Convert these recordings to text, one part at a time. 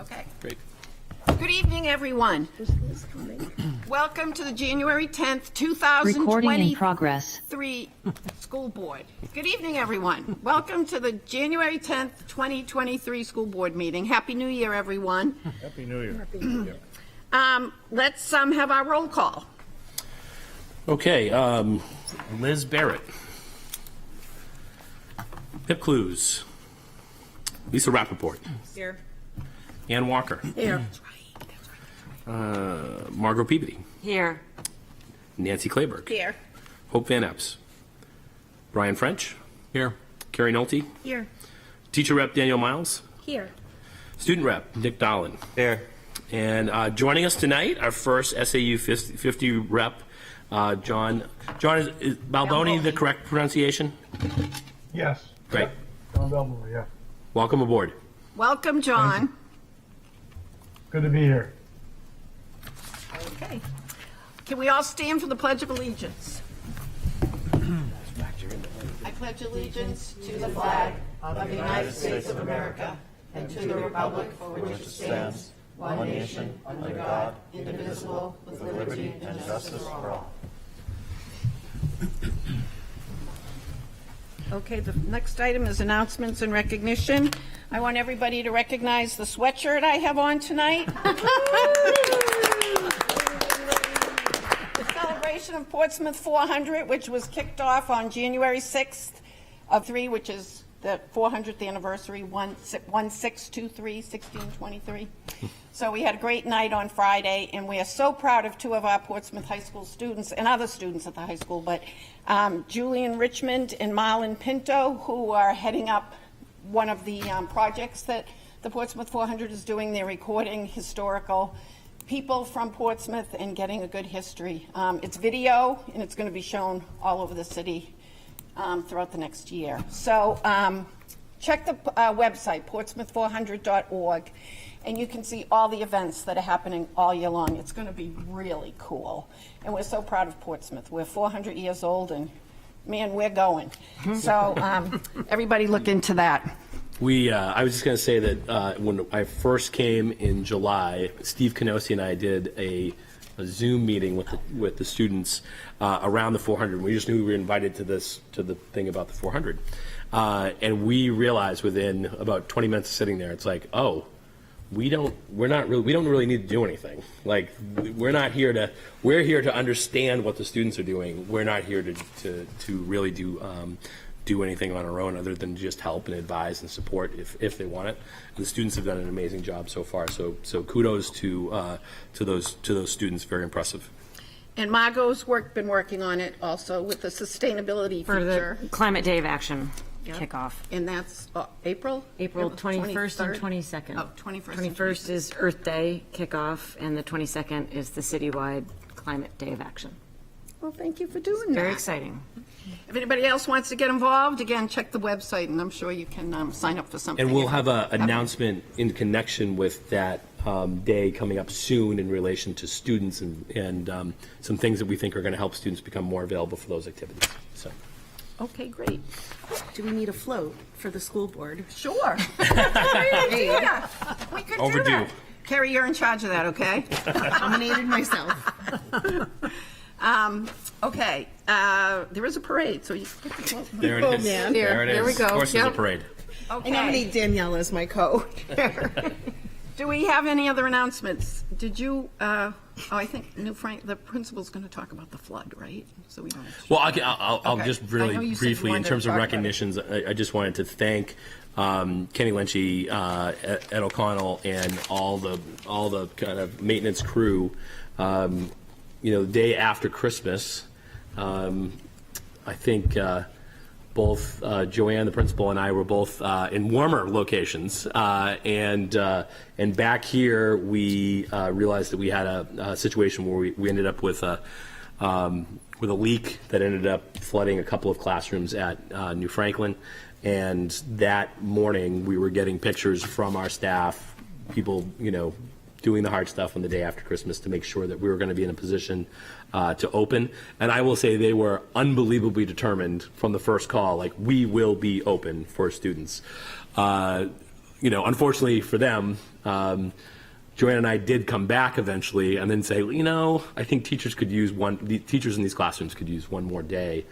Okay. Great. Good evening, everyone. Welcome to the January 10th, 2023 Recording in progress. School Board. Good evening, everyone. Welcome to the January 10th, 2023 School Board meeting. Happy New Year, everyone. Happy New Year. Let's have our roll call. Okay, Liz Barrett. Pip Clues. Lisa Rappaport. Here. Ann Walker. Here. Margot Peabody. Here. Nancy Clayberg. Here. Hope Van Epps. Brian French. Here. Carrie Nolte. Here. Teacher Rep Daniel Miles. Here. Student Rep Nick Dolan. Here. And joining us tonight, our first SAU 50 Rep, John. John, is Balboni the correct pronunciation? Yes. Great. John Belmore, yeah. Welcome aboard. Welcome, John. Good to be here. Okay. Can we all stand for the Pledge of Allegiance? I pledge allegiance to the flag of the United States of America and to the republic for which it stands, one nation, under God, indivisible, with liberty and justice for all. Okay, the next item is announcements and recognition. I want everybody to recognize the sweatshirt I have on tonight. The celebration of Portsmouth 400, which was kicked off on January 6th of 3, which is the 400th anniversary, 1623. So we had a great night on Friday, and we are so proud of two of our Portsmouth High School students and other students at the high school, but Julian Richmond and Marlon Pinto, who are heading up one of the projects that the Portsmouth 400 is doing. They're recording historical people from Portsmouth and getting a good history. It's video, and it's going to be shown all over the city throughout the next year. So check the website, portsmouth400.org, and you can see all the events that are happening all year long. It's going to be really cool. And we're so proud of Portsmouth. We're 400 years old, and man, we're going. So everybody look into that. I was just going to say that when I first came in July, Steve Canosi and I did a Zoom meeting with the students around the 400. We just knew we were invited to the thing about the 400, and we realized within about 20 minutes of sitting there, it's like, oh, we don't really need to do anything. Like, we're here to understand what the students are doing. We're not here to really do anything on our own other than just help and advise and support if they want it. And the students have done an amazing job so far. So kudos to those students. Very impressive. And Margot's been working on it also with the sustainability For feature. the Climate Day of Action Yep. kickoff. And that's April? April 21st and 23rd? 22nd. Oh, 21st. 21st is Earth Day kickoff, and the 22nd is the citywide Climate Day of Action. Well, thank you for doing that. Very exciting. If anybody else wants to get involved, again, check the website, and I'm sure you can sign up for something. And we'll have an announcement in connection with that day coming up soon in relation to students and some things that we think are going to help students become more available for those activities. So. Okay, great. Do we need a float for the school board? Sure. That's a great idea. We could Overdue. do that. Carrie, you're in charge of that, okay? Nominated myself. Okay. There is a parade, so you can get the float. There it is. man. There it is. There we go. Of course, there's a Yep. parade. I Okay. nominate Danielle as my co-chair. Do we have any other announcements? Did you, I think the principal's going to talk about the flood, right? So we don't. Well, I'll Okay. just I know really you said you briefly, in wanted to terms of talk about it. recognitions, I just wanted to thank Kenny Lynchy, Ed O'Connell, and all the kind of maintenance crew. The day after Christmas, I think both Joanne, the principal, and I were both in warmer locations, and back here we realized that we had a situation where we ended up with a leak that ended up flooding a couple of classrooms at New Franklin, and that morning we were getting pictures from our staff, people doing the hard stuff on the day after Christmas to make sure that we were going to be in a position to open. And I will say they were unbelievably determined from the first call, like, we will be open for students. Unfortunately for them, Joanne and I did come back eventually and then say, you know, I think teachers in these classrooms could use one more day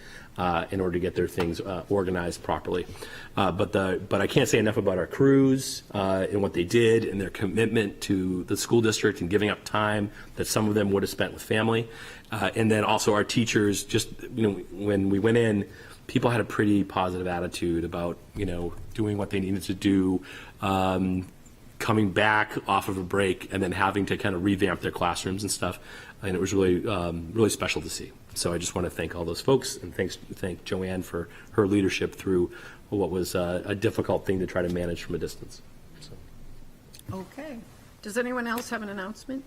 in order to get their things organized properly. But I can't say enough about our crews and what they did and their commitment to the school district and giving up time that some of them would have spent with family. And then also our teachers, just, you know, when we went in, people had a pretty positive attitude about, you know, doing what they needed to do, coming back off of a break and then having to kind of revamp their classrooms and stuff. And it was really, really special to see. So I just want to thank all those folks and thank Joanne for her leadership through what was a difficult thing to try to manage from a distance. So. Okay. Does anyone else have an announcement?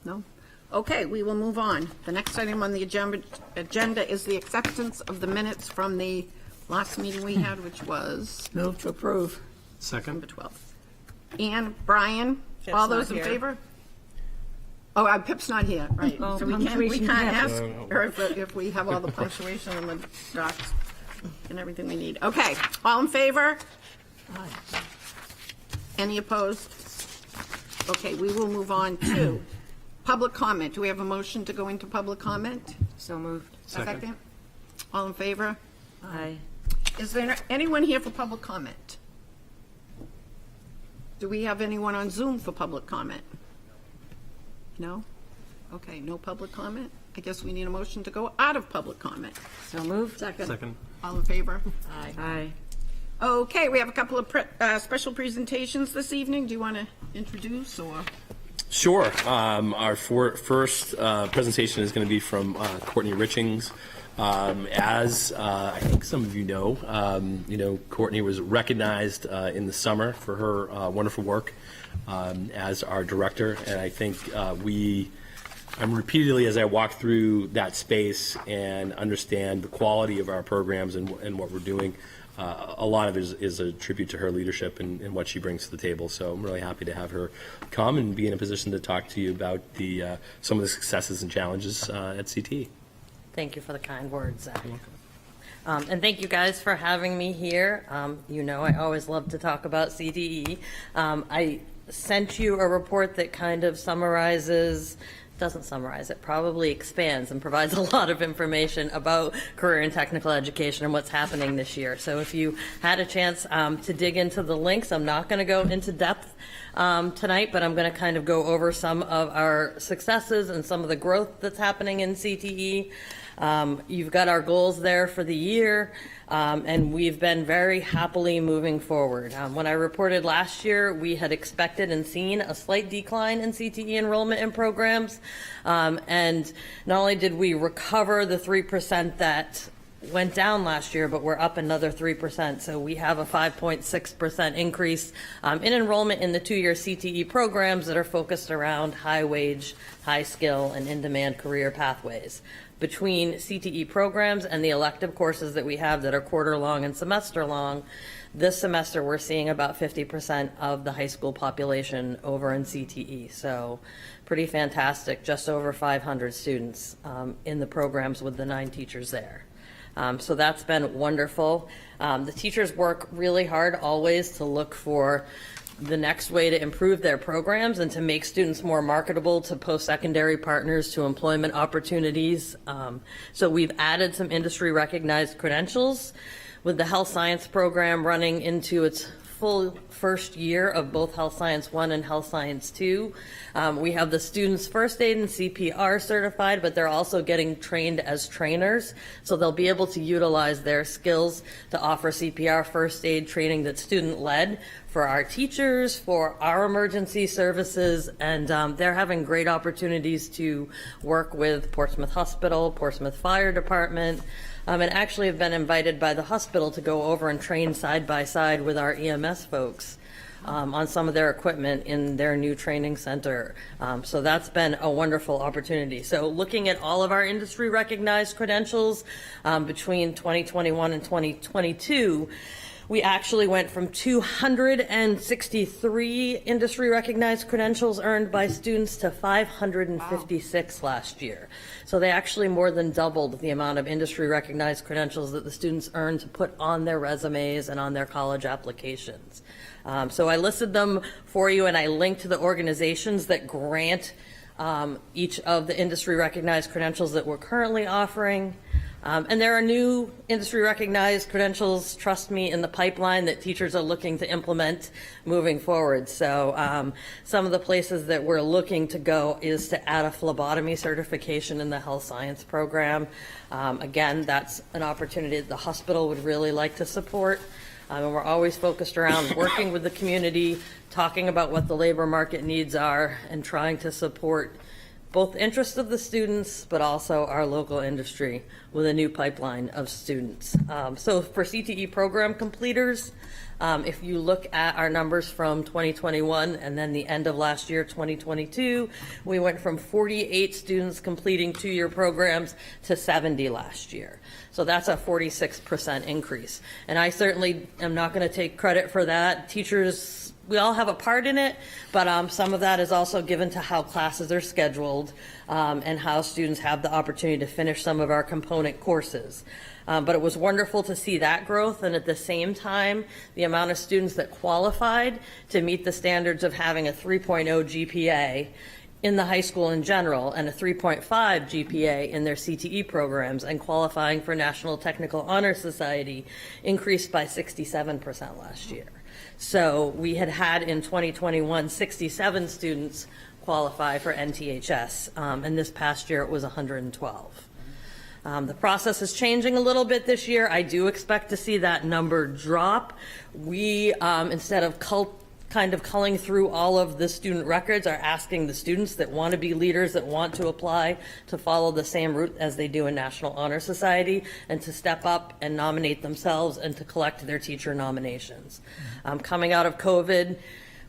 No? Okay, we will move on. The next item on the agenda is the acceptance of the minutes from the last meeting we had, which was Move to approve. December 12th. Ann, Brian, Pip's all those not in here. favor? Oh, Pip's not here, right. Oh, So we can't punctuation ask Pip. her if we have all the punctuation and the dots and everything we need. Okay, all in favor? Any opposed? Okay, we will move on to public comment. Do we have a motion to go into public comment? So moved. Second. All in favor? Aye. Is there anyone here for public comment? Do we have anyone on Zoom for public comment? No? Okay, no public comment? I guess we need a motion to go out of public comment. So moved. Second. All in favor? Aye. Okay, we have a couple of special presentations this evening. Do you want to introduce or? Sure. Our first presentation is going to be from Courtney Richings. As I think some of you know, Courtney was recognized in the summer for her wonderful work as our director, and I think I'm repeatedly, as I walk through that space and understand the quality of our programs and what we're doing, a lot of it is a tribute to her leadership and what she brings to the table. So I'm really happy to have her come and be in a position to talk to you about some of the successes and challenges at CTE. Thank you for the kind words, Zach. And thank you guys for having me here. You know, I always love to talk about CTE. I sent you a report that kind of doesn't summarize, it probably expands and provides a lot of information about career and technical education and what's happening this year. So if you had a chance to dig into the links, I'm not going to go into depth tonight, but I'm going to kind of go over some of our successes and some of the growth that's happening in CTE. You've got our goals there for the year, and we've been very happily moving forward. When I reported last year, we had expected and seen a slight decline in CTE enrollment in programs, and not only did we recover the 3% that went down last year, but we're up another 3%. So we have a 5.6% increase in enrollment in the two-year CTE programs that are focused around high wage, high skill, and in-demand career pathways. Between CTE programs and the elective courses that we have that are quarter-long and semester-long, this semester we're seeing about 50% of the high school population over in CTE. So pretty fantastic, just over 500 students in the programs with the 9 teachers there. So that's been wonderful. The teachers work really hard always to look for the next way to improve their programs and to make students more marketable to post-secondary partners, to employment opportunities. So we've added some industry recognized credentials with the health science program running into its full first year of both Health Science 1 and Health Science 2. We have the students first aid and CPR certified, but they're also getting trained as trainers. So they'll be able to utilize their skills to offer CPR first aid training that's student led for our teachers, for our emergency services, and they're having great opportunities to work with Portsmouth Hospital, Portsmouth Fire Department, and actually have been invited by the hospital to go over and train side by side with our EMS folks on some of their equipment in their new training center. So that's been a wonderful opportunity. So looking at all of our industry recognized credentials between 2021 and 2022, We actually went from 263 industry recognized credentials earned by students to 556 last year. So they actually more than doubled the amount of industry recognized credentials that the students earned to put on their resumes and on their college applications. So I listed them for you, and I linked to the organizations that grant each of the industry recognized credentials that we're currently offering. And there are new industry recognized credentials, trust me, in the pipeline that teachers are looking to implement moving forward. So some of the places that we're looking to go is to add a phlebotomy certification in the health science program. Again, that's an opportunity that the hospital would really like to support. And we're always focused around working with the community, talking about what the labor market needs are, and trying to support both the interests of the students, but also our local industry with a new pipeline of students. So for CTE program completers, if you look at our numbers from 2021 and then the end of last year, 2022, we went from 48 students completing two-year programs to 70 last year. So that's a 46% increase. And I certainly am not going to take credit for that. Teachers, we all have a part in it, but some of that is also given to how classes are scheduled and how students have the opportunity to finish some of our component courses. But it was wonderful to see that growth, and at the same time, the amount of students that qualified to meet the standards of having a 3.0 GPA in the high school in general and a 3.5 GPA in their CTE programs and qualifying for National Technical Honor Society increased by 67% last year. So we had in 2021 67 students qualify for NTHS, and this past year it was 112. The process is changing a little bit this year. I do expect to see that number drop. We, instead of kind of culling through all of the student records, are asking the students that want to be leaders, that want to apply, to follow the same route as they do in National Honor Society, and to step up and nominate themselves and to collect their teacher nominations. Coming out of COVID,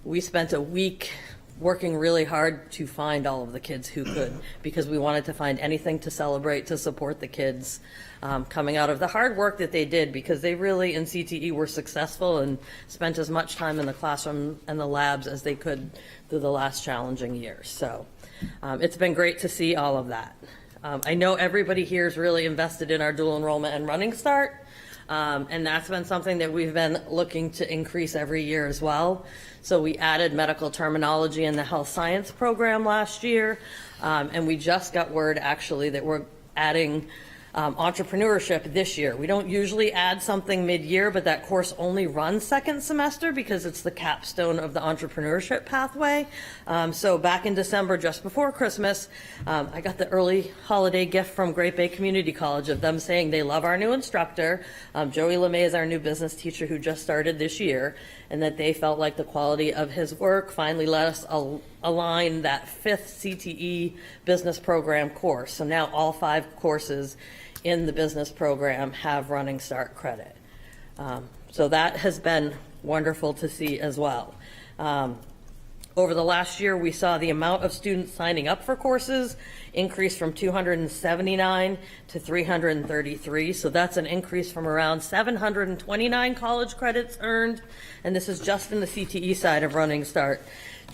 we spent a week working really hard to find all of the kids who could, because we wanted to find anything to celebrate, to support the kids coming out of the hard work that they did, because they really in CTE were successful and spent as much time in the classroom and the labs as they could through the last challenging years. So it's been great to see all of that. I know everybody here is really invested in our dual enrollment and Running Start. And that's been something that we've been looking to increase every year as well. So we added medical terminology in the health science program last year, and we just got word actually that we're adding entrepreneurship this year. We don't usually add something mid-year, but that course only runs second semester because it's the capstone of the entrepreneurship pathway. So back in December, just before Christmas, I got the early holiday gift from Great Bay Community College of them saying they love our new instructor. Joey LeMay is our new business teacher who just started this year, and that they felt like the quality of his work finally let us align that 5th CTE business program course. So now all 5 courses in the business program have Running Start credit. So that has been wonderful to see as well. Over the last year, we saw the amount of students signing up for courses increase from 279 to 333. So that's an increase from around 729 college credits earned, and this is just in the CTE side of Running Start,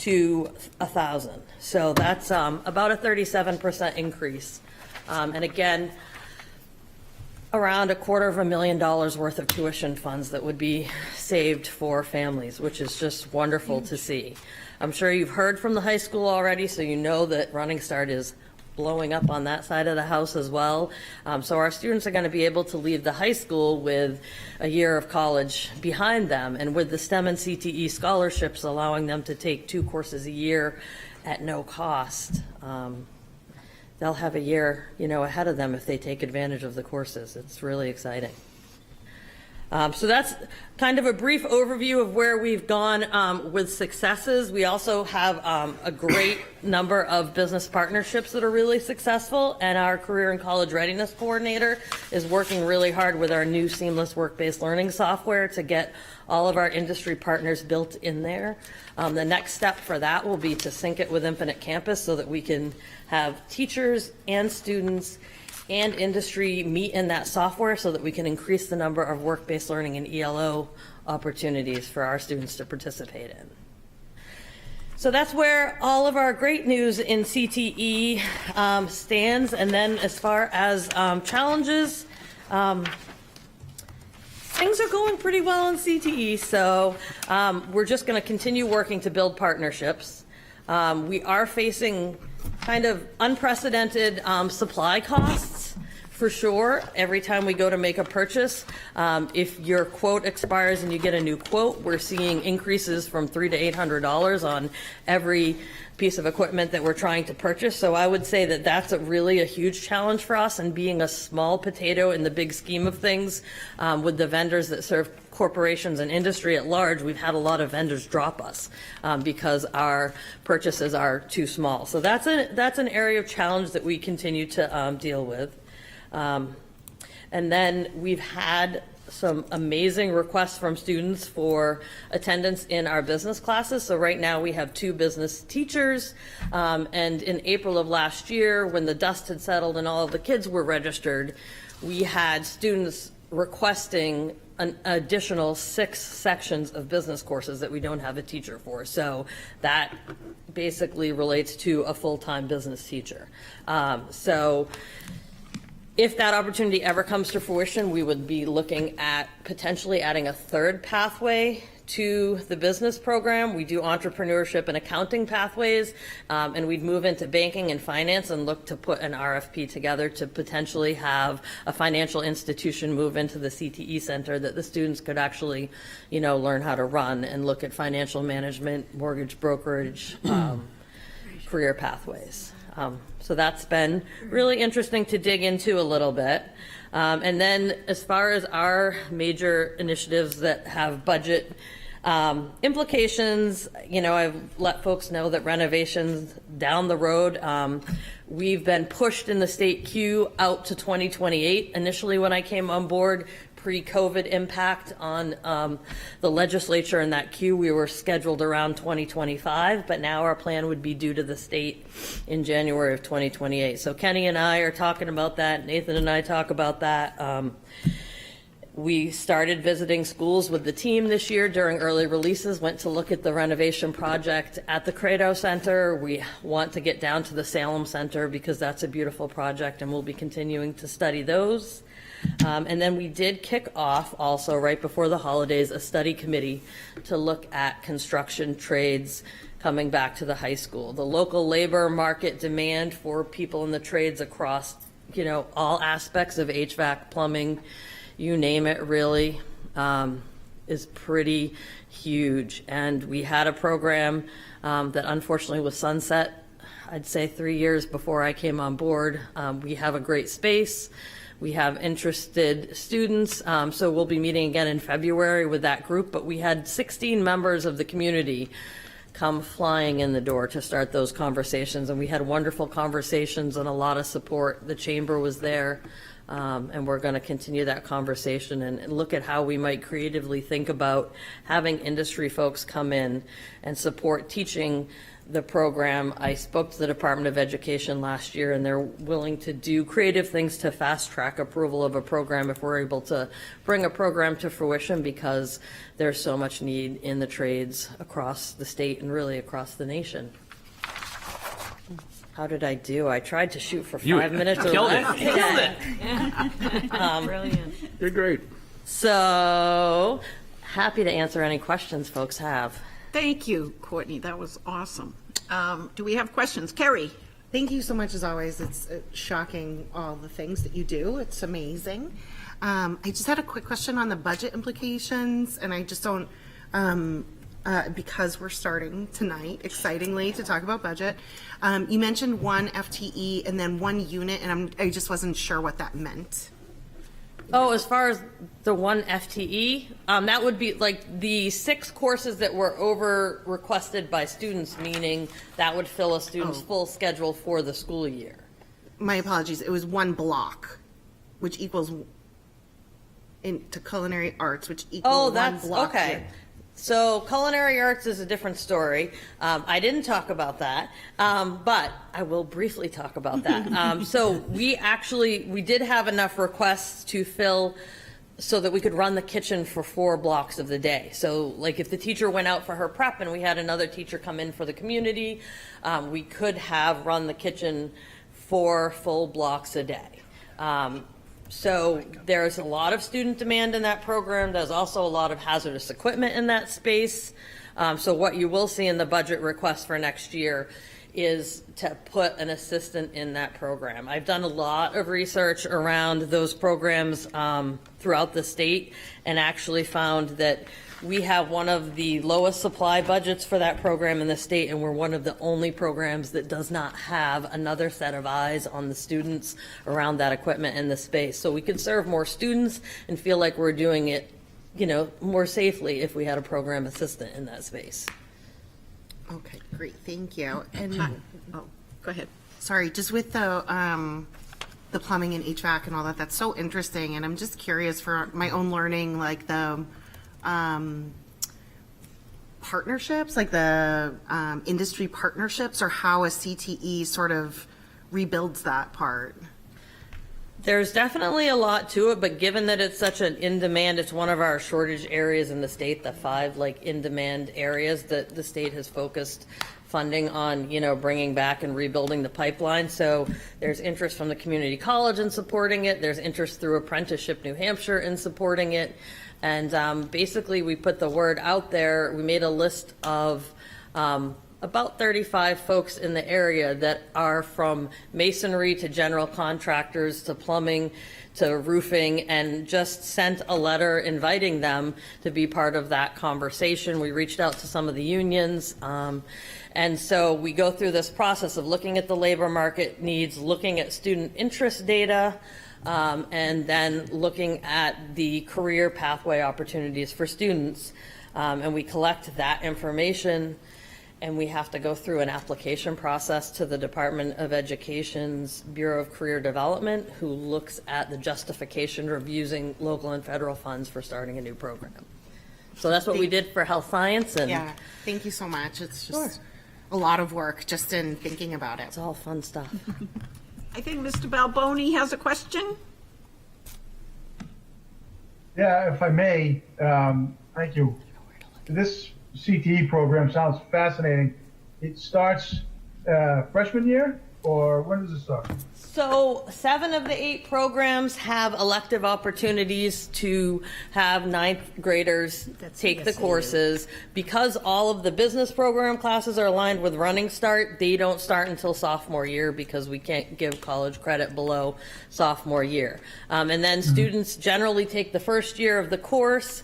to 1,000. So that's about a 37% increase. And again, around $250,000 worth of tuition funds that would be saved for families, which is just wonderful to see. I'm sure you've heard from the high school already, so you know that Running Start is blowing up on that side of the house as well. So our students are going to be able to leave the high school with a year of college behind them, and with the STEM and CTE scholarships allowing them to take 2 courses a year at no cost. They'll have a year, ahead of them if they take advantage of the courses. It's really exciting. So that's kind of a brief overview of where we've gone with successes. We also have a great number of business partnerships that are really successful, and our Career and College Readiness Coordinator is working really hard with our new seamless work-based learning software to get all of our industry partners built in there. The next step for that will be to sync it with Infinite Campus so that we can have teachers and students and industry meet in that software so that we can increase the number of work-based learning and ELO opportunities for our students to participate in. So that's where all of our great news in CTE stands. And then as far as challenges, things are going pretty well in CTE. So we're just going to continue working to build partnerships. We are facing kind of unprecedented supply costs. For sure, every time we go to make a purchase, if your quote expires and you get a new quote, we're seeing increases from $300 to $800 on every piece of equipment that we're trying to purchase. So I would say that that's really a huge challenge for us, and being a small potato in the big scheme of things with the vendors that serve corporations and industry at large, we've had a lot of vendors drop us because our purchases are too small. So that's an area of challenge that we continue to deal with. And then we've had some amazing requests from students for attendance in our business classes. So right now we have 2 business teachers. And in April of last year, when the dust had settled and all of the kids were registered, we had students requesting an additional 6 sections of business courses that we don't have a teacher for. So that basically relates to a full-time business teacher. So if that opportunity ever comes to fruition, we would be looking at potentially adding a 3rd pathway to the business program. We do entrepreneurship and accounting pathways, and we'd move into banking and finance and look to put an RFP together to potentially have a financial institution move into the CTE center that the students could actually, learn how to run and look at financial management, mortgage brokerage, career pathways. So that's been really interesting to dig into a little bit. And then as far as our major initiatives that have budget implications, I've let folks know that renovations down the road, we've been pushed in the state queue out to 2028. Initially, when I came on board, pre-COVID impact on the legislature and that queue, we were scheduled around 2025, but now our plan would be due to the state in January of 2028. So Kenny and I are talking about that. Nathan and I talk about that. We started visiting schools with the team this year during early releases, went to look at the renovation project at the Credo Center. We want to get down to the Salem Center because that's a beautiful project, and we'll be continuing to study those. And then we did kick off also right before the holidays a study committee to look at construction trades coming back to the high school. The local labor market demand for people in the trades across, all aspects of HVAC, plumbing, you name it really, is pretty huge. And we had a program that unfortunately was sunset, I'd say 3 years before I came on board. We have a great space. We have interested students, so we'll be meeting again in February with that group, but we had 16 members of the community come flying in the door to start those conversations, and we had wonderful conversations and a lot of support. The chamber was there, and we're going to continue that conversation and look at how we might creatively think about having industry folks come in and support teaching the program. I spoke to the Department of Education last year, and they're willing to do creative things to fast track approval of a program if we're able to bring a program to fruition, because there's so much need in the trades across the state and really across the nation. How did I do? I tried to shoot for 5 minutes. Killed it. Brilliant. You're great. So happy to answer any questions folks have. Thank you, Courtney. That was awesome. Do we have questions? Carrie? Thank you so much, as always. It's shocking, all the things that you do. It's amazing. I just had a quick question on the budget implications, and I just don't, because we're starting tonight, excitingly, to talk about budget. You mentioned 1 FTE and then 1 unit, and I just wasn't sure what that meant. Oh, as far as the 1 FTE, that would be like the 6 courses that were over requested by students, meaning that would fill a student's full schedule for the school year. My apologies. It was 1 block, which equals into culinary arts, which equals Oh, 1 that's block. okay. Here. So culinary arts is a different story. I didn't talk about that, but I will briefly talk about that. So we did have enough requests to fill so that we could run the kitchen for 4 blocks of the day. So like if the teacher went out for her prep and we had another teacher come in for the community, we could have run the kitchen 4 full blocks a day. So there's a lot of student demand in that program. There's also a lot of hazardous equipment in that space. So what you will see in the budget request for next year is to put an assistant in that program. I've done a lot of research around those programs throughout the state and actually found that we have one of the lowest supply budgets for that program in the state, and we're one of the only programs that does not have another set of eyes on the students around that equipment in the space. So we could serve more students and feel like we're doing it, more safely if we had a program assistant in that space. Okay, great, thank you. And Oh, go ahead. sorry, just with the plumbing and HVAC and all that, that's so interesting. And I'm just curious for my own learning, like the partnerships, like the industry partnerships, or how a CTE sort of rebuilds that part. There's definitely a lot to it, but given that it's such an in-demand, it's one of our shortage areas in the state, the 5 in-demand areas that the state has focused funding on, bringing back and rebuilding the pipeline. So there's interest from the community college in supporting it. There's interest through Apprenticeship New Hampshire in supporting it. And basically, we put the word out there. We made a list of about 35 folks in the area that are from masonry to general contractors to plumbing to roofing, and just sent a letter inviting them to be part of that conversation. We reached out to some of the unions. And so we go through this process of looking at the labor market needs, looking at student interest data, and then looking at the career pathway opportunities for students. And we collect that information, and we have to go through an application process to the Department of Education's Bureau of Career Development, who looks at the justification of using local and federal funds for starting a new program. So that's what we did for health science, and Yeah, thank you so much. It's just a lot of work just in thinking about it. it's all fun stuff. I think Mr. Balboni has a question. Yeah, if I may, thank you. This CTE program sounds fascinating. It starts freshman year, or when does it start? So 7 of the 8 programs have elective opportunities to have 9th graders take the courses. Because all of the business program classes are aligned with Running Start, they don't start until sophomore year because we can't give college credit below sophomore year. And then students generally take the first year of the course,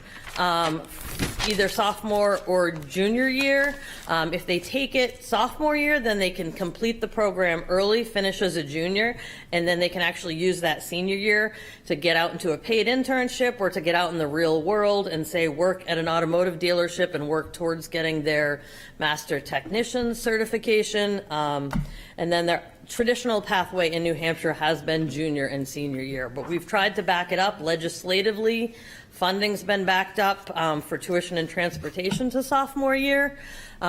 either sophomore or junior year. If they take it sophomore year, then they can complete the program early, finish as a junior, and then they can actually use that senior year to get out into a paid internship or to get out in the real world and, say, work at an automotive dealership and work towards getting their master technician certification. And then their traditional pathway in New Hampshire has been junior and senior year, but we've tried to back it up legislatively. Funding's been backed up for tuition and transportation to sophomore year,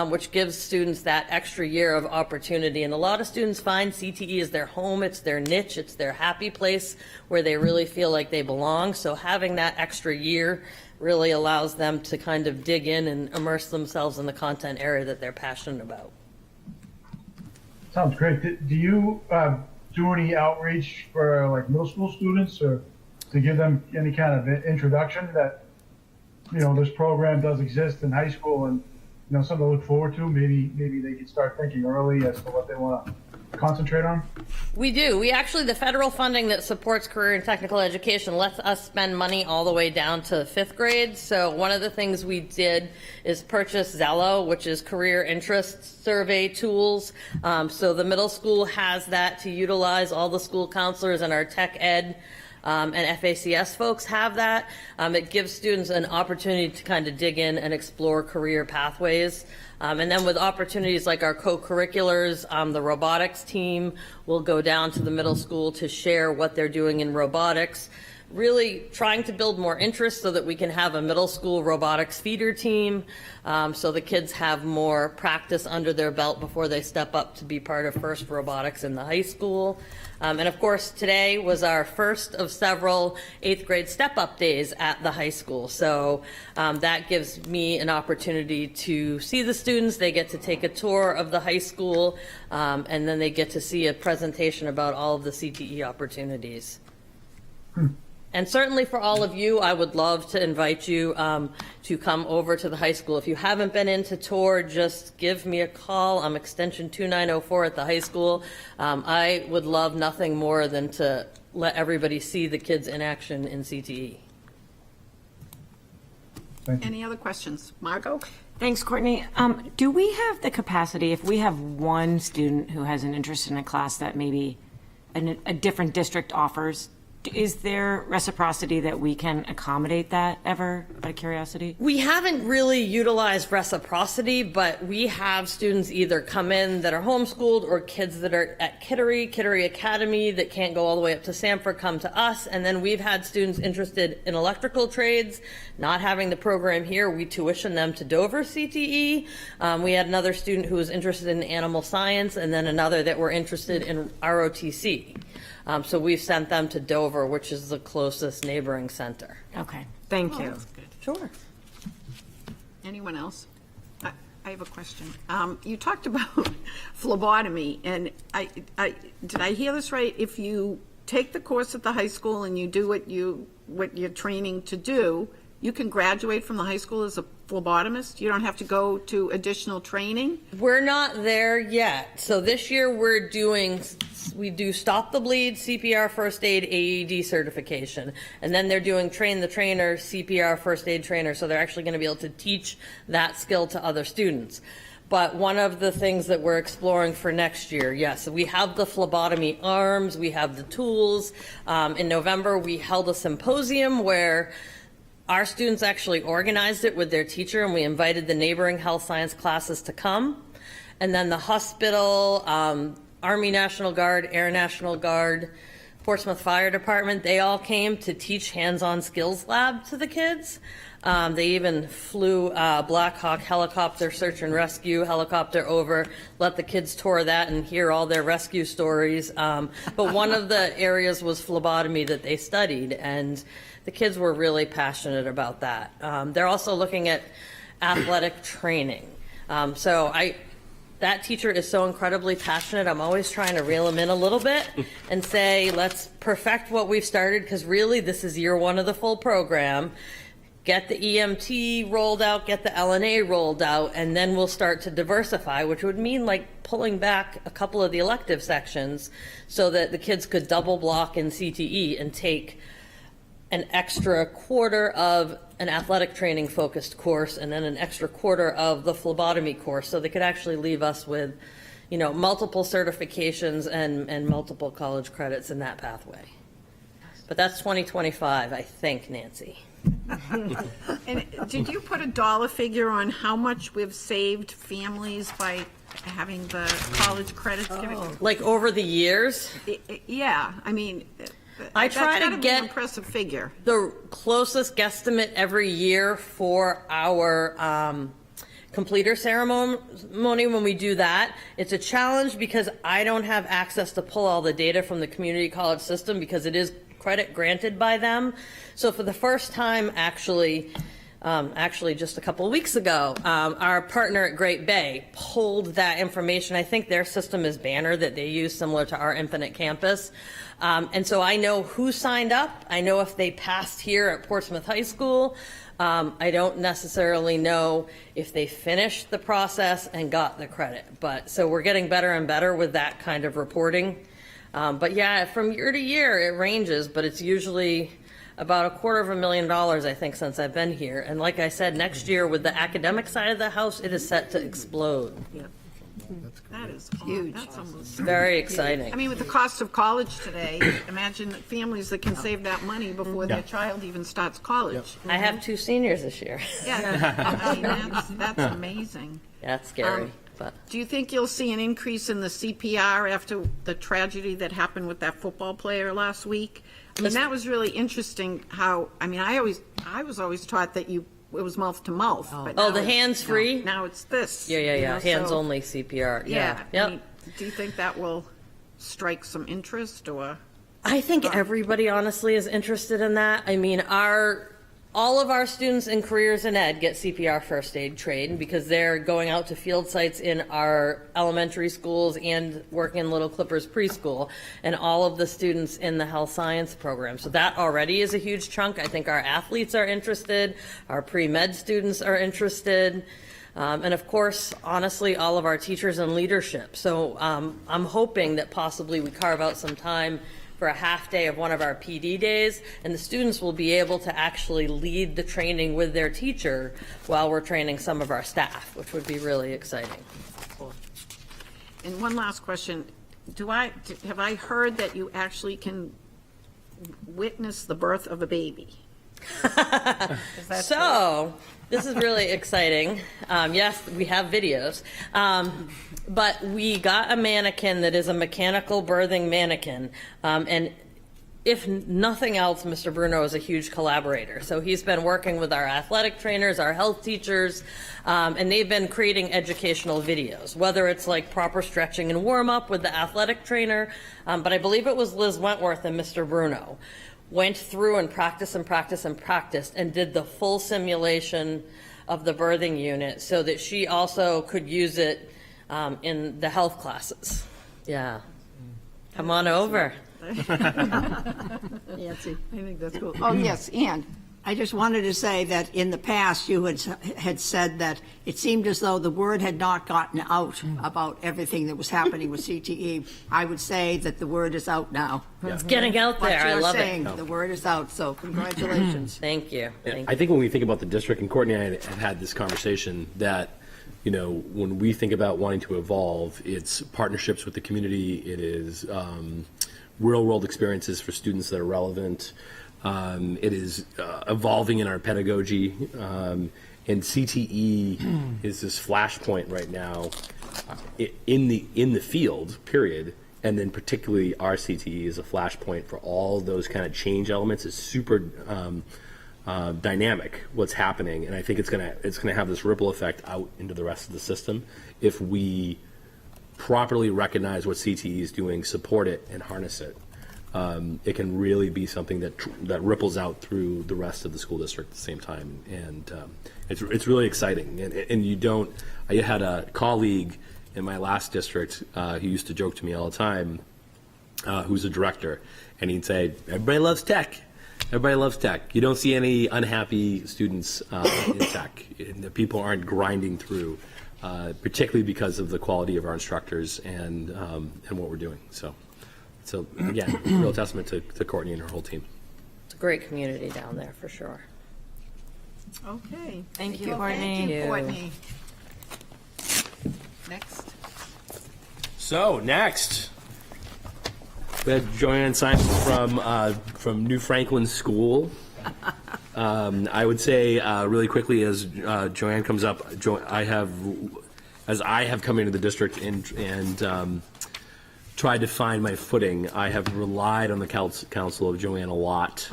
which gives students that extra year of opportunity. And a lot of students find CTE is their home, it's their niche, it's their happy place where they really feel like they belong. So having that extra year really allows them to kind of dig in and immerse themselves in the content area that they're passionate about. Sounds great. Do you do any outreach for middle school students, or to give them any kind of introduction that this program does exist in high school, and something to look forward to? Maybe they can start thinking early as to what they want to concentrate on? We do. The federal funding that supports career and technical education lets us spend money all the way down to 5th grade. So one of the things we did is purchase Zello, which is career interest survey tools. So the middle school has that to utilize. All the school counselors and our tech ed and FACS folks have that. It gives students an opportunity to kind of dig in and explore career pathways. And then with opportunities like our co-curriculars, the robotics team will go down to the middle school to share what they're doing in robotics. really trying to build more interest so that we can have a middle school robotics feeder team, so the kids have more practice under their belt before they step up to be part of FIRST Robotics in the high school. And of course, today was our first of several 8th grade step-up days at the high school. So that gives me an opportunity to see the students. They get to take a tour of the high school, and then they get to see a presentation about all of the CTE opportunities. And certainly for all of you, I would love to invite you to come over to the high school. If you haven't been in to tour, just give me a call. I'm extension 2904 at the high school. I would love nothing more than to let everybody see the kids in action in CTE. Any other questions? Margot? Thanks, Courtney. Do we have the capacity, if we have one student who has an interest in a class that maybe a different district offers, is there reciprocity that we can accommodate that ever, out of curiosity? We haven't really utilized reciprocity, but we have students either come in that are homeschooled or kids that are at Kittery Academy that can't go all the way up to Sanford come to us. And then we've had students interested in electrical trades, not having the program here. We tuition them to Dover CTE. We had another student who was interested in animal science, and then another that were interested in ROTC. So we've sent them to Dover, which is the closest neighboring center. Okay, thank you. Sure. Anyone else? I have a question. You talked about phlebotomy, and did I hear this right? If you take the course at the high school and you do what you're training to do, you can graduate from the high school as a phlebotomist? You don't have to go to additional training? We're not there yet. So this year we do Stop the Bleed, CPR, First Aid, AED certification. And then they're doing Train the Trainer, CPR, First Aid Trainer. So they're actually going to be able to teach that skill to other students. But one of the things that we're exploring for next year, yes, we have the phlebotomy arms, we have the tools. In November, we held a symposium where our students actually organized it with their teacher, and we invited the neighboring health science classes to come. And then the hospital, Army National Guard, Air National Guard, Portsmouth Fire Department, they all came to teach hands-on skills lab to the kids. They even flew Black Hawk helicopter, search and rescue helicopter over, let the kids tour that and hear all their rescue stories. But one of the areas was phlebotomy that they studied, and the kids were really passionate about that. They're also looking at athletic training. That teacher is so incredibly passionate. I'm always trying to reel them in a little bit and say, let's perfect what we've started, because really this is year one of the full program. Get the EMT rolled out, get the LNA rolled out, and then we'll start to diversify, which would mean like pulling back a couple of the elective sections so that the kids could double block in CTE and take an extra quarter of an athletic training focused course and then an extra quarter of the phlebotomy course, so they could actually leave us with, multiple certifications and multiple college credits in that pathway. But that's 2025, I think, Nancy. And did you put a dollar figure on how much we've saved families by having the college credits given? Like over the years? Yeah, I mean, I try that's to gotta be get an impressive figure. the closest guesstimate every year for our completer ceremony when we do that. It's a challenge because I don't have access to pull all the data from the community college system because it is credit granted by them. So for the first time, actually just a couple of weeks ago, our partner at Great Bay pulled that information. I think their system is Banner that they use, similar to our Infinite Campus. And so I know who signed up. I know if they passed here at Portsmouth High School. I don't necessarily know if they finished the process and got the credit. But so we're getting better and better with that kind of reporting. But yeah, from year to year, it ranges, but it's usually about $250,000, I think, since I've been here. And like I said, next year with the academic side of the house, it is set to explode. That is huge. That's almost Very exciting. I mean, with the cost of college today, imagine families that can save that money before their child even starts college. I have 2 seniors this year. Yeah, I mean, that's amazing. Yeah, it's scary. But Do you think you'll see an increase in the CPR after the tragedy that happened with that football player last week? And that was really interesting how, I mean, I was always taught that it was mouth to mouth. but Oh, now the it's- hands-free? Now it's this. Yeah, you know, so- hands-only CPR, Yeah. I Yep. mean, do you think that will strike some interest or? I think everybody honestly is interested in that. I mean, all of our students in careers in ed get CPR first aid trained because they're going out to field sites in our elementary schools and working in Little Clippers preschool, and all of the students in the health science program. So that already is a huge chunk. I think our athletes are interested, our pre-med students are interested. And of course, honestly, all of our teachers and leadership. So I'm hoping that possibly we carve out some time for a half day of one of our PD days, and the students will be able to actually lead the training with their teacher while we're training some of our staff, which would be really exciting. And one last question, have I heard that you actually can witness the birth of a baby? Is that So, this is really exciting. Yes, we have videos. But we got a mannequin that is a mechanical birthing mannequin. And if nothing else, Mr. Bruno is a huge collaborator. So he's been working with our athletic trainers, our health teachers, and they've been creating educational videos, whether it's like proper stretching and warm up with the athletic trainer. But I believe it was Liz Wentworth and Mr. Bruno went through and practiced and did the full simulation of the birthing unit so that she also could use it in the health classes. Yeah. Come on over. Nancy? I think that's cool. Oh, yes, Ann. I just wanted to say that in the past, you had said that it seemed as though the word had not gotten out about everything that was happening with CTE. I would say that the word is out now. It's getting out there. I What you're love saying, it. the word is out, so congratulations. Thank you. Thank I think when we think about the district, and Courtney and I have had this conversation, that, you know, when we think about wanting to evolve, it's partnerships with the community, it is real world experiences for students that are relevant. It is evolving in our pedagogy, and CTE is this flashpoint right now in the field, period. And then particularly our CTE is a flashpoint for all those kind of change elements. It's super dynamic what's happening, and I think it's gonna have this ripple effect out into the rest of the system if we properly recognize what CTE is doing, support it, and harness it. It can really be something that ripples out through the rest of the school district at the same time, and it's really exciting. And I had a colleague in my last district who used to joke to me all the time, who's a director, and he'd say, "Everybody loves tech. Everybody loves tech. You don't see any unhappy students in tech. And the people aren't grinding through, particularly because of the quality of our instructors and what we're doing." So again, real testament to Courtney and her whole team. It's a great community down there for sure. Okay. Thank you, Thank Courtney. you, Courtney. Next. So next, we had Joanne Simon from New Franklin School. I would say really quickly as Joanne comes up, I have come into the district and tried to find my footing. I have relied on the counsel of Joanne a lot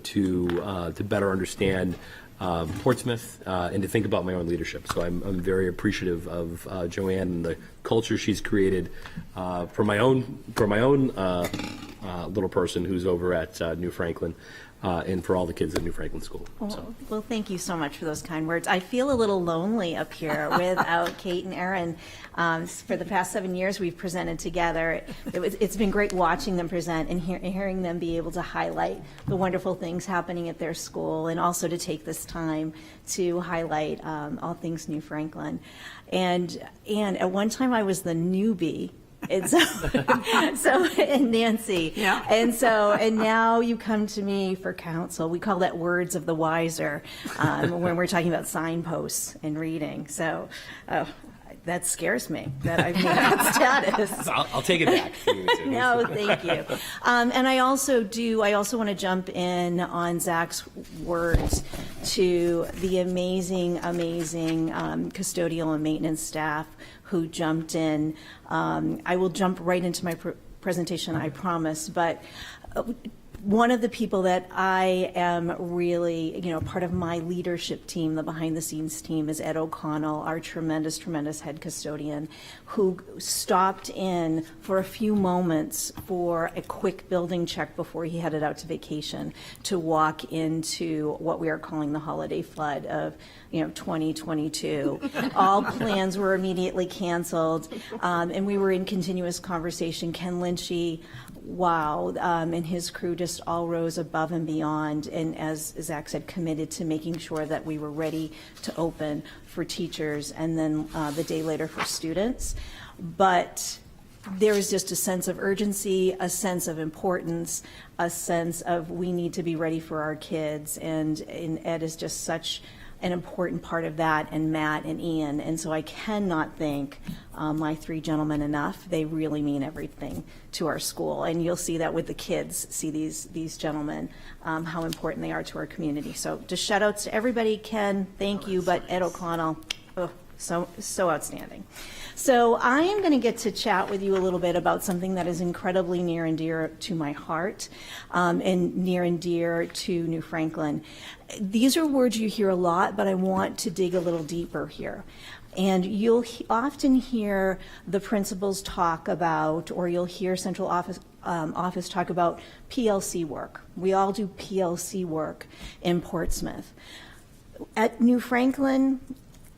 to better understand Portsmouth and to think about my own leadership. So I'm very appreciative of Joanne and the culture she's created for my own little person who's over at New Franklin. And for all the kids at New Franklin School. Well, thank you so much for those kind words. I feel a little lonely up here without Kate and Erin. For the past 7 years, we've presented together. It's been great watching them present and hearing them be able to highlight the wonderful things happening at their school, and also to take this time to highlight all things New Franklin. And at one time, I was the newbie. And and Nancy. Yeah. And now you come to me for counsel. We call that words of the wiser when we're talking about signposts and reading. So that scares me that I've made that status. I'll take it back. No, thank you. And I also want to jump in on Zach's words to the amazing custodial and maintenance staff who jumped in. I will jump right into my presentation, I promise. But one of the people that I am really, part of my leadership team, the behind the scenes team, is Ed O'Connell, our tremendous, tremendous head custodian, who stopped in for a few moments for a quick building check before he headed out to vacation to walk into what we are calling the holiday flood of 2022. All plans were immediately canceled, and we were in continuous conversation. Ken Lynchy, wow, and his crew just all rose above and beyond, and as Zach said, committed to making sure that we were ready to open for teachers and then the day later for students. But there is just a sense of urgency, a sense of importance, a sense of we need to be ready for our kids, and Ed is just such an important part of that, and Matt and Ian. And so I cannot thank my three gentlemen enough. They really mean everything to our school. And you'll see that with the kids, see these gentlemen, how important they are to our community. So just shout outs to everybody. Ken, thank you, but Ed O'Connell, so outstanding. So I am going to get to chat with you a little bit about something that is incredibly near and dear to my heart, and near and dear to New Franklin. These are words you hear a lot, but I want to dig a little deeper here. And you'll often hear the principals talk about, or you'll hear central office talk about PLC work. We all do PLC work in Portsmouth. At New Franklin,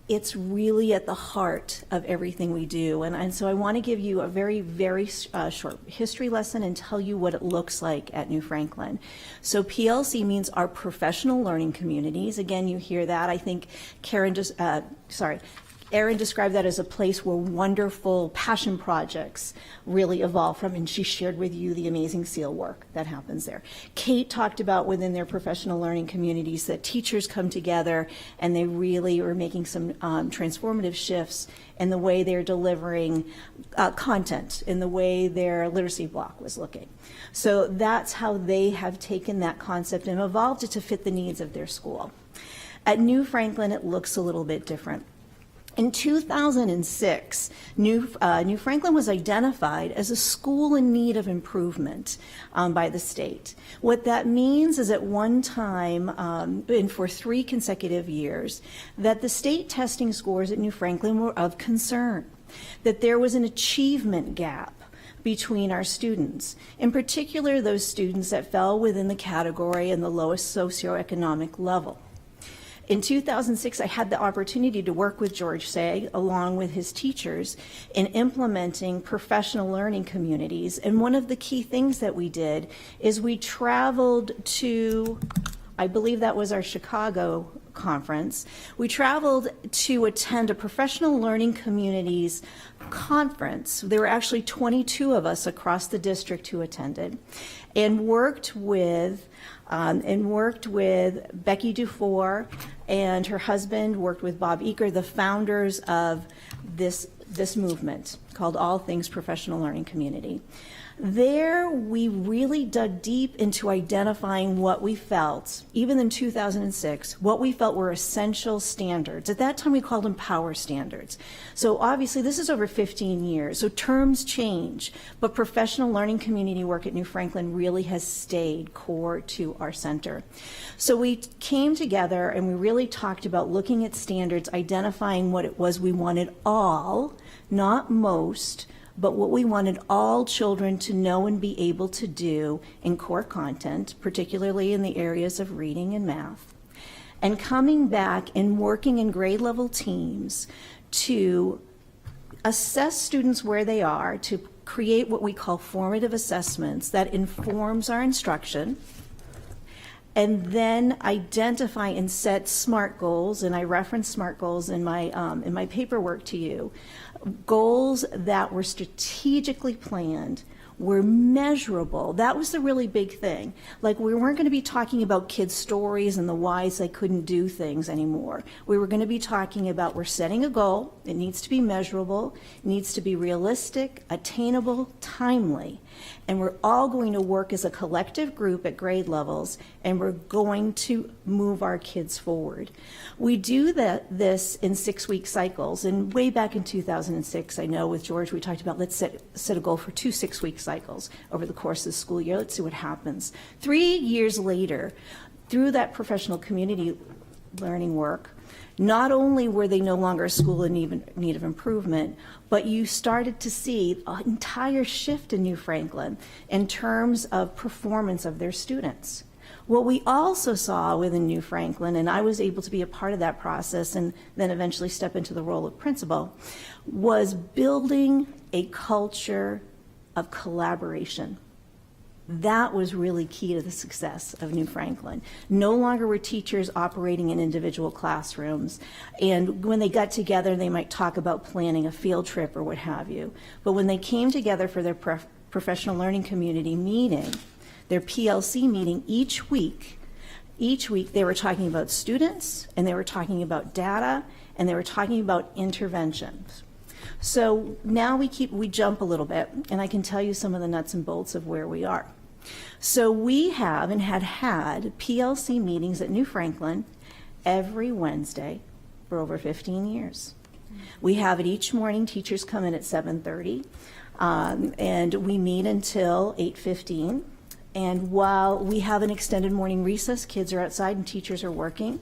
it's really at the heart of everything we do. And so I want to give you a very, very short history lesson and tell you what it looks like at New Franklin. So PLC means our professional learning communities. Again, you hear that. I think Erin described that as a place where wonderful passion projects really evolve from, and she shared with you the amazing SEAL work that happens there. Kate talked about within their professional learning communities that teachers come together and they really are making some transformative shifts in the way they're delivering content, in the way their literacy block was looking. So that's how they have taken that concept and evolved it to fit the needs of their school. At New Franklin, it looks a little bit different. In 2006, New Franklin was identified as a school in need of improvement by the state. What that means is at one time, and for 3 consecutive years, that the state testing scores at New Franklin were of concern, that there was an achievement gap between our students, in particular those students that fell within the category and the lowest socioeconomic level. In 2006, I had the opportunity to work with George Say, along with his teachers, in implementing professional learning communities. And one of the key things that we did is we traveled to, I believe that was our Chicago conference. We traveled to attend a professional learning communities conference. There were actually 22 of us across the district who attended, and worked with Becky Dufour and her husband, worked with Bob Eaker, the founders of this movement called All Things Professional Learning Community. There, we really dug deep into identifying what we felt, even in 2006, what we felt were essential standards. At that time, we called them power standards. So obviously, this is over 15 years, so terms change, but professional learning community work at New Franklin really has stayed core to our center. So we came together and we really talked about looking at standards, identifying what it was we wanted all, not most, but what we wanted all children to know and be able to do in core content, particularly in the areas of reading and math, and coming back and working in grade level teams to assess students where they are, to create what we call formative assessments that informs our instruction, and then identify and set SMART goals, and I reference SMART goals in my paperwork to you, goals that were strategically planned, were measurable. That was the really big thing. Like, we weren't going to be talking about kids' stories and the whys they couldn't do things anymore. We were going to be talking about, we're setting a goal, it needs to be measurable, it needs to be realistic, attainable, timely, and we're all going to work as a collective group at grade levels, and we're going to move our kids forward. We do this in 6-week cycles, and way back in 2006, I know with George we talked about let's set a goal for 2 6-week cycles over the course of the school year. Let's see what happens. 3 years later, through that professional community learning work, not only were they no longer a school in need of improvement, but you started to see an entire shift in New Franklin in terms of performance of their students. What we also saw within New Franklin, and I was able to be a part of that process and then eventually step into the role of principal, was building a culture of collaboration. That was really key to the success of New Franklin. No longer were teachers operating in individual classrooms, and when they got together, they might talk about planning a field trip or what have you. But when they came together for their professional learning community meeting, their PLC meeting each week they were talking about students, and they were talking about data, and they were talking about interventions. So now we jump a little bit, and I can tell you some of the nuts and bolts of where we are. So we have and had PLC meetings at New Franklin every Wednesday for over 15 years. We have it each morning. Teachers come in at 7:30, and we meet until 8:15. And while we have an extended morning recess, kids are outside and teachers are working.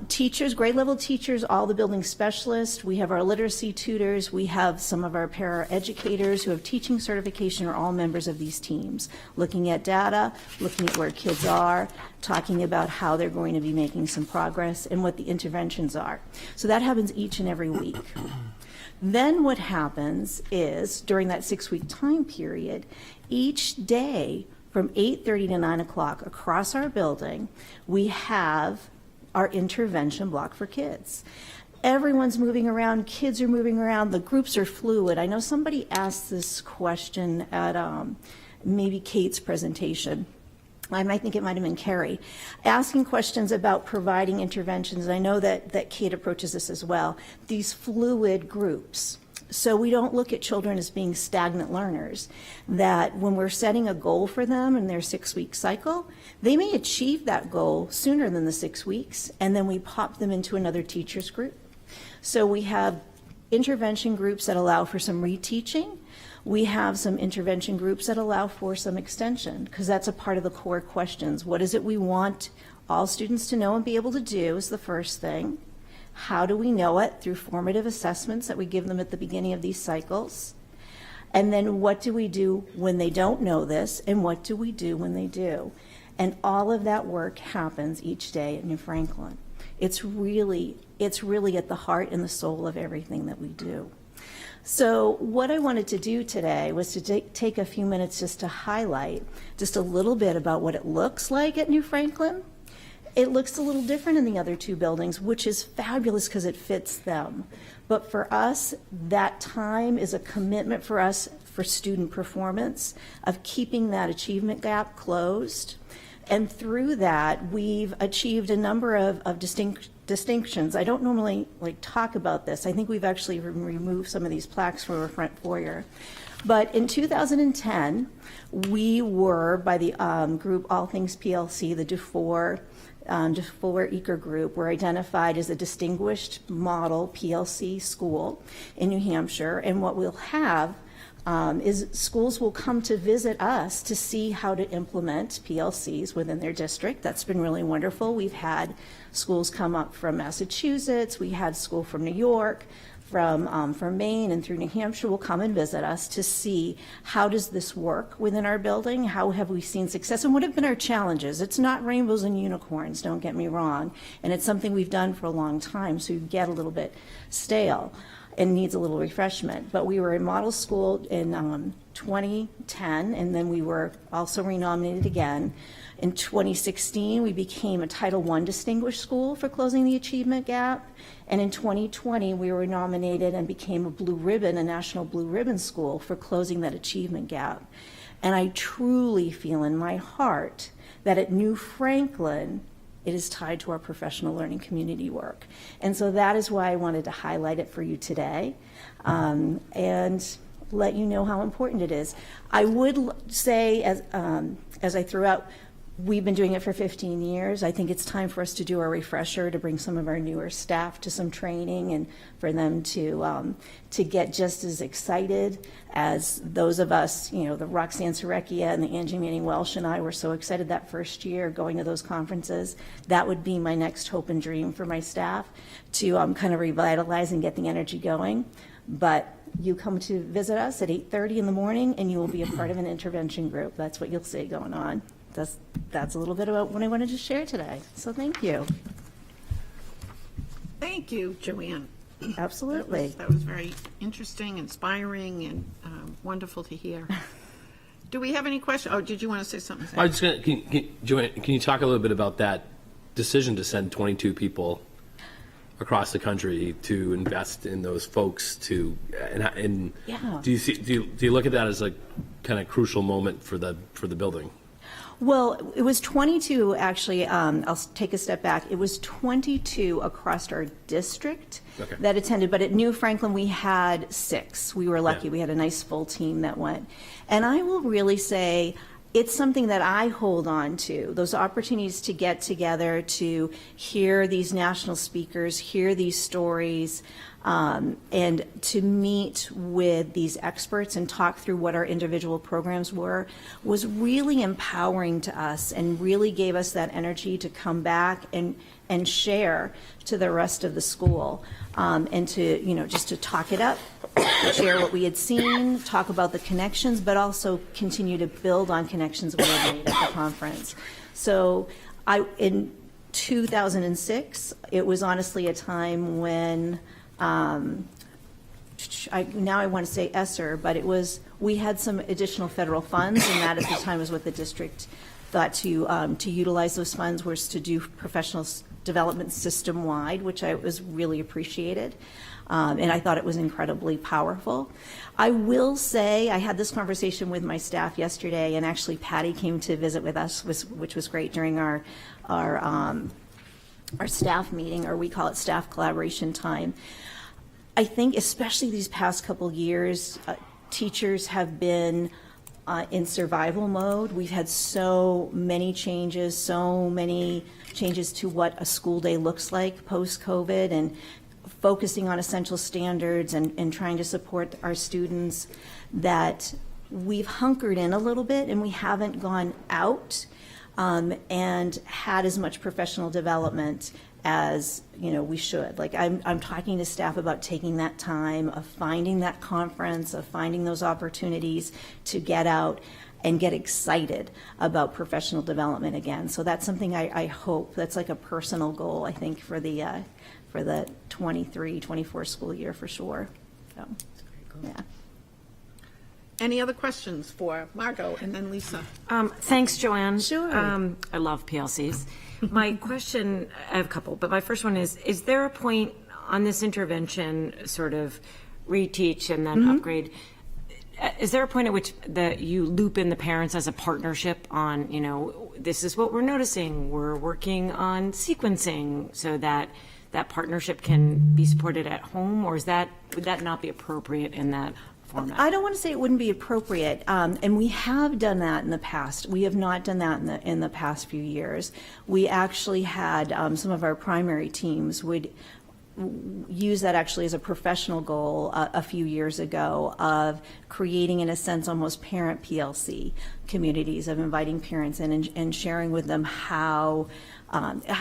Teachers, grade level teachers, all the building specialists, we have our literacy tutors, we have some of our para-educators who have teaching certification are all members of these teams, looking at data, looking at where kids are, talking about how they're going to be making some progress and what the interventions are. So that happens each and every week. Then what happens is, during that 6-week time period, each day from 8:30 to 9 o'clock across our building, we have our intervention block for kids. Everyone's moving around, kids are moving around, the groups are fluid. I know somebody asked this question at maybe Kate's presentation. I think it might have been Carrie, asking questions about providing interventions. I know that Kate approaches this as well, these fluid groups. So we don't look at children as being stagnant learners, that when we're setting a goal for them in their 6-week cycle, they may achieve that goal sooner than the 6 weeks, and then we pop them into another teacher's group. So we have intervention groups that allow for some reteaching. We have some intervention groups that allow for some extension, because that's a part of the core questions. What is it we want all students to know and be able to do is the first thing. How do we know it? Through formative assessments that we give them at the beginning of these cycles. And then what do we do when they don't know this, and what do we do when they do? And all of that work happens each day at New Franklin. It's really at the heart and the soul of everything that we do. So what I wanted to do today was to take a few minutes just to highlight just a little bit about what it looks like at New Franklin. It looks a little different in the other two buildings, which is fabulous because it fits them. But for us, that time is a commitment for us for student performance, of keeping that achievement gap closed. And through that, we've achieved a number of distinctions. I don't normally talk about this. I think we've actually removed some of these plaques from our front foyer. But in 2010, we were, by the group All Things PLC, the DeFore Eaker group, were identified as a distinguished model PLC school in New Hampshire. And what we'll have is schools will come to visit us to see how to implement PLCs within their district. That's been really wonderful. We've had schools come up from Massachusetts. We had school from New York, from Maine, and through New Hampshire will come and visit us to see how does this work within our building, how have we seen success, and what have been our challenges. It's not rainbows and unicorns, don't get me wrong, and it's something we've done for a long time, so you get a little bit stale and needs a little refreshment. But we were a model school in 2010, and then we were also renominated again. In 2016, we became a Title I Distinguished School for closing the achievement gap. And in 2020, we were nominated and became a National Blue Ribbon School for closing that achievement gap. And I truly feel in my heart that at New Franklin, it is tied to our professional learning community work. And so that is why I wanted to highlight it for you today, and let you know how important it is. I would say, as I threw out, We've been doing it for 15 years. I think it's time for us to do a refresher, to bring some of our newer staff to some training and for them to get just as excited as those of us, the Roxanne Serecchia and the Angie Manning Welsh and I were so excited that first year going to those conferences. That would be my next hope and dream for my staff, to kind of revitalize and get the energy going. But you come to visit us at 8:30 in the morning and you will be a part of an intervention group. That's what you'll see going on. That's a little bit about what I wanted to share today. So thank you. Thank you, Joanne. Absolutely. That was very interesting, inspiring, and wonderful to hear. Do we have any questions? Oh, did you want to say something? I was just going Joanne, can you talk a little bit about that decision to send 22 people across the country to invest in those folks and Yeah. do you look at that as a kind of crucial moment for the building? Well, it was 22, actually. I'll take a step back. It was 22 across our district Okay. that attended, but at New Franklin, we had 6. We were lucky. Yeah. We had a nice full team that went. And I will really say, it's something that I hold on to, those opportunities to get together, to hear these national speakers, hear these stories, and to meet with these experts and talk through what our individual programs were, was really empowering to us and really gave us that energy to come back and share to the rest of the school, and to, just to talk it up, share what we had seen, talk about the connections, but also continue to build on connections we had made at the conference. So in 2006, it was honestly a time when, now I want to say ESSER, but we had some additional federal funds, and that at the time was what the district thought to utilize those funds, was to do professional development system-wide, which I was really appreciated. And I thought it was incredibly powerful. I will say, I had this conversation with my staff yesterday, and actually Patty came to visit with us, which was great, during our staff meeting, or we call it staff collaboration time. I think especially these past couple years, teachers have been in survival mode. We've had so many changes to what a school day looks like post-COVID, and focusing on essential standards and trying to support our students, that we've hunkered in a little bit and we haven't gone out and had as much professional development as we should. Like, I'm talking to staff about taking that time, of finding that conference, of finding those opportunities to get out and get excited about professional development again. So that's something I hope, that's like a personal goal, I think, for the 23-24 school year, for sure. So, yeah. Any other questions for Margot and then Lisa? Thanks, Joanne. Sure. I love PLCs. My question, I have a couple, but my first one is there a point on this intervention, sort of reteach and then upgrade, is there a point at which that you loop in the parents as a partnership on, this is what we're noticing, we're working on sequencing, so that that partnership can be supported at home, or would that not be appropriate in that format? I don't want to say it wouldn't be appropriate, and we have done that in the past. We have not done that in the past few years. We actually had some of our primary teams would use that actually as a professional goal a few years ago, of creating, in a sense, almost parent PLC communities, of inviting parents in and sharing with them how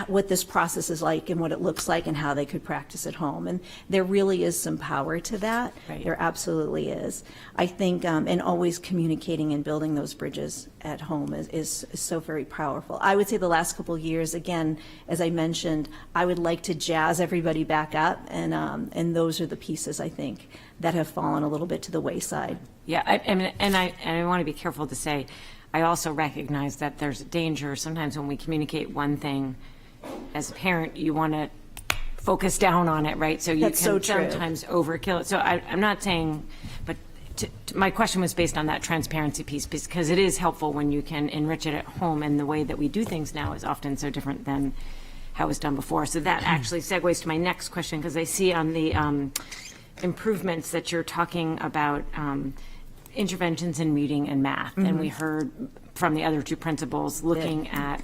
what this process is like and what it looks like and how they could practice at home. And there really is some power to that. Right. There absolutely is. I think, and always communicating and building those bridges at home is so very powerful. I would say the last couple of years, again, as I mentioned, I would like to jazz everybody back up, and those are the pieces, I think, that have fallen a little bit to the wayside. Yeah, I want to be careful to say, I also recognize that there's a danger sometimes when we communicate one thing as a parent, you want to focus down on it, right? So you That's so can true. sometimes overkill it. So I'm not saying, but my question was based on that transparency piece, because it is helpful when you can enrich it at home, and the way that we do things now is often so different than how it was done before. So that actually segues to my next question, because I see on the improvements that you're talking about, interventions in reading and math, and we heard from the other two principals looking at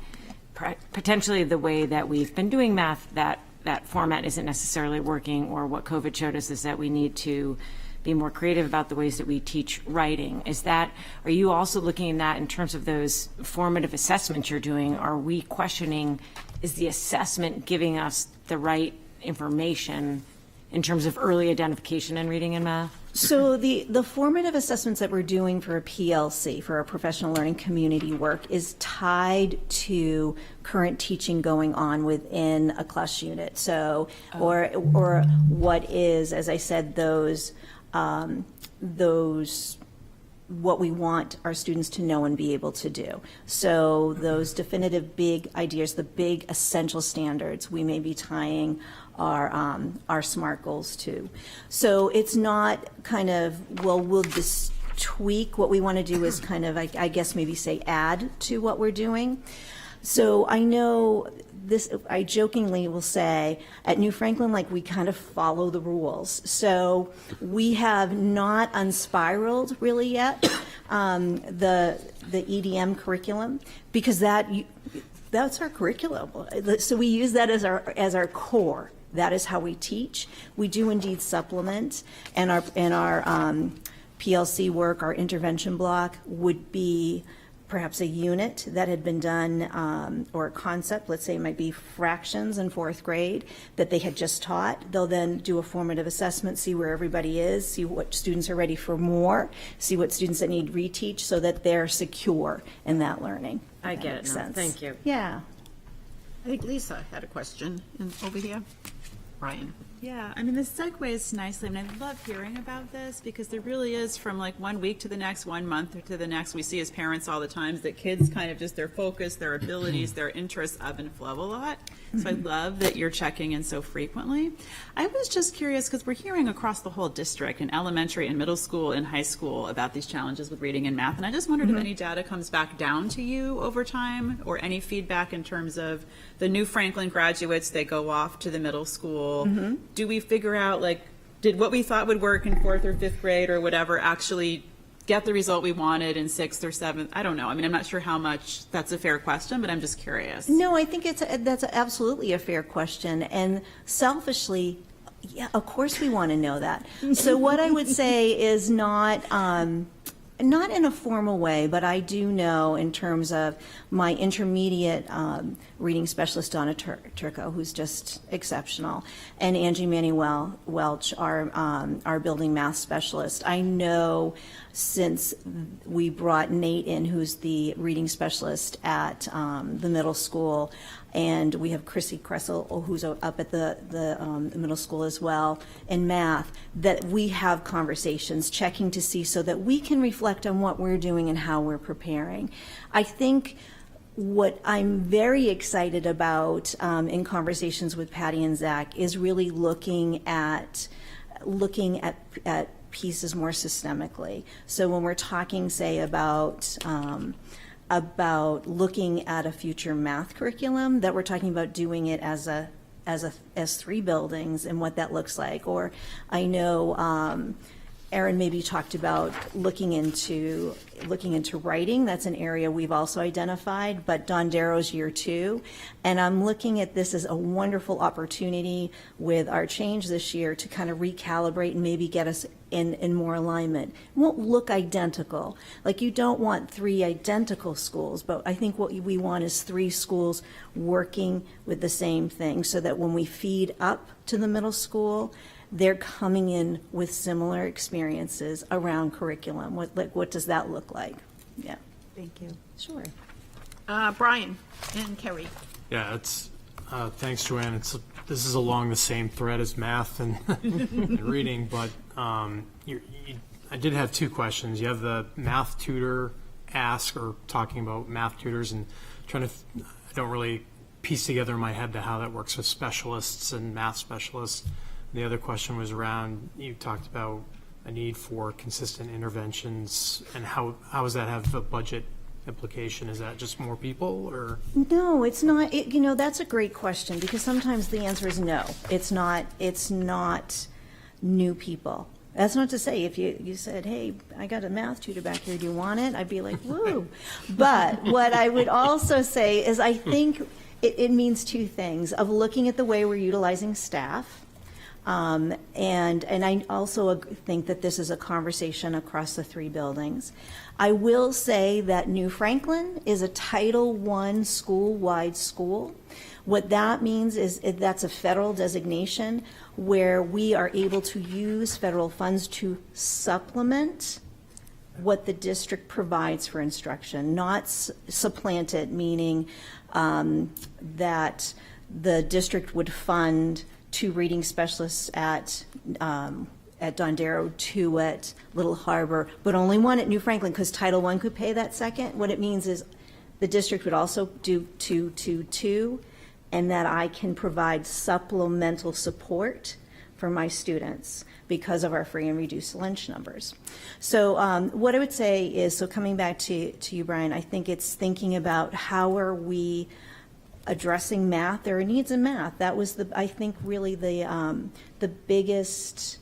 potentially the way that we've been doing math, that format isn't necessarily working, or what COVID showed us is that we need to be more creative about the ways that we teach writing. Are you also looking at that in terms of those formative assessments you're doing? Are we questioning, is the assessment giving us the right information in terms of early identification in reading and math? So the formative assessments that we're doing for a PLC, for our professional learning community work, is tied to current teaching going on within a class unit. So, or what is, as I said, those what we want our students to know and be able to do. So those definitive big ideas, the big essential standards, we may be tying our SMART goals to. So it's not kind of, well, we'll just tweak. What we want to do is kind of, I guess maybe say add to what we're doing. So I know this, I jokingly will say, at New Franklin, like, we kind of follow the rules. So we have not unspiraled really yet the EDM curriculum, because that's our curriculum. So we use that as our core. That is how we teach. We do indeed supplement, and our PLC work, our intervention block, would be perhaps a unit that had been done, or a concept, let's say it might be fractions in 4th grade that they had just taught. They'll then do a formative assessment, see where everybody is, see what students are ready for more, see what students that need reteach, so that they're secure in that learning. I get it now. Thank you. Yeah. I think Lisa had a question over here. Brian. Yeah, I mean, this segues nicely. I mean, I love hearing about this, because there really is, from like 1 week to the next, 1 month to the next, we see as parents all the times that kids kind of just, their focus, their abilities, their interests ebb and flow a lot. So I love that you're checking in so frequently. I was just curious, because we're hearing across the whole district, in elementary and middle school and high school, about these challenges with reading and math. And I just wondered if any data comes back down to you over time, or any feedback in terms of the New Franklin graduates, they go off to the middle school. Do we figure out, like, did what we thought would work in 4th or 5th grade or whatever actually get the result we wanted in 6th or 7th? I don't know. I mean, I'm not sure how much that's a fair question, but I'm just curious. No, I think that's absolutely a fair question. And selfishly, yeah, of course we want to know that. So what I would say is not in a formal way, but I do know, in terms of my intermediate reading specialist, Donna Turco, who's just exceptional, and Angie Manuel Welch, our building math specialist. I know, since we brought Nate in, who's the reading specialist at the middle school, and we have Chrissy Kressel, who's up at the middle school as well, in math, that we have conversations, checking to see, so that we can reflect on what we're doing and how we're preparing. I think what I'm very excited about in conversations with Patty and Zach is really looking at pieces more systemically. So when we're talking, say, about looking at a future math curriculum, that we're talking about doing it as three buildings and what that looks like. Or I know Erin maybe talked about looking into writing. That's an area we've also identified, but Don Darrow's year 2. And I'm looking at this as a wonderful opportunity with our change this year to kind of recalibrate and maybe get us in more alignment. It won't look identical. Like, you don't want 3 identical schools, but I think what we want is 3 schools working with the same thing, so that when we feed up to the middle school, they're coming in with similar experiences around curriculum. What does that look like? Yeah. Thank you. Sure. Brian and Kerry. Yeah, it's thanks, Joanne. This is along the same thread as math and, and reading, but I did have 2 questions. You have the math tutor ask, or talking about math tutors, and I don't really piece together in my head how that works with specialists and math specialists. The other question was around, you talked about a need for consistent interventions, and how does that have a budget implication? Is that just more people, or? No, it's not. That's a great question, because sometimes the answer is no. It's not new people. That's not to say if you said, hey, I got a math tutor back here, do you want it? I'd be like, woo. But what I would also say is I think it means two things, of looking at the way we're utilizing staff. And I also think that this is a conversation across the 3 buildings. I will say that New Franklin is a Title I school-wide school. What that means is that's a federal designation where we are able to use federal funds to supplement what the district provides for instruction, not supplant it, meaning that the district would fund 2 reading specialists at Dondero, 2 at Little Harbor, but only 1 at New Franklin because Title I could pay that second. What it means is the district would also do 2, and that I can provide supplemental support for my students because of our free and reduced lunch numbers. So what I would say is, so coming back to you, Brian, I think it's thinking about how are we addressing math. There are needs in math. That was I think really the biggest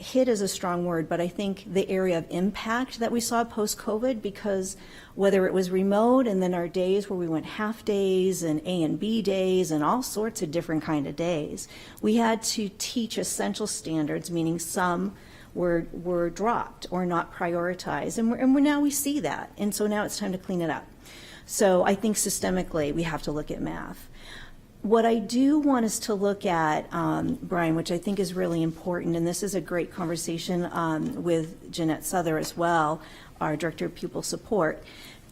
hit is a strong word, but I think the area of impact that we saw post-COVID, because whether it was remote and then our days where we went half days and A and B days and all sorts of different kind of days, we had to teach essential standards, meaning some were dropped or not prioritized. And now we see that. And so now it's time to clean it up. So I think systemically we have to look at math. What I do want us to look at, Brian, which I think is really important, and this is a great conversation with Jeanette Souther as well, our Director of Pupil Support,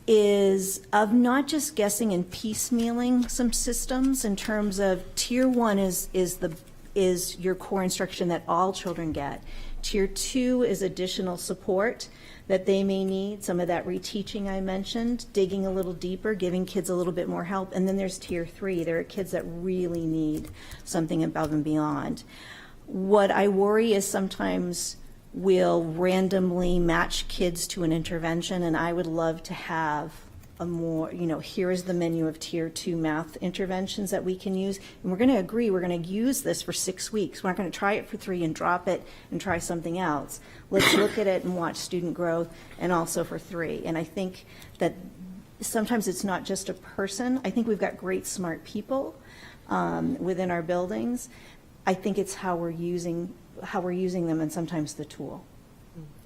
is of not just guessing and piecemealing some systems in terms of Tier 1 is your core instruction that all children get. Tier 2 is additional support that they may need, some of that reteaching I mentioned, digging a little deeper, giving kids a little bit more help. And then there's Tier 3. There are kids that really need something above and beyond. What I worry is sometimes we'll randomly match kids to an intervention, and I would love to have a more, here is the menu of Tier 2 math interventions that we can use. And we're going to agree we're going to use this for 6 weeks. We're not going to try it for 3 and drop it and try something else. Let's look at it and watch student growth, and also for 3. And I think that sometimes it's not just a person. I think we've got great, smart people within our buildings. I think it's how we're using them, and sometimes the tool.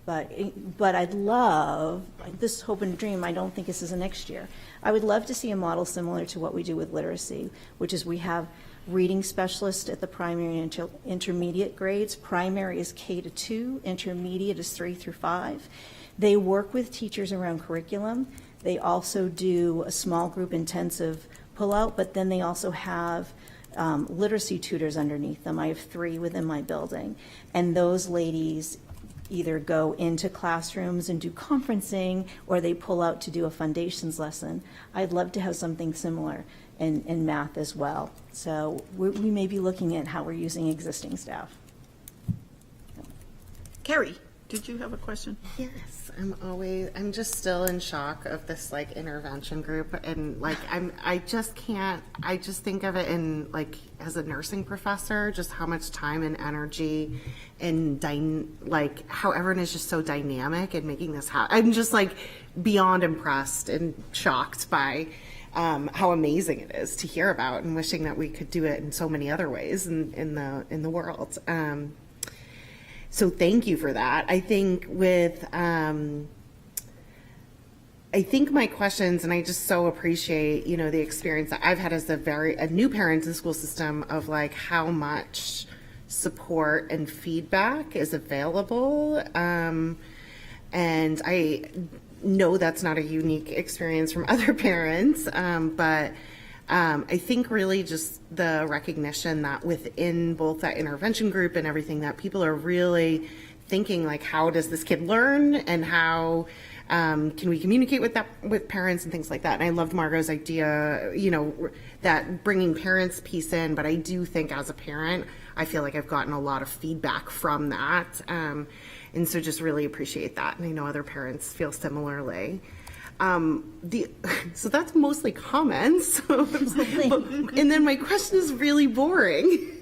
But I'd love, this hope and dream, I don't think this is a next year. I would love to see a model similar to what we do with literacy, which is we have reading specialists at the primary and intermediate grades. Primary is K-2, intermediate is 3 through 5. They work with teachers around curriculum. They also do a small group intensive pullout, but then they also have literacy tutors underneath them. I have 3 within my building, and those ladies either go into classrooms and do conferencing, or they pull out to do a foundations lesson. I'd love to have something similar in math as well. So we may be looking at how we're using existing staff. Carrie, did you have a question? Yes, I'm just still in shock of this intervention group, and I just think of it in as a nursing professor, just how much time and energy and how everyone is just so dynamic in making this happen. I'm just beyond impressed and shocked by how amazing it is to hear about, and wishing that we could do it in so many other ways in the world. So thank you for that. I think my questions, and I just so appreciate, the experience that I've had as a new parent in the school system of how much support and feedback is available. And I know that's not a unique experience from other parents, but I think really just the recognition that within both that intervention group and everything, that people are really thinking how does this kid learn, and how can we communicate with parents and things like that. And I loved Margot's idea, that bringing parents piece in, but I do think as a parent, I feel like I've gotten a lot of feedback from that. And so just really appreciate that. And I know other parents feel similarly. So that's mostly comments. And then my question is really boring.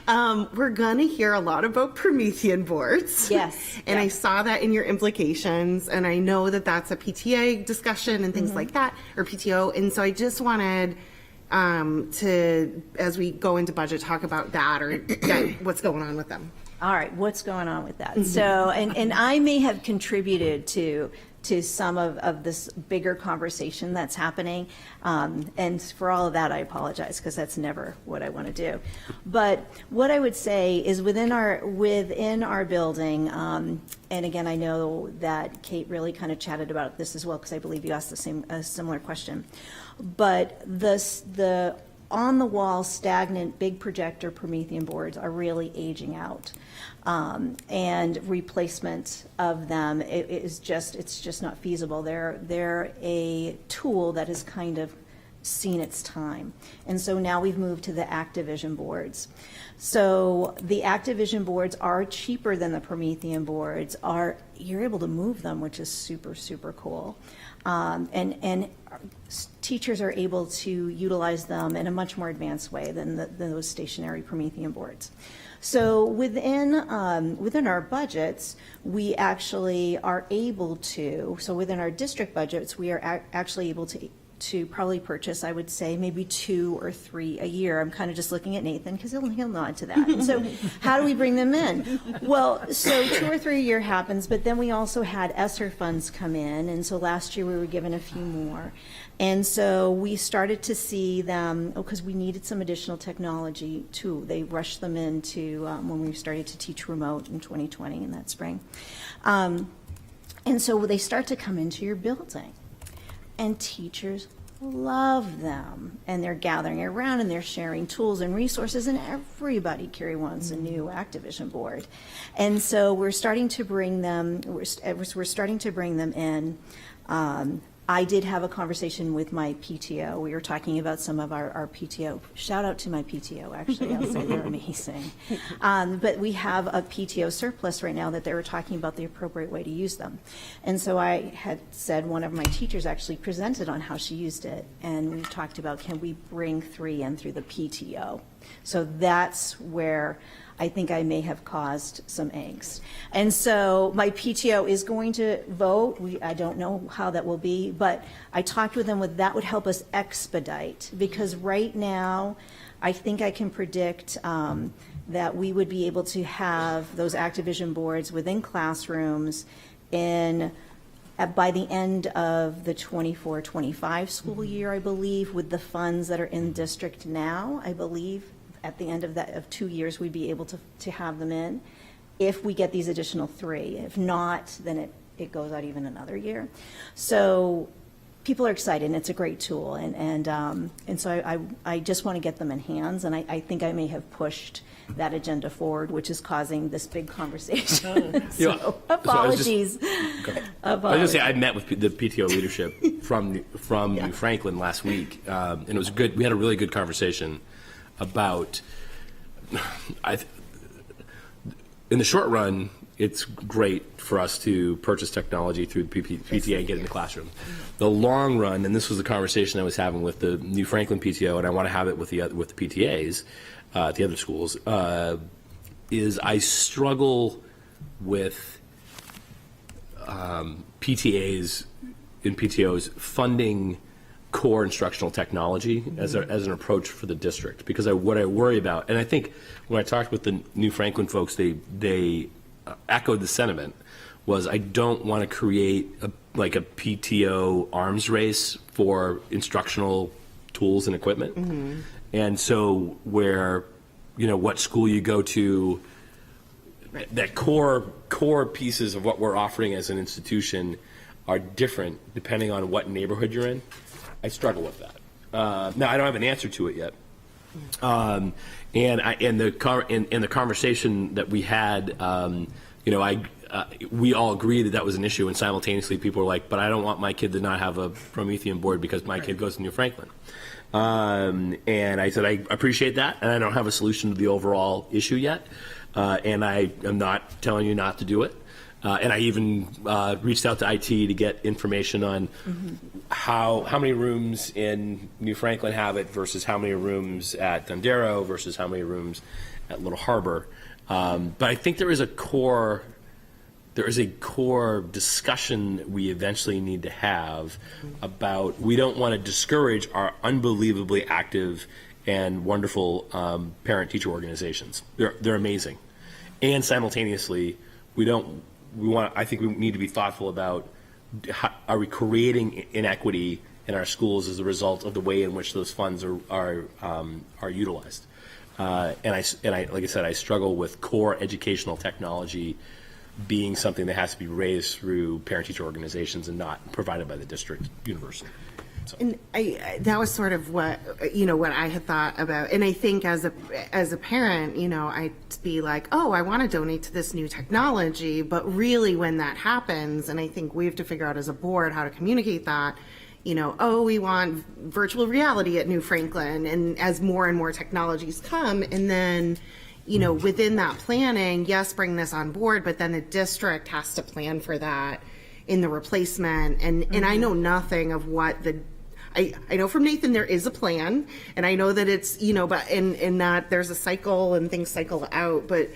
We're going to hear a lot about Promethean boards. Yes. And I saw that in your implications, and I know that that's a PTA discussion and things like that, or PTO. And so I just wanted to, as we go into budget, talk about that or what's going on with them. All right, what's going on with that? So, and I may have contributed to some of this bigger conversation that's happening. And for all of that, I apologize, because that's never what I want to do. But what I would say is within our building, and again, I know that Kate really kind of chatted about this as well, because I believe you asked a similar question. But the on-the-wall, stagnant, big projector Promethean boards are really aging out. And replacement of them it's just not feasible. They're a tool that has kind of seen its time. And so now we've moved to the Activision boards. So the Activision boards are cheaper than the Promethean boards. You're able to move them, which is super, super cool. And teachers are able to utilize them in a much more advanced way than those stationary Promethean boards. So within our budgets, we actually are able to, so within our district budgets, we are actually able to probably purchase, I would say, maybe 2 or 3 a year. I'm kind of just looking at Nathan because he'll nod to that. And so how do we bring them in? Well, so 2 or 3 a year happens, but then we also had ESSER funds come in. And so last year we were given a few more. And so we started to see them, because we needed some additional technology too. They rushed them into when we started to teach remote in 2020 in that spring. And so they start to come into your building. And teachers love them, and they're gathering around and they're sharing tools and resources, and everybody, Carrie, wants a new Activision board. And so we're starting to bring them, we're starting to bring them in. I did have a conversation with my PTO. We were talking about some of our PTO. Shout out to my PTO, actually. I'll say they're amazing. But we have a PTO surplus right now that they were talking about the appropriate way to use them. And so I had said one of my teachers actually presented on how she used it. And we talked about, can we bring 3 in through the PTO? So that's where I think I may have caused some angst. And so my PTO is going to vote. I don't know how that will be, but I talked with them that would help us expedite, because right now I think I can predict that we would be able to have those Activision boards within classrooms by the end of the 24-25 school year, I believe, with the funds that are in district now. I believe at the end of 2 years, we'd be able to have them in if we get these additional 3. If not, then it goes out even another year. So people are excited, and it's a great tool. And so I just want to get them in hands, and I think I may have pushed that agenda forward, which is causing this big conversation. So apologies. I was going to say, I met with the PTO leadership from New Franklin last week, and it was good. We had a really good conversation about, in the short run, it's great for us to purchase technology through the PTA and get it in the classroom. The long run, and this was the conversation I was having with the New Franklin PTO, and I want to have it with the PTAs at the other schools, is I struggle with PTAs and PTOs funding core instructional technology as an approach for the district, because what I worry about, and I think when I talked with the New Franklin folks, they echoed the sentiment, was I don't want to create a PTO arms race for instructional tools and equipment. Mm-hmm. And so where, what school you go to, right, that core pieces of what we're offering as an institution are different depending on what neighborhood you're in. I struggle with that. Now, I don't have an answer to it yet. And the conversation that we had, we all agreed that was an issue, and simultaneously people were like, but I don't want my kid to not have a Promethean board because my kid goes to New Franklin. And I said, I appreciate that, and I don't have a solution to the overall issue yet. And I am not telling you not to do it. And I even reached out to IT to get information on how many rooms in New Franklin have it versus how many rooms at Dondero versus how many rooms at Little Harbor. But I think there is a core discussion that we eventually need to have about, we don't want to discourage our unbelievably active and wonderful parent-teacher organizations. They're amazing. And simultaneously, I think we need to be thoughtful about, are we creating inequity in our schools as a result of the way in which those funds are utilized? And I, like I said, I struggle with core educational technology being something that has to be raised through parent-teacher organizations and not provided by the district universally. So. And that was sort of what I had thought about. And I think as a parent, I'd be like, oh, I want to donate to this new technology. But really when that happens, and I think we have to figure out as a board how to communicate that, oh, we want virtual reality at New Franklin. And as more and more technologies come, and then, within that planning, yes, bring this on board, but then the district has to plan for that in the replacement. And I know nothing of what I know from Nathan there is a plan, and I know that it's, but in that there's a cycle and things cycle out, but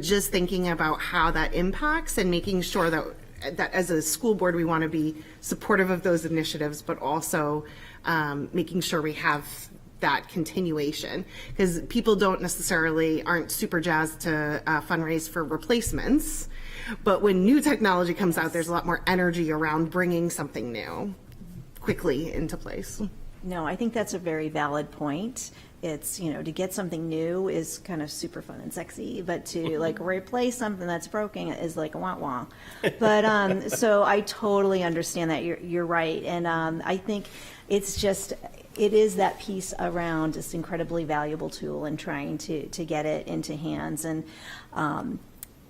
just thinking about how that impacts and making sure that as a school board, we want to be supportive of those initiatives, but also making sure we have that continuation, because people aren't super jazzed to fundraise for replacements, but when new technology comes out, there's a lot more energy around bringing something new quickly into place. No, I think that's a very valid point. It's, to get something new is kind of super fun and sexy, but to like replace something that's broken is like a wah-wah. But so I totally understand that. You're right. And I think it is that piece around this incredibly valuable tool and trying to get it into hands.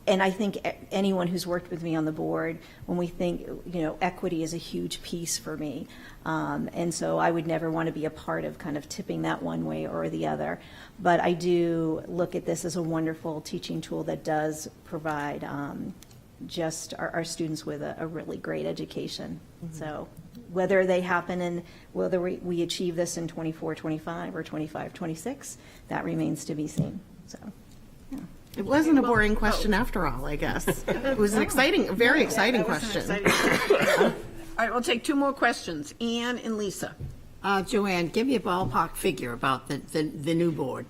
And I think anyone who's worked with me on the board, when we think, equity is a huge piece for me. And so I would never want to be a part of kind of tipping that one way or the other. But I do look at this as a wonderful teaching tool that does provide just our students with a really great education. So whether they happen in, whether we achieve this in 24-25 or 25-26, that remains to be seen. So, yeah. It wasn't a boring question after all, I guess. It was a very exciting question. All right, we'll take two more questions. Anne and Lisa. Joanne, give me a ballpark figure about the new board.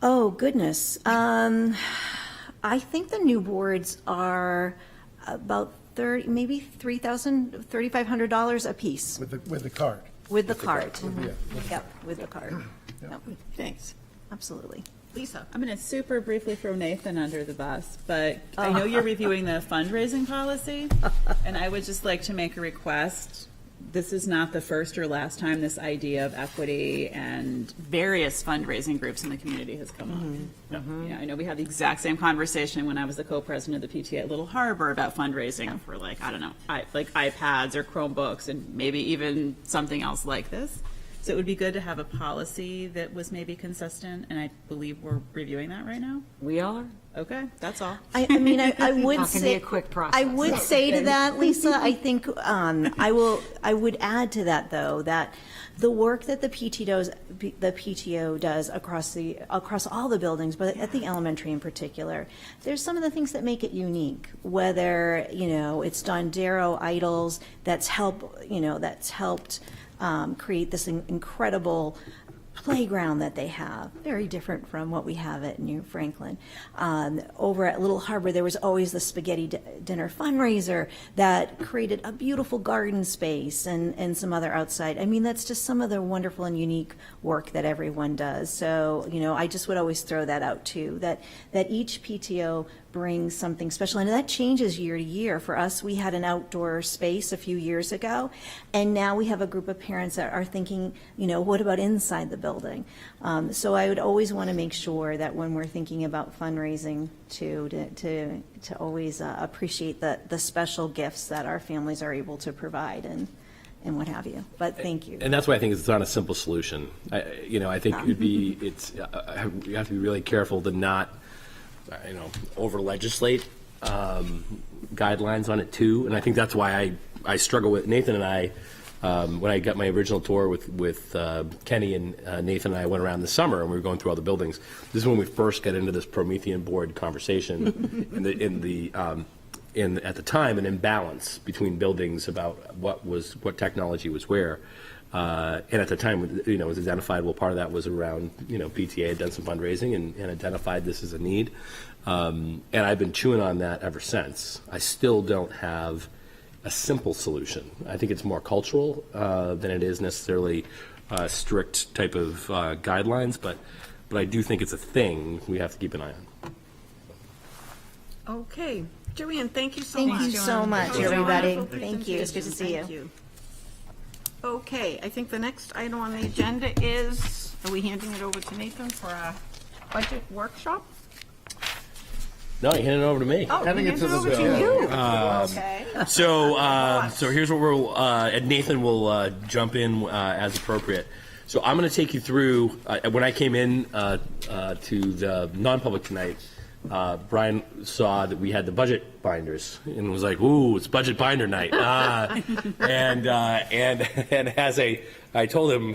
Oh, goodness. I think the new boards are about maybe $3,500 a piece. With the card. With the card. Yeah. Yep, with the card. Yep. Thanks. Absolutely. Lisa. I'm going to super briefly throw Nathan under the bus, but I know you're reviewing the fundraising policy, and I would just like to make a request. This is not the first or last time this idea of equity and various fundraising groups in the community has come up. Yeah, I know we had the exact same conversation when I was the co-president of the PTA at Little Harbor about fundraising for like iPads or Chromebooks and maybe even something else like this. So it would be good to have a policy that was maybe consistent, and I believe we're reviewing that right now. We are. Okay, that's all. I mean, I would Not gonna be say a quick process. I would say to that, Lisa. I think I would add to that though that the work that the PTO does across all the buildings, but at the elementary in particular, there's some of the things that make it unique. Whether it's Dondero Idols that's helped create this incredible playground that they have, very different from what we have at New Franklin. Over at Little Harbor, there was always the spaghetti dinner fundraiser that created a beautiful garden space and some other outside. I mean, that's just some of the wonderful and unique work that everyone does. So, I just would always throw that out too, that each PTO brings something special, and that changes year to year. For us, we had an outdoor space a few years ago, and now we have a group of parents that are thinking, what about inside the building? So I would always want to make sure that when we're thinking about fundraising to always appreciate the special gifts that our families are able to provide and what have you. But thank you. And that's why I think it's not a simple solution. I think you have to be really careful to not over legislate guidelines on it too, and I think that's why I struggle with Nathan and I. When I got my original tour with Kenny and Nathan and I went around this summer and we were going through all the buildings. This is when we first got into this Promethean board conversation at the time, an imbalance between buildings about what technology was where. And at the time, it was identified, well, part of that was around, PTA had done some fundraising and identified this as a need. And I've been chewing on that ever since. I still don't have a simple solution. I think it's more cultural than it is necessarily strict type of guidelines, but I do think it's a thing we have to keep an eye on. Okay. Joanne, thank you so much. Thank you so much, That was a everybody. wonderful Thank you. It's good to see presentation. you. Thank you. Okay, I think the next item on the agenda is, are we handing it over to Nathan for a budget workshop? No, you hand it over to me. Oh, handing it over to you. Okay. So here's what and Nathan will jump in as appropriate. So I'm going to take you through, when I came in to the non-public tonight, Brian saw that we had the budget binders and was like, ooh, it's budget binder night. And I told him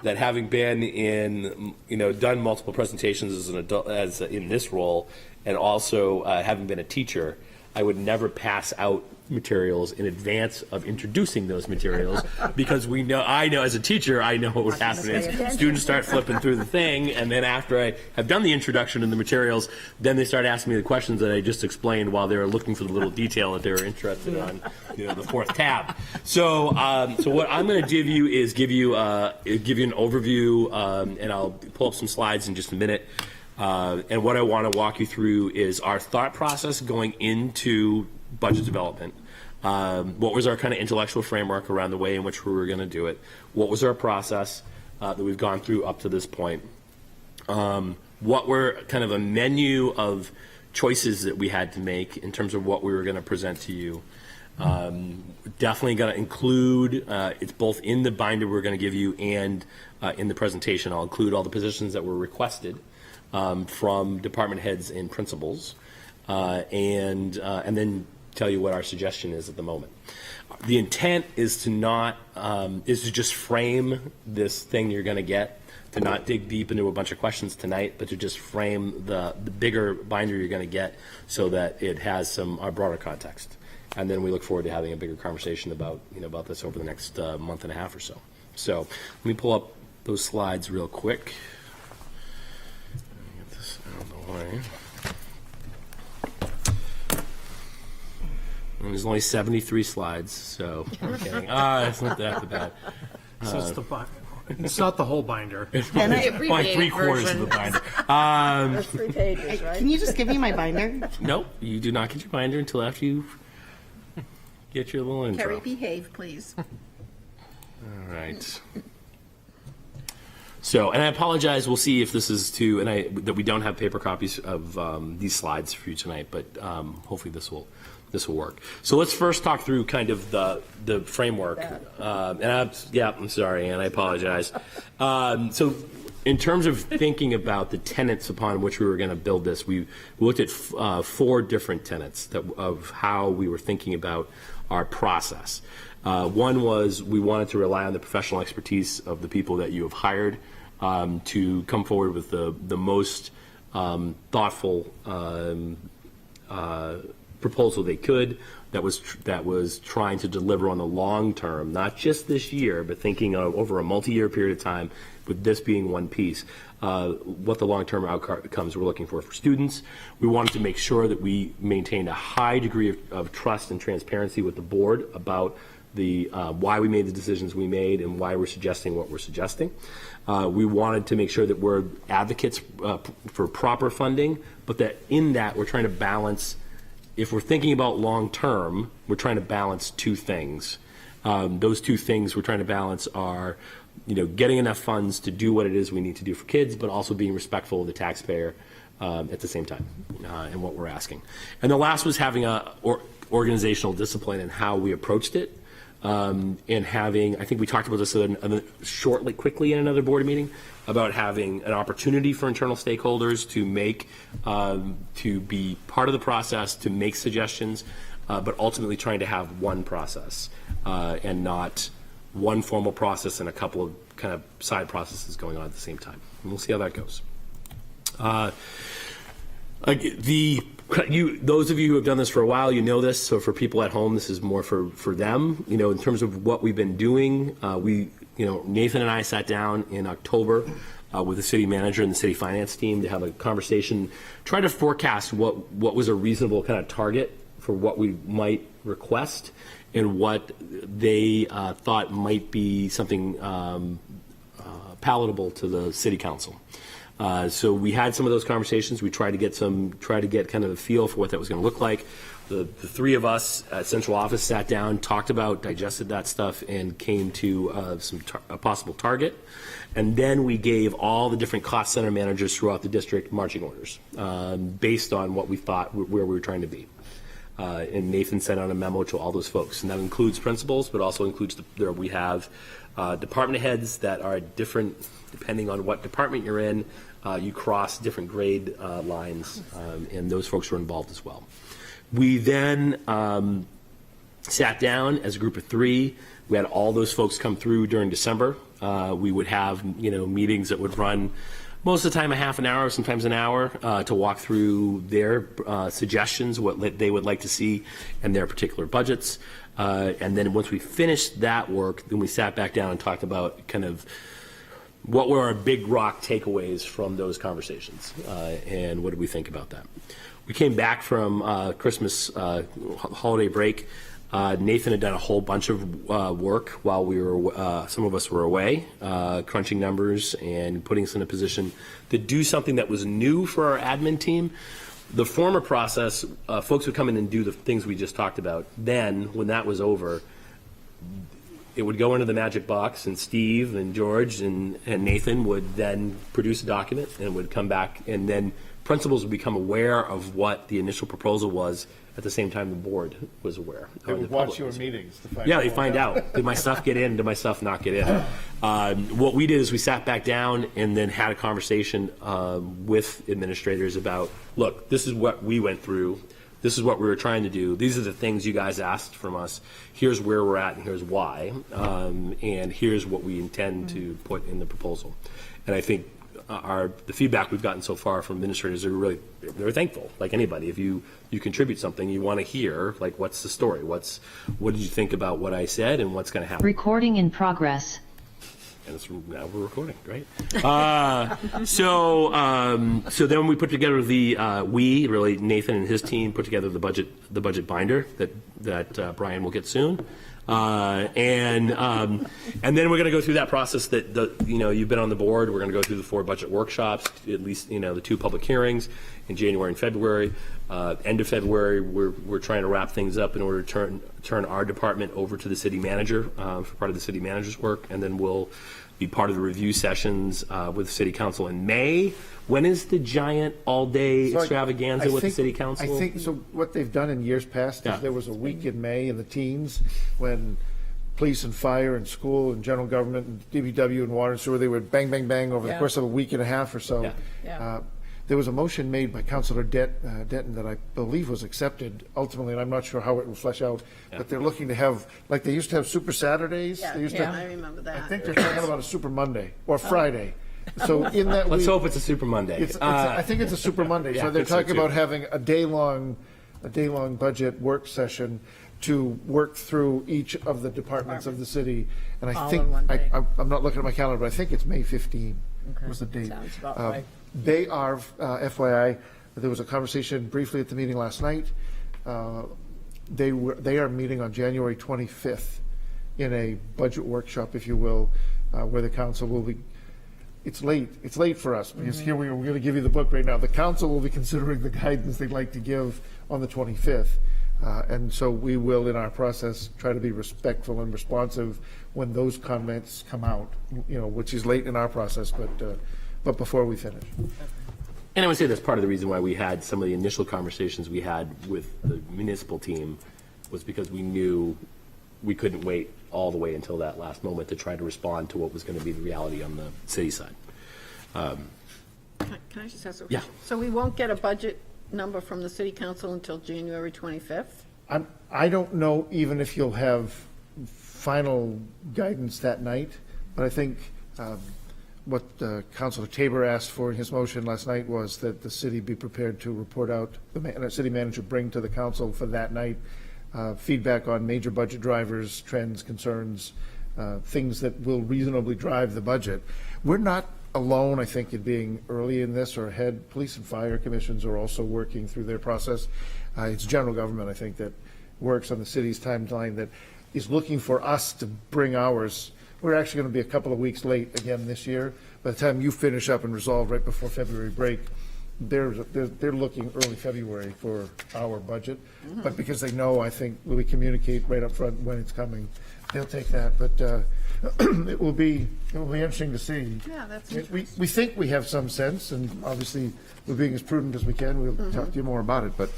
that having been in, done multiple presentations as an adult, in this role, and also having been a teacher, I would never pass out materials in advance of introducing those materials because I know as a teacher, I know what would happen is students start flipping through the thing, and then after I have done the introduction and the materials, then they start asking me the questions that I just explained while they were looking for the little detail that they were interested on, the fourth tab. So what I'm going to give you is give you an overview, and I'll pull up some slides in just a minute. And what I want to walk you through is our thought process going into budget development. What was our kind of intellectual framework around the way in which we were going to do it? What was our process that we've gone through up to this point? What were kind of a menu of choices that we had to make in terms of what we were going to present to you? Definitely going to include, it's both in the binder we're going to give you and in the presentation. I'll include all the positions that were requested from department heads and principals, and then tell you what our suggestion is at the moment. The intent is to just frame this thing you're going to get, to not dig deep into a bunch of questions tonight, but to just frame the bigger binder you're going to get so that it has some broader context. And then we look forward to having a bigger conversation about this over the next month and a half or so. So let me pull up those slides real quick. Get this out of the way. And there's only 73 slides, so I'm kidding. It's not that bad. So it's not the whole binder. It's like 3/4 of the binder. There's 3 pages, right? Can you just give me my binder? Nope, you do not get your binder until after you get your little intro. Carrie, behave, please. All right. So, and I apologize. We'll see if this is that we don't have paper copies of these slides for you tonight, but hopefully this will work. So let's first talk through kind of the framework. I'm sorry, and I apologize. So in terms of thinking about the tenets upon which we were going to build this, we looked at 4 different tenets of how we were thinking about our process. One was we wanted to rely on the professional expertise of the people that you have hired to come forward with the most thoughtful proposal they could that was trying to deliver on the long term, not just this year, but thinking of over a multi-year period of time, with this being one piece, what the long-term outcomes we're looking for students. We wanted to make sure that we maintained a high degree of trust and transparency with the board about the why we made the decisions we made and why we're suggesting what we're suggesting. We wanted to make sure that we're advocates for proper funding, but that in that we're trying to balance. If we're thinking about long-term, we're trying to balance 2 things. Those 2 things we're trying to balance are, getting enough funds to do what it is we need to do for kids, but also being respectful of the taxpayer at the same time and what we're asking. And the last was having organizational discipline in how we approached it. and having, I think we talked about this quickly in another board meeting, about having an opportunity for internal stakeholders to make, to be part of the process, to make suggestions, but ultimately trying to have one process and not one formal process and a couple of kind of side processes going on at the same time. And we'll see how that goes. Those of you who have done this for a while, you know this. So for people at home, this is more for them. You know, in terms of what we've been doing, Nathan and I sat down in October with the city manager and the city finance team to have a conversation, try to forecast what was a reasonable kind of target for what we might request and what they thought might be something palatable to the city council. So we had some of those conversations. We tried to get kind of a feel for what that was going to look like. The three of us at central office sat down, talked about, digested that stuff, and came to a possible target. And then we gave all the different cost center managers throughout the district marching orders based on what we thought where we were trying to be. And Nathan sent out a memo to all those folks, and that includes principals, but also includes we have department heads that are different depending on what department you're in. You cross different grade lines, and those folks were involved as well. We then sat down as a group of three. We had all those folks come through during December. We would have meetings that would run most of the time a half an hour, sometimes an hour, to walk through their suggestions, what they would like to see in their particular budgets. And then once we finished that work, then we sat back down and talked about kind of what were our big rock takeaways from those conversations, and what did we think about that. We came back from Christmas holiday break. Nathan had done a whole bunch of work while we were, some of us were away, crunching numbers and putting us in a position to do something that was new for our admin team. The former process, folks would come in and do the things we just talked about. Then, when that was over, it would go into the magic box, and Steve and George and Nathan would then produce a document, and it would come back, and then principals would become aware of what the initial proposal was at the same time the board was aware. They would watch your meetings to find Yeah, out. they find out. Did my stuff get in? Did my stuff not get in? What we did is we sat back down and then had a conversation with administrators about, look, this is what we went through. This is what we were trying to do. These are the things you guys asked from us. Here's where we're at and here's why. And here's what we intend to put in the proposal. And I think the feedback we've gotten so far from administrators are they're thankful. Like anybody, if you contribute something, you want to hear, like, what's the story? What did you think about what I said and what's going to happen? Recording in progress. And now we're recording, great. So then we put together Nathan and his team put together the budget binder that Brian will get soon. And then we're going to go through that process that you've been on the board. We're going to go through the 4 budget workshops, at least the 2 public hearings in January and February. End of February, we're trying to wrap things up in order to turn our department over to the city manager for part of the city manager's work, and then we'll be part of the review sessions with the city council in May. When is the giant all-day extravaganza with the city council? I think so. What they've done in years past is there was a week in May in the teens when police and fire and school and general government and DPW and water and sewer, they would bang, bang, bang over the course of a week and a half or so. There was a motion made by Councillor Denton that I believe was accepted ultimately, and I'm not sure how it will flesh out, but they're looking to have, like they used to have Super Saturdays. They used to, I remember that. I think they're talking about a Super Monday or Friday. So in that Let's week, hope it's a Super Monday. I think it's a Super Monday. Yeah, So they're I think so, talking too. about having a day-long budget work session to work through each of the departments of the city. And I All think, in one day. I'm not looking at my calendar, but I think it's May 15 was the date. Sounds about right. They are, FYI, there was a conversation briefly at the meeting last night. They are meeting on January 25th in a budget workshop, if you will, where the council will be. It's late for us because here we're going to give you the book right now. The council will be considering the guidance they'd like to give on the 25th. And so we will, in our process, try to be respectful and responsive when those comments come out, which is late in our process, but before we finish. And I would say that's part of the reason why we had some of the initial conversations we had with the municipal team was because we knew we couldn't wait all the way until that last moment to try to respond to what was going to be the reality on the city side. Can I just ask a Yeah. question? So we won't get a budget number from the city council until January 25th? I don't know even if you'll have final guidance that night, but I think what Councilor Tabor asked for in his motion last night was that the city be prepared to report out, the city manager bring to the council for that night feedback on major budget drivers, trends, concerns, things that will reasonably drive the budget. We're not alone, I think, in being early in this or ahead. Police and fire commissions are also working through their process. It's general government, I think, that works on the city's timeline that is looking for us to bring ours. We're actually going to be a couple of weeks late again this year. By the time you finish up and resolve right before February break, they're looking early February for our budget. But because they know, I think, we communicate right up front when it's coming, they'll take that. But it will be interesting to see. Yeah, that's We think we have some sense, and obviously we're being as prudent as we can. We'll talk to you more about it, but.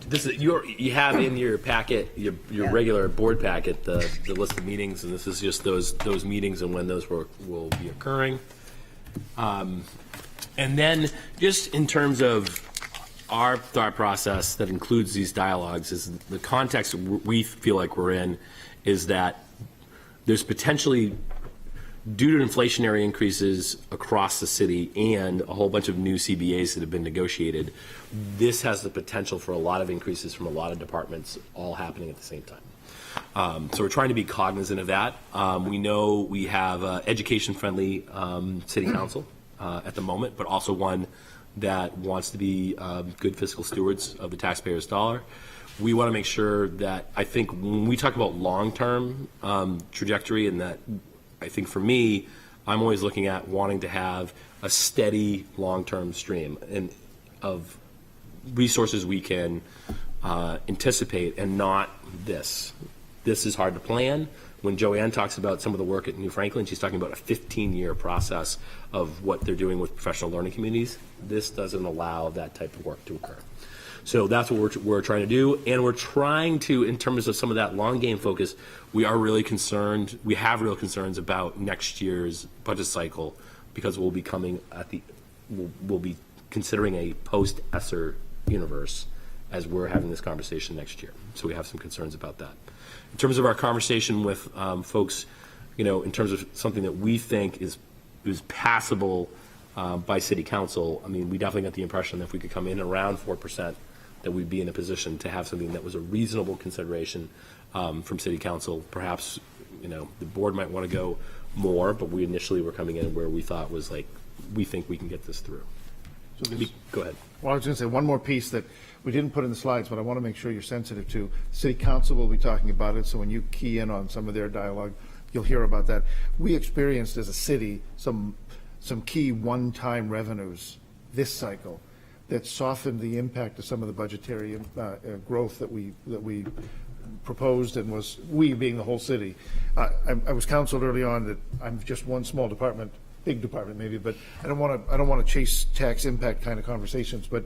This is you have in your packet, your regular board packet, the list of meetings, and this is just those meetings and when those will be occurring. And then just in terms of our thought process that includes these dialogues, is the context we feel like we're in is that there's potentially, due to inflationary increases across the city and a whole bunch of new CBAs that have been negotiated, this has the potential for a lot of increases from a lot of departments all happening at the same time. So we're trying to be cognizant of that. We know we have education-friendly city council at the moment, but also one that wants to be good fiscal stewards of the taxpayers' dollar. We want to make sure that, I think when we talk about long-term trajectory, and that I think for me, I'm always looking at wanting to have a steady long-term stream of resources we can anticipate, and not this. This is hard to plan. When Joanne talks about some of the work at New Franklin, she's talking about a 15-year process of what they're doing with professional learning communities. This doesn't allow that type of work to occur. So that's what we're trying to do, and we're trying to, in terms of some of that long game focus, we are really concerned, we have real concerns about next year's budget cycle, because we'll be coming we'll be considering a post-ESSER universe as we're having this conversation next year. So we have some concerns about that. In terms of our conversation with folks, in terms of something that we think is passable by city council, I mean, we definitely got the impression that if we could come in around 4%, that we'd be in a position to have something that was a reasonable consideration from city council. Perhaps, the board might want to go more, but we initially were coming in where we thought was like, we think we can get this through. So go ahead. Well, I was going to say one more piece that we didn't put in the slides, but I want to make sure you're sensitive to. City council will be talking about it, so when you key in on some of their dialogue, you'll hear about that. We experienced as a city some key one-time revenues this cycle that softened the impact of some of the budgetary growth that we proposed, and was we being the whole city. I was counseled early on that I'm just one small department, big department maybe, but I don't want to chase tax impact kind of conversations, but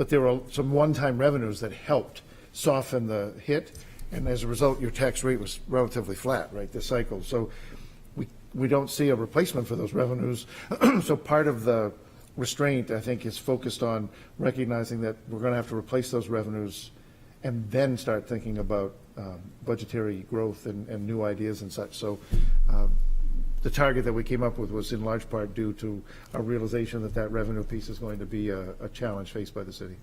there were some one-time revenues that helped soften the hit, and as a result, your tax rate was relatively flat, right, this cycle. So we don't see a replacement for those revenues. So part of the restraint, I think, is focused on recognizing that we're going to have to replace those revenues and then start thinking about budgetary growth and new ideas and such. So the target that we came up with was in large part due to our realization that revenue piece is going to be a challenge faced by the city.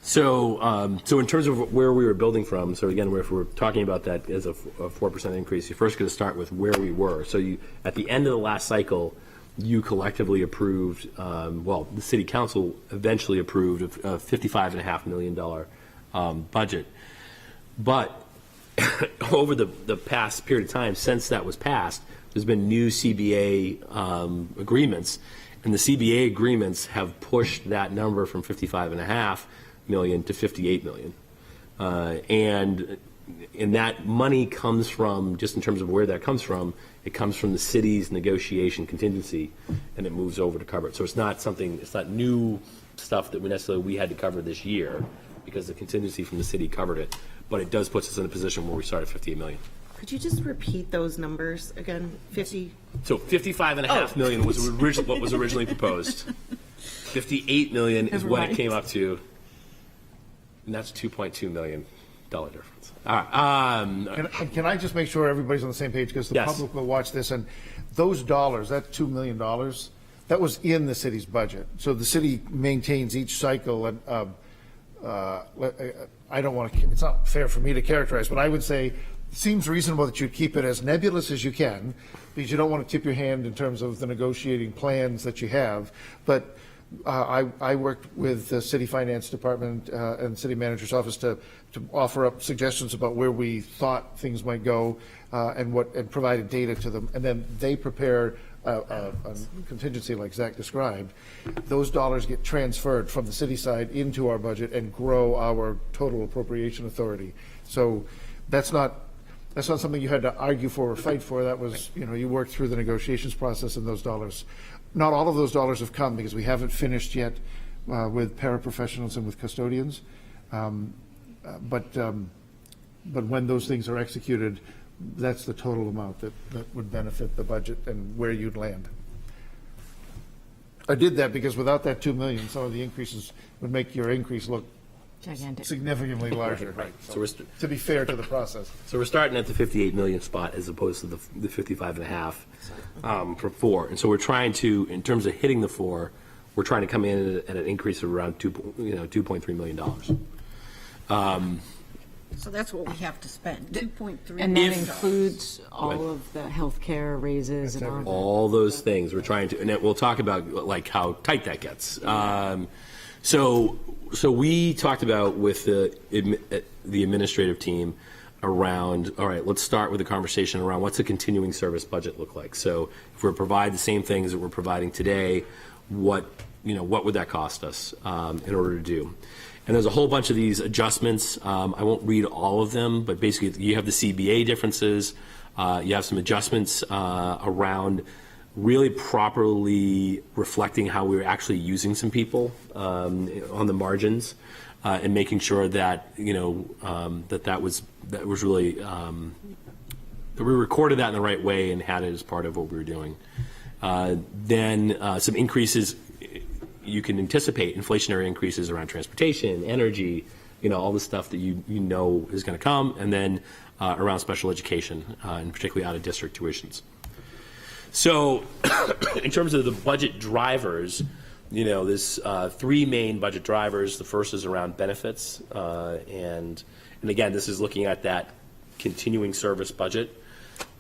So, so in terms of where we were building from, so again, if we're talking about that as a 4% increase, you're first going to start with where we were. So at the end of the last cycle, you collectively approved, the city council eventually approved a $55.5 million budget. But over the past period of time since that was passed, there's been new CBA agreements, and the CBA agreements have pushed that number from $55.5 million to $58 million. And that money comes from, just in terms of where that comes from, it comes from the city's negotiation contingency, and it moves over to cover it. So it's not new stuff that we had to cover this year, because the contingency from the city covered it. but it does put us in a position where we start at 58 million. Could you just repeat those numbers again? 50? So 55.5 million was what was originally proposed. 58 million is what it came up to, and that's $2.2 million difference. All right. Can I just make sure everybody's on the same page, because the Yes. public will watch this, and those dollars, that $2 million, that was in the city's budget. So the city maintains each cycle, and I don't want to, it's not fair for me to characterize, but I would say it seems reasonable that you keep it as nebulous as you can, because you don't want to tip your hand in terms of the negotiating plans that you have. But I worked with the city finance department and city manager's office to offer up suggestions about where we thought things might go, and provided data to them. And then they prepare a contingency like Zach described. Those dollars get transferred from the city side into our budget and grow our total appropriation authority. So that's not something you had to argue for or fight for. That was, you worked through the negotiations process, and those dollars, not all of those dollars have come, because we haven't finished yet with paraprofessionals and with custodians. But when those things are executed, that's the total amount that would benefit the budget and where you'd land. I did that because without that 2 million, some of the increases would make your increase look Gigantic. significantly larger. Right. So to be fair to the process. So we're starting at the 58 million spot as opposed to the 55.5 for 4. And so we're trying to, in terms of hitting the 4, we're trying to come in at an increase of around $2.3 million. So that's what we have to spend. 2.3. And that includes all of the healthcare raises and all that. All those things we're trying to, and then we'll talk about like how tight that gets. So we talked about with the administrative team around, all right, let's start with a conversation around what's a continuing service budget look like. So if we provide the same things that we're providing today, what would that cost us in order to do? And there's a whole bunch of these adjustments. I won't read all of them, but basically you have the CBA differences. You have some adjustments around really properly reflecting how we were actually using some people on the margins, and making sure that that was really that we recorded that in the right way and had it as part of what we were doing. Then some increases. You can anticipate inflationary increases around transportation, energy, all the stuff that you know is going to come, and then around special education, and particularly out-of-district tuitions. So in terms of the budget drivers, there's 3 main budget drivers. The first is around benefits, and again, this is looking at that continuing service budget.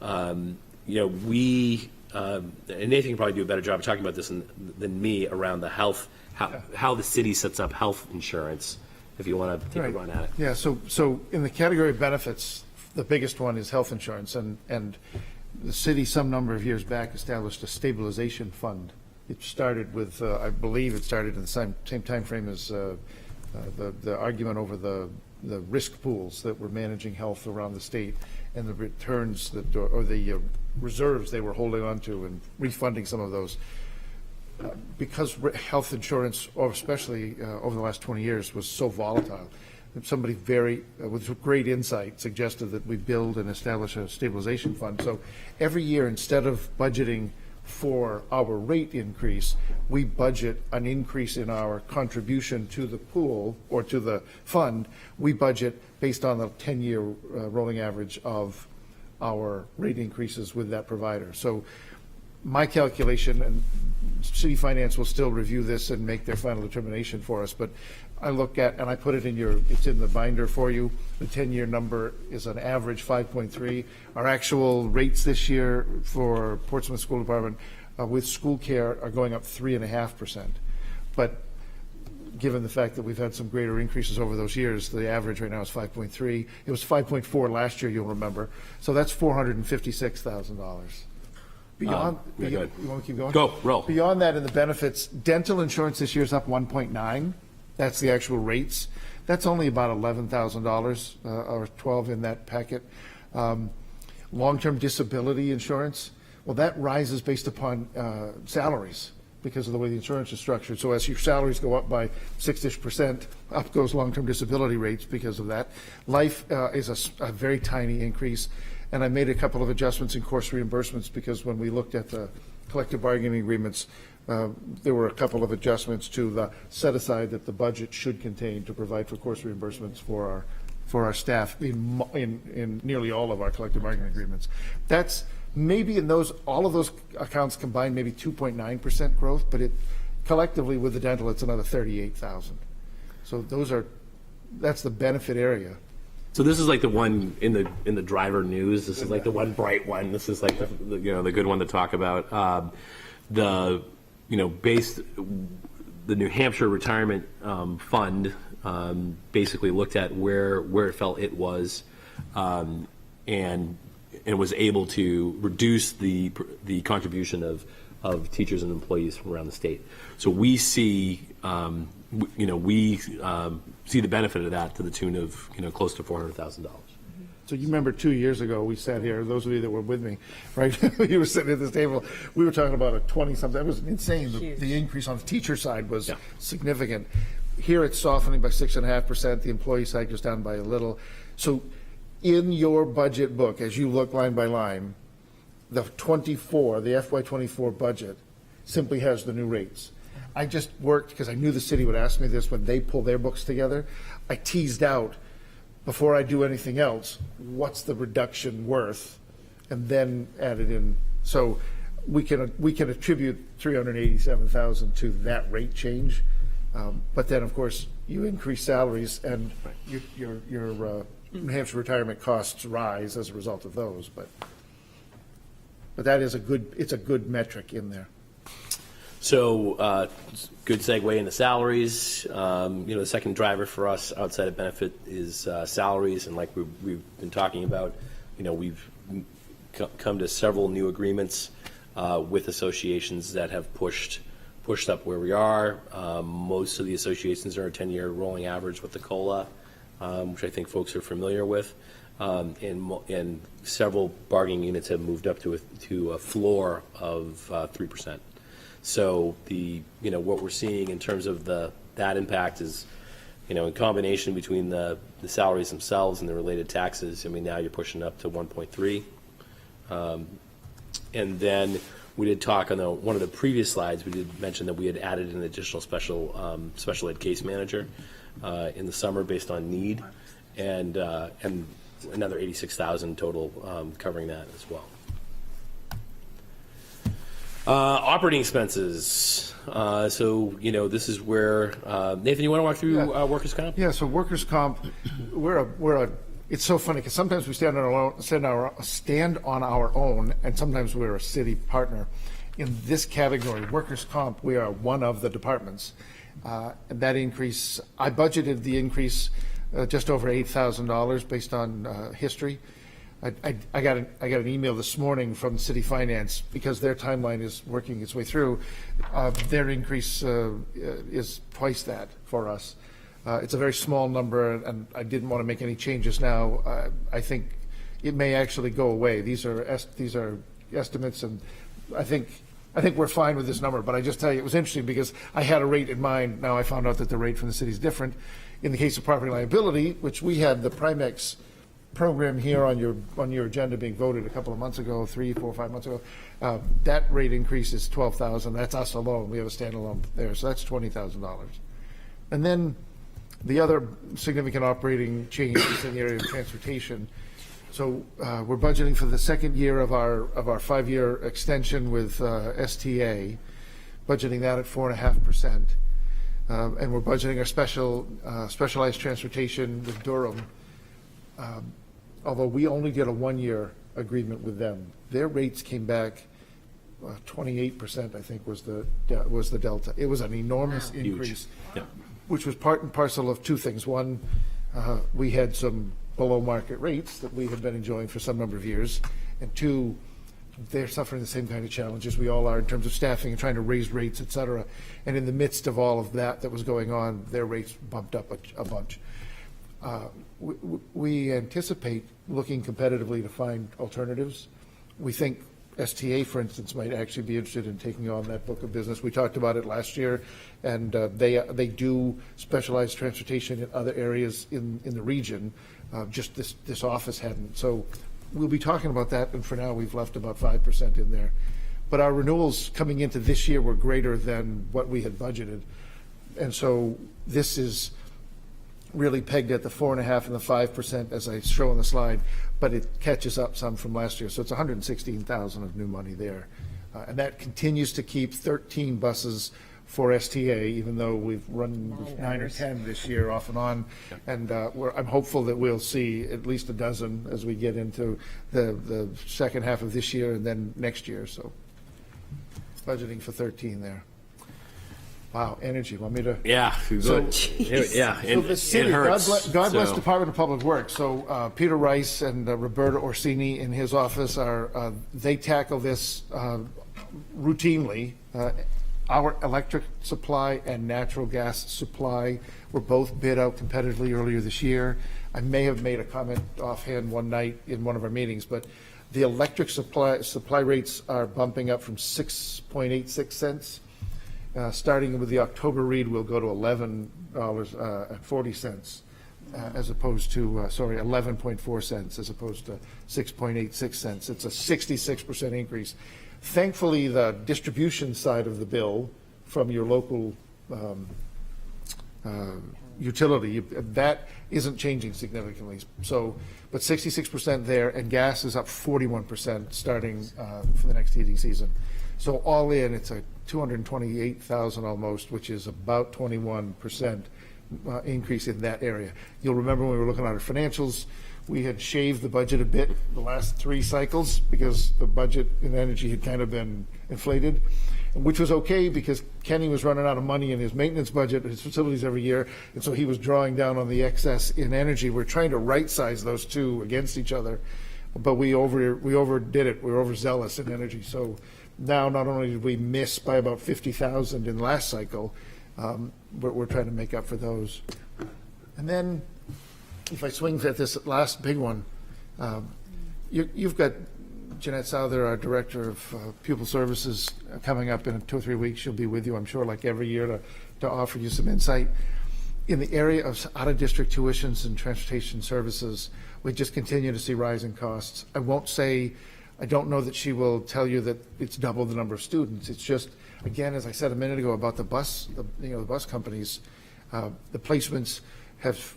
And Nathan can probably do a better job of talking about this than me around the health, how the city sets up health insurance, if you want to take a run at it. Yeah, so in the category of benefits, the biggest one is health insurance, and the city some number of years back established a stabilization fund. It started with, I believe it started in the same time frame as the argument over the risk pools that were managing health around the state, and the returns or the reserves they were holding on to and refunding some of those. Because health insurance, or especially over the last 20 years, was so volatile, somebody with great insight suggested that we build and establish a stabilization fund. So every year, instead of budgeting for our rate increase, we budget an increase in our contribution to the pool or to the fund. We budget based on the 10-year rolling average of our rate increases with that provider. So my calculation, and city finance will still review this and make their final determination for us, but I look at, and I put it it's in the binder for you, the 10-year number is an average 5.3. Our actual rates this year for Portsmouth School Department with school care are going up 3.5%. But given the fact that we've had some greater increases over those years, the average right now is 5.3. It was 5.4 last year, you'll remember. So that's $456,000. Beyond, you want to keep going? Go, roll. Beyond that, in the benefits, dental insurance this year is up 1.9. That's the actual rates. That's only about $11,000 or $12 in that packet. Long-term disability insurance, well, that rises based upon salaries. because of the way the insurance is structured. So as your salaries go up by 6-ish%, up goes long-term disability rates because of that. Life is a very tiny increase, and I made a couple of adjustments in course reimbursements because when we looked at the collective bargaining agreements, there were a couple of adjustments to the set-aside that the budget should contain to provide for course reimbursements for our staff in nearly all of our collective bargaining agreements. That's maybe in all of those accounts combined, maybe 2.9% growth, but it collectively with the dental, it's another 38,000. So that's the benefit area. So this is like the one in the driver news. This is like the one bright one. This is like the good one to talk about. The New Hampshire Retirement Fund basically looked at where it felt it was, and was able to reduce the contribution of teachers and employees from around the state. So we see, see the benefit of that to the tune of close to $400,000. So you remember 2 years ago, we sat here, those of you that were with me, right? You were sitting at this table, we were talking about a 20-something, it was insane. The increase on the teacher side was significant. Here it's softening by 6.5%, the employee side goes down by a little. So in your budget book, as you look line by line, the FY24 budget simply has the new rates. I just worked, because I knew the city would ask me this when they pull their books together, I teased out, before I do anything else, what's the reduction worth, and then added in. So we can attribute $387,000 to that rate change, but then of course you increase salaries and your New Hampshire retirement costs rise as a result of those. But that is it's a good metric in there. So good segue into salaries. The second driver for us outside of benefit is salaries, and like we've been talking about, we've come to several new agreements with associations that have pushed up where we are. Most of the associations are a 10-year rolling average with the COLA, which I think folks are familiar with, and several bargaining units have moved up to a floor of 3%. So what we're seeing in terms of that impact is, in combination between the salaries themselves and the related taxes. Now you're pushing up to 1.3, and then we did talk on one of the previous slides. We did mention that we had added an additional special ed case manager in the summer based on need, and another 86,000 total covering that as well. Operating expenses. So this is where Nathan, you want to walk through workers' comp? Yeah. So workers' comp, it's so funny because sometimes we stand on our own, and sometimes we're a city partner. In this category, workers' comp, we are one of the departments. And that increase, I budgeted the increase just over $8,000 based on history. I got an email this morning from City Finance because their timeline is working its way through. Their increase is twice that for us. It's a very small number, and I didn't want to make any changes now. I think it may actually go away. These are estimates, and I think we're fine with this number. But I just tell you, it was interesting because I had a rate in mind. Now I found out that the rate from the city is different. In the case of property liability, which we had the Primex program here on your agenda being voted a couple of months ago, 3, 4, 5 months ago, that rate increase is $12,000. That's us alone. We have a standalone there, so that's $20,000. And then the other significant operating change is in the area of transportation. So we're budgeting for the second year of our 5-year extension with STA, budgeting that at 4.5%, and we're budgeting our specialized transportation with Durham. Although we only did a 1-year agreement with them, their rates came back 28%. I think was the delta. It was an enormous increase, which was part and parcel of two things. One, we had some below market rates that we had been enjoying for some number of years, and two, they're suffering the same kind of challenges we all are in terms of staffing and trying to raise rates, et cetera. And in the midst of all of that was going on, their rates bumped up a bunch. We anticipate looking competitively to find alternatives. We think STA, for instance, might actually be interested in taking on that book of business. We talked about it last year, and they do specialized transportation in other areas in the region. Just this office hadn't. So we'll be talking about that, and for now, we've left about 5% in there. But our renewals coming into this year were greater than what we had budgeted. And so this is really pegged at the 4.5% and the 5%, as I show on the slide, but it catches up some from last year. So it's 116,000 of new money there. And that continues to keep 13 buses for STA, even though we've run 9 or 10 this year off and on. And I'm hopeful that we'll see at least a dozen as we get into the second half of this year and then next year. So budgeting for 13 there. Wow, energy. Want me to? Yeah. So, yeah. So the city, it hurts. God bless So- Department of Public Works. So Peter Rice and Roberta Orsini in his office they tackle this routinely. Our electric supply and natural gas supply were both bid out competitively earlier this year. I may have made a comment offhand one night in one of our meetings, but the electric supply rates are bumping up from 6.86 cents. Starting with the October read, we'll go to $11.40 as opposed to, 11.4 cents as opposed to 6.86 cents. It's a 66% increase. Thankfully, the distribution side of the bill from your local utility, that isn't changing significantly. So, but 66% there, and gas is up 41% starting for the next heating season. So all in, it's a 228,000 almost, which is about 21% increase in that area. You'll remember when we were looking at our financials, we had shaved the budget a bit the last 3 cycles because the budget in energy had kind of been inflated, which was okay because Kenny was running out of money in his maintenance budget, his facilities every year, and so he was drawing down on the excess in energy. We're trying to right-size those two against each other, but we overdid it. We were overzealous in energy. So now not only did we miss by about 50,000 in last cycle, but we're trying to make up for those. And then if I swing at this last big one, you've got Jeanette Souther, our Director of Pupil Services, coming up in 2 or 3 weeks. She'll be with you, I'm sure, like every year to offer you some insight. In the area of out-of-district tuitions and transportation services, we just continue to see rising costs. I don't know that she will tell you that it's double the number of students. It's just, again, as I said a minute ago about the bus companies, the placements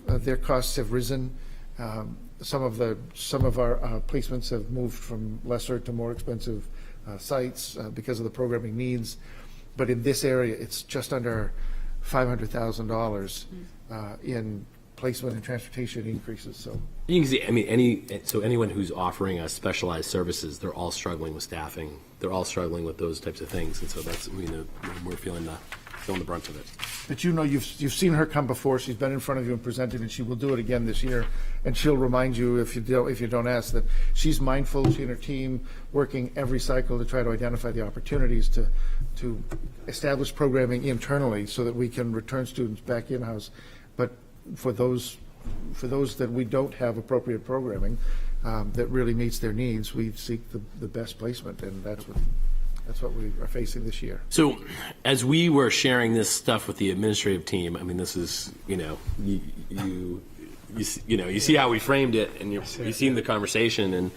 their costs have risen. Some of our placements have moved from lesser to more expensive sites because of the programming needs. But in this area, it's just under $500,000 in placement and transportation increases. So you can see, anyone who's offering us specialized services, they're all struggling with staffing. They're all struggling with those types of things, and so that's we're feeling the brunt of it. But you've seen her come before. She's been in front of you and presented, and she will do it again this year. And she'll remind you, if you don't ask, that she's mindful. She and her team working every cycle to try to identify the opportunities to establish programming internally so that we can return students back in-house. But for those that we don't have appropriate programming that really meets their needs, we seek the best placement, and that's what we are facing this year. So as we were sharing this stuff with the administrative team, this is, you see how we framed it, and you've seen the conversation,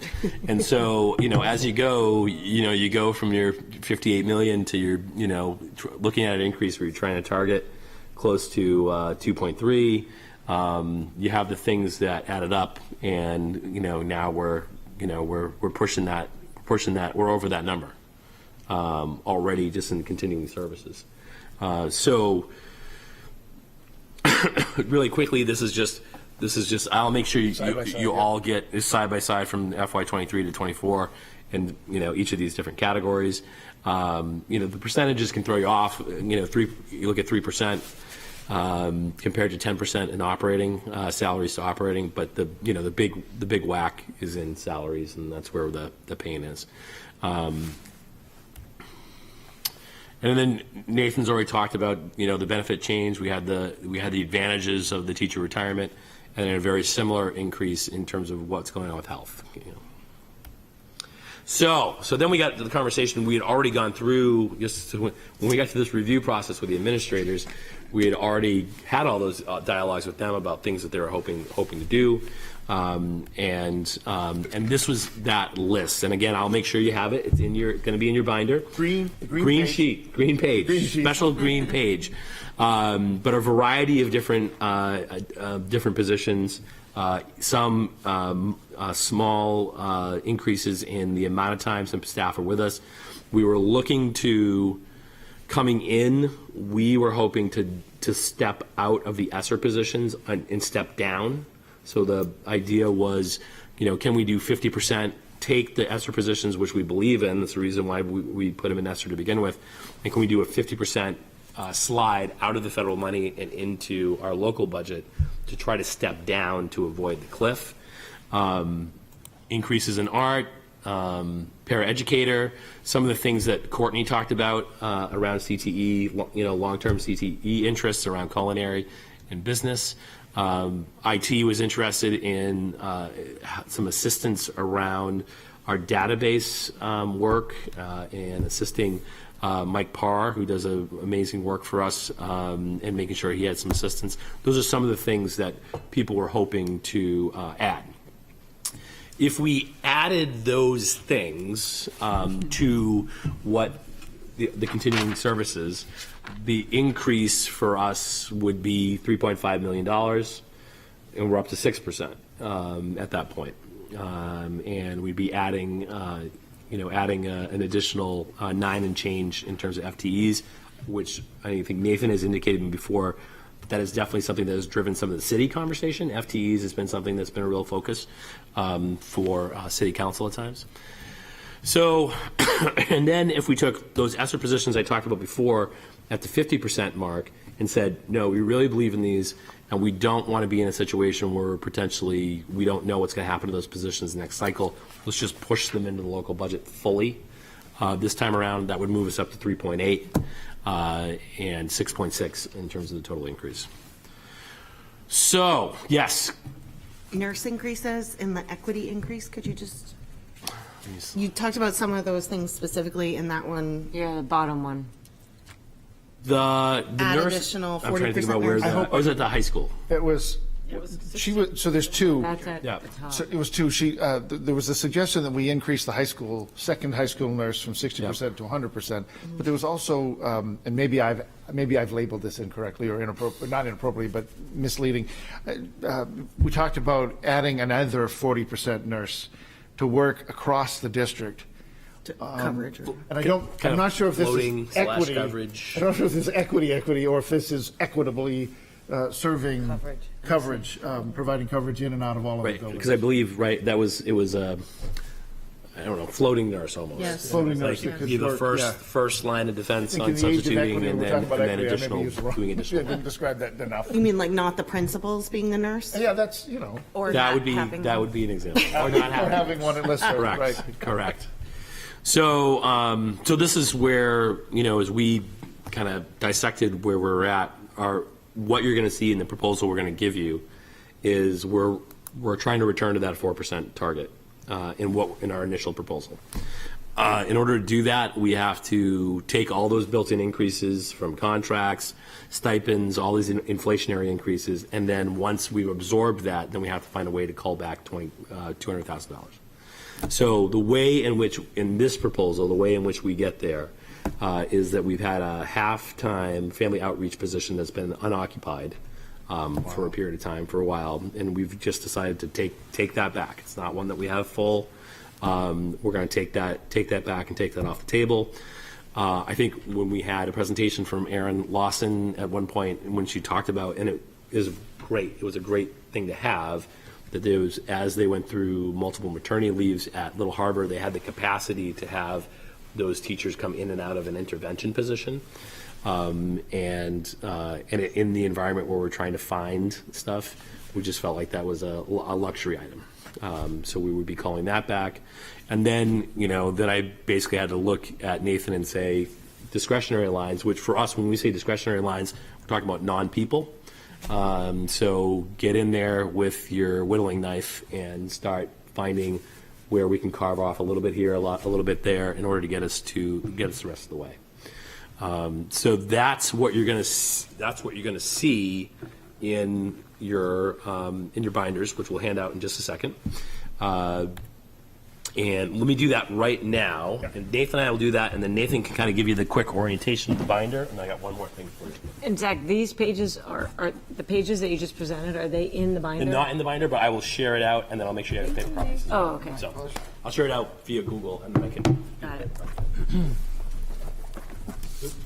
and so, as you go from your 58 million to your, looking at an increase where you're trying to target close to 2.3. You have the things that added up, and now we're pushing that. We're over that number already, just in continuing services. So really quickly, this is just. I'll make sure you all get this side by side from FY23 to 24, and each of these different categories. The percentages can throw you off. You look at 3%. Compared to 10% in operating salaries to operating, but the big whack is in salaries, and that's where the pain is. And then Nathan's already talked about the benefit change. We had the advantages of the teacher retirement, and then a very similar increase in terms of what's going on with health. So then we got to the conversation, we had already gone through, when we got to this review process with the administrators, we had already had all those dialogues with them about things that they were hoping to do. And this was that list. And again, I'll make sure you have it. It's going to be in your binder. Green sheet, green page, special green page. But a variety of different positions, some small increases in the amount of time some staff are with us. We were looking to, coming in, we were hoping to step out of the ESSER positions and step down. So the idea was, can we do 50%, take the ESSER positions, which we believe in, that's the reason why we put them in ESSER to begin with, and can we do a 50% slide out of the federal money and into our local budget to try to step down to avoid the cliff. Increases in art, paraeducator, some of the things that Courtney talked about around CTE, long-term CTE interests around culinary and business. IT was interested in some assistance around our database work and assisting Mike Parr, who does amazing work for us, and making sure he had some assistance. Those are some of the things that people were hoping to add. If we added those things to what the continuing services, the increase for us would be $3.5 million, and we're up to 6% at that point. And we'd be adding, an additional 9 and change in terms of FTEs, which I think Nathan has indicated before. That is definitely something that has driven some of the city conversation. FTEs has been something that's been a real focus for city council at times. So, and then if we took those ESSER positions I talked about before at the 50% mark and said, no, we really believe in these, and we don't want to be in a situation where potentially we don't know what's going to happen to those positions next cycle. Let's just push them into the local budget fully. This time around, that would move us up to 3.8 and 6.6 in terms of the total increase. So, yes. Nurse increases and the equity increase, could you just, you talked about some of those things specifically in that one. Yeah, the bottom one. The Add nurse, additional I'm trying to think 40% about where nurse. I was at the high school. It was, she was, so there's two. That's at Yeah. the top. So it was two. There was a suggestion that we increase the second high school nurse from 60% to 100%. But there was also, and maybe I've labeled this incorrectly or inappropriate, not inappropriately, but misleading. We talked about adding another 40% nurse to work across the district. Coverage. And I'm not sure if this floating is equity. coverage. I don't know if this is equity, or if this is equitably serving coverage, providing coverage in and out of all of the Right, buildings. because I believe, it was I don't know, floating nurse almost. Yes. Floating Like nurse that could be the work, yeah. first line of defense I on think in the age of substituting equity, and we're then talking about equity. I additional, maybe used the wrong- doing I additional. didn't describe that enough. You mean like not the principals being the nurse? Yeah, that's, Or That not would be having that one? would be an example. Or or not having. having one unless they're Correct. right. Correct. So, so this is where, as we kind of dissected where we're at, what you're going to see in the proposal we're going to give you is we're trying to return to that 4% target in our initial proposal. In order to do that, we have to take all those built-in increases from contracts, stipends, all these inflationary increases, and then once we've absorbed that, then we have to find a way to call back $200,000. So the way in which, in this proposal, the way in which we get there is that we've had a half-time family outreach position that's been unoccupied for a period of time, for a while, and we've just decided to take that back. It's not one that we have full. We're going to take that back and take that off the table. I think when we had a presentation from Erin Lawson at one point, when she talked about, and it is great, it was a great thing to have, that there was, as they went through multiple maternity leaves at Little Harbor, they had the capacity to have those teachers come in and out of an intervention position. And in the environment where we're trying to find stuff, we just felt like that was a luxury item. So we would be calling that back. And then, then I basically had to look at Nathan and say discretionary lines, which for us, when we say discretionary lines, we're talking about non-people. So get in there with your whittling knife and start finding where we can carve off a little bit here, a little bit there, in order to get us the rest of the way. So that's what you're going to see in your binders, which we'll hand out in just a second. And let me do that right now. And Nathan and I will do that, and then Nathan can kind of give you the quick orientation of the binder. And I got one more thing for you. And Zach, these pages are the pages that you just presented, are they in the binder? They're not in the binder, but I will share it out, and then I'll make sure you have paper copies. as well. Oh, okay. So I'll share it out via Google, and then I can. Got it.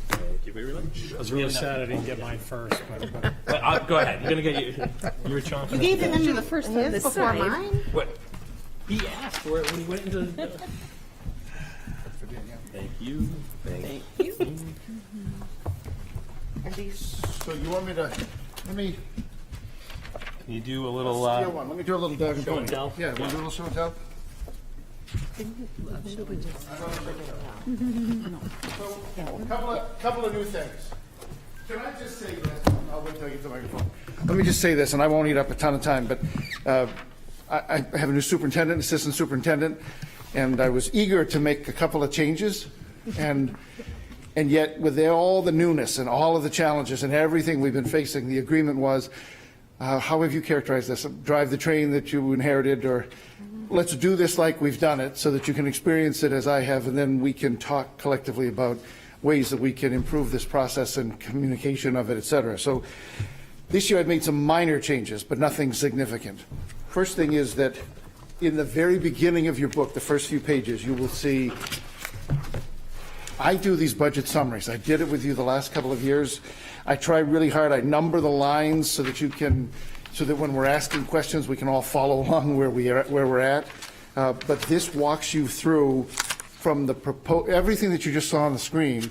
Thank you very much. I was really sad I didn't get mine first, but But, go ahead. You're gonna get you were chomping. You gave him the first one before side. mine? What? He asked for it when he went into. Thank you. Thank you. So you want me to, let me, Can you do a little? steal one. Let me do a little dog and show and pony. tell? Yeah, want to do a little show and tell? So, couple of new things. Can I just say this? I'll wait till I get the microphone. Let me just say this, and I won't eat up a ton of time, but I have a new superintendent, assistant superintendent, and I was eager to make a couple of changes, and yet with all the newness and all of the challenges and everything we've been facing, the agreement was, how have you characterized this? Drive the train that you inherited, or let's do this like we've done it so that you can experience it as I have, and then we can talk collectively about ways that we can improve this process and communication of it, et cetera. So this year I've made some minor changes, but nothing significant. First thing is that in the very beginning of your book, the first few pages, you will see I do these budget summaries. I did it with you the last couple of years. I try really hard. I number the lines so that so that when we're asking questions, we can all follow along where we're at. But this walks you through from everything that you just saw on the screen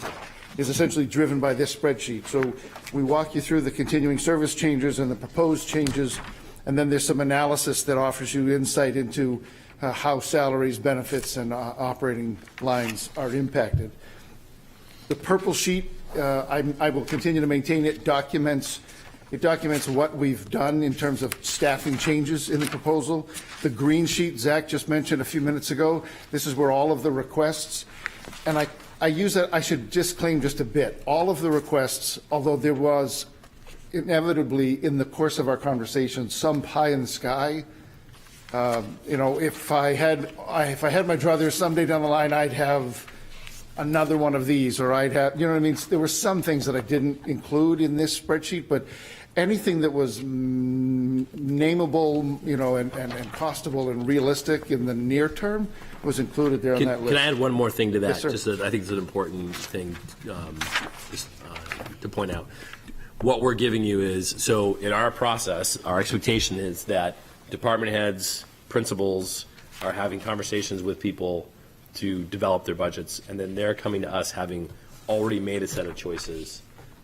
is essentially driven by this spreadsheet. So we walk you through the continuing service changes and the proposed changes, and then there's some analysis that offers you insight into how salaries, benefits, and operating lines are impacted. The purple sheet, I will continue to maintain it, documents what we've done in terms of staffing changes in the proposal. The green sheet Zach just mentioned a few minutes ago, this is where all of the requests, and I use that, I should disclaim just a bit. All of the requests, although there was inevitably in the course of our conversation some pie in the sky, if I had my druthers someday down the line, I'd have another one of these, or I'd have, what I mean? There were some things that I didn't include in this spreadsheet, but anything that was nameable, and costable and realistic in the near term was included there on that list. Can I add one more thing to that? Yes, sir. Just that I think it's an important thing to point out. What we're giving you is, so in our process, our expectation is that department heads, principals are having conversations with people to develop their budgets, and then they're coming to us having already made a set of choices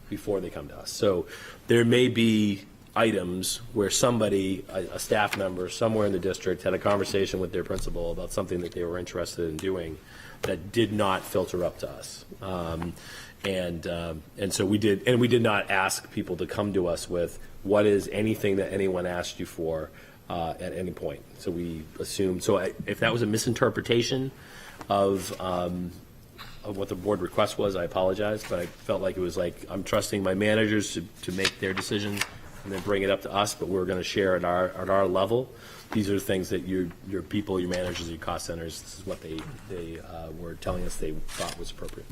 before they come to us. So there may be items where somebody, a staff member somewhere in the district, had a conversation with their principal about something that they were interested in doing that did not filter up to us. And so we did not ask people to come to us with what is anything that anyone asked you for at any point. So we assumed, if that was a misinterpretation of what the board request was, I apologize, but I felt like it was like, I'm trusting my managers to make their decision and then bring it up to us, but we're going to share at our level. These are the things that your people, your managers, your cost centers, this is what they were telling us they thought was appropriate.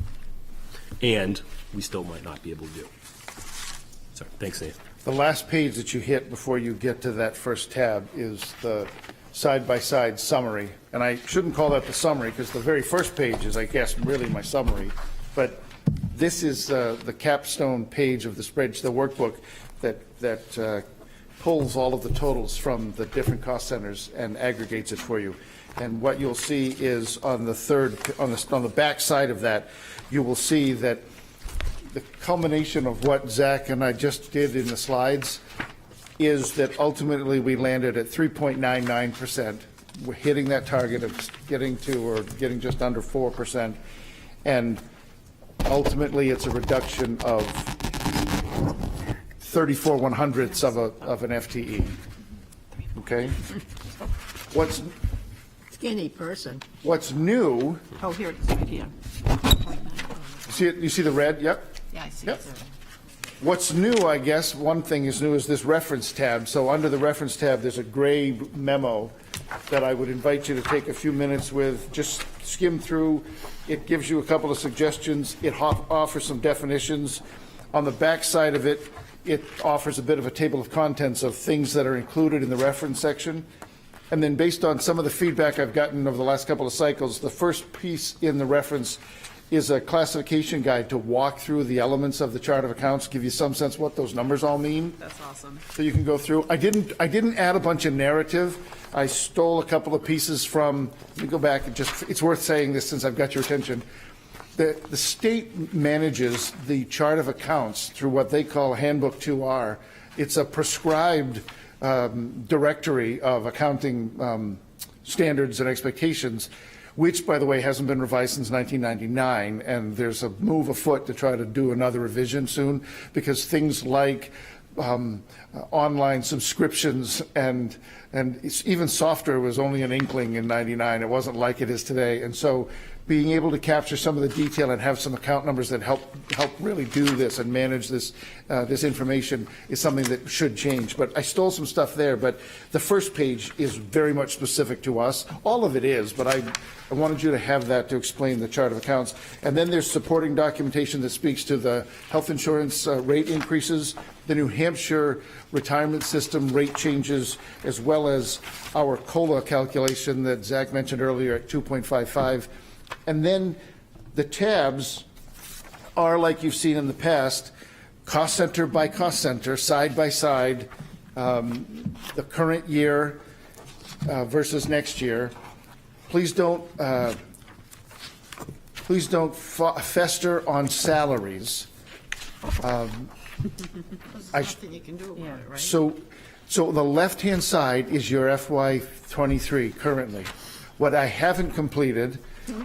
And we still might not be able to do. Sorry, thanks, Nathan. The last page that you hit before you get to that first tab is the side-by-side summary. And I shouldn't call that the summary, because the very first page is, I guess, really my summary. But this is the capstone page of the spreadsheet, the workbook that pulls all of the totals from the different cost centers and aggregates it for you. And what you'll see is on the back side of that, you will see that the culmination of what Zach and I just did in the slides is that ultimately we landed at 3.99%. We're hitting that target of getting just under 4%. And ultimately it's a reduction of 34/100ths of an FTE. Okay? Skinny person. What's new, Oh, here it is, right here. you see the red? Yep. Yeah, I see Yep. it. What's new, I guess, one thing is new is this reference tab. So under the reference tab, there's a gray memo that I would invite you to take a few minutes with, just skim through. It gives you a couple of suggestions. It offers some definitions. On the back side of it, it offers a bit of a table of contents of things that are included in the reference section. And then based on some of the feedback I've gotten over the last couple of cycles, the first piece in the reference is a classification guide to walk through the elements of the chart of accounts, give you some sense what those numbers all mean. That's awesome. So you can go through. I didn't add a bunch of narrative. I stole a couple of pieces from, let me go back and just, it's worth saying this since I've got your attention. The state manages the chart of accounts through what they call Handbook 2R. It's a prescribed directory of accounting standards and expectations, which, by the way, hasn't been revised since 1999, and there's a move afoot to try to do another revision soon, because things like online subscriptions and even software was only an inkling in 99. It wasn't like it is today. And so being able to capture some of the detail and have some account numbers that help really do this and manage this this information is something that should change. But I stole some stuff there, but the first page is very much specific to us. All of it is, but I wanted you to have that to explain the chart of accounts. And then there's supporting documentation that speaks to the health insurance rate increases, the New Hampshire retirement system rate changes, as well as our COLA calculation that Zach mentioned earlier at 2.55. And then the tabs are, like you've seen in the past, cost center by cost center, side by side, the current year versus next year. Please don't fester on salaries. Nothing you can do about it, right? So the left-hand side is your FY23 currently. What I haven't completed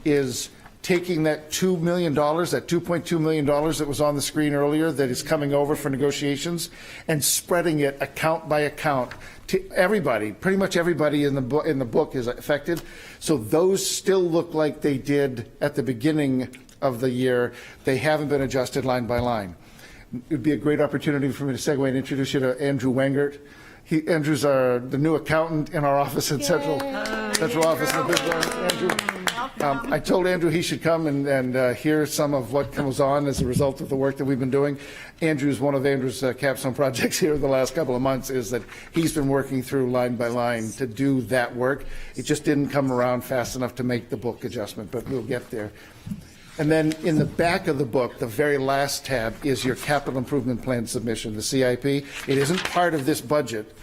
is taking that $2 million, that $2.2 million that was on the screen earlier that is coming over for negotiations, and spreading it account by account to everybody. Pretty much everybody in the book is affected. So those still look like they did at the beginning of the year. They haven't been adjusted line by line. It would be a great opportunity for me to segue and introduce you to Andrew Wengert. Andrew's the new accountant in our office at Central Office. In the big one. Andrew. I told Andrew he should come and hear some of what comes on as a result of the work that we've been doing. One of Andrew's capstone projects here the last couple of months is that he's been working through line by line to do that work. It just didn't come around fast enough to make the book adjustment, but we'll get there. And then in the back of the book, the very last tab is your capital improvement plan submission, the CIP. It isn't part of this budget,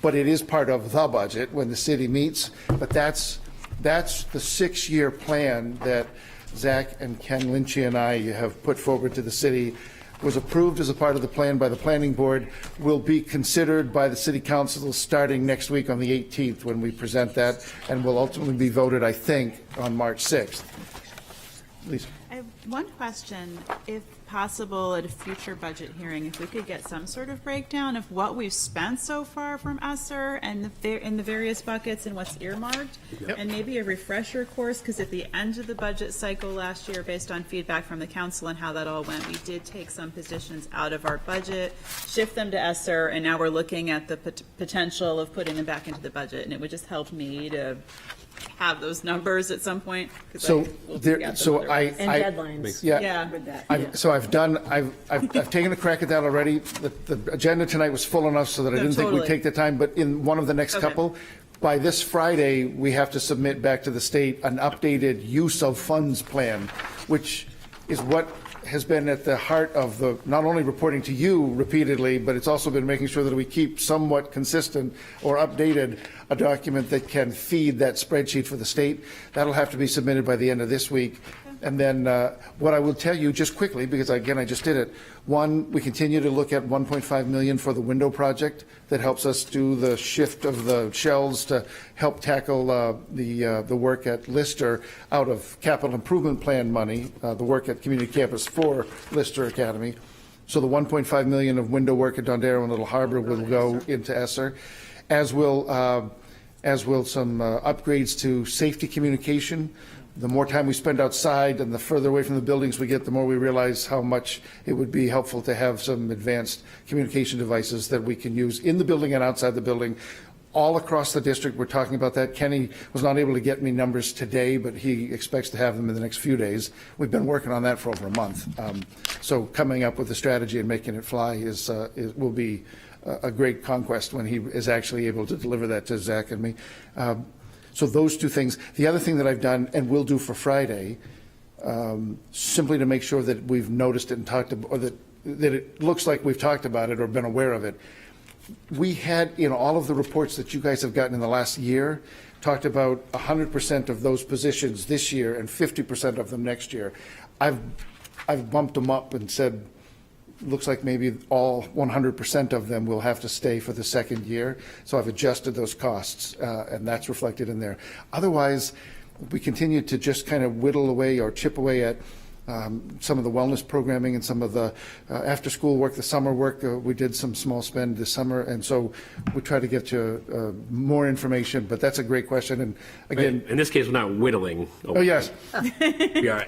but it is part of the budget when the city meets. But that's the 6-year plan that Zach and Ken Lynchy and I have put forward to the city. Was approved as a part of the plan by the planning board, will be considered by the city council starting next week on the 18th when we present that, and will ultimately be voted, I think, on March 6th. Lisa. I have one question, if possible, at a future budget hearing, if we could get some sort of breakdown of what we've spent so far from ESSER and in the various buckets and what's earmarked, and maybe a refresher course, because at the end of the budget cycle last year, based on feedback from the council and how that all went, we did take some positions out of our budget, shift them to ESSER, and now we're looking at the potential of putting them back into the budget, and it would just help me to have those numbers at some point. And deadlines. Yeah. With that. I've taken a crack at that already. The agenda tonight was full enough so that I didn't think we'd take the time, but in one of the next couple, by this Friday, we have to submit back to the state an updated use of funds plan, which is what has been at the heart of the, not only reporting to you repeatedly, but it's also been making sure that we keep somewhat consistent or updated a document that can feed that spreadsheet for the state. That'll have to be submitted by the end of this week. And then what I will tell you just quickly, because again, I just did it. One, we continue to look at $1.5 million for the window project that helps us do the shift of the shells to help tackle the work at Lister out of capital improvement plan money, the work at Community Campus for Lister Academy. So the $1.5 million of window work at Dondero and Little Harbor will go into ESSER, as will as will some upgrades to safety communication. The more time we spend outside and the further away from the buildings we get, the more we realize how much it would be helpful to have some advanced communication devices that we can use in the building and outside the building. All across the district, we're talking about that. Kenny was not able to get me numbers today, but he expects to have them in the next few days. We've been working on that for over a month. So coming up with a strategy and making it fly will be a great conquest when he is actually able to deliver that to Zach and me. So those two things. The other thing that I've done and will do for Friday, simply to make sure that we've noticed it and talked about, or that it looks like we've talked about it or been aware of it. We had, in all of the reports that you guys have gotten in the last year, talked about 100% of those positions this year and 50% of them next year. I've bumped them up and said, looks like maybe all 100% of them will have to stay for the second year. So I've adjusted those costs, and that's reflected in there. Otherwise, we continue to just kind of whittle away or chip away at some of the wellness programming and some of the after-school work, the summer work. We did some small spend this summer, and so we try to get you more information. But that's a great question. And again, in this case, we're not whittling. Oh yes, we are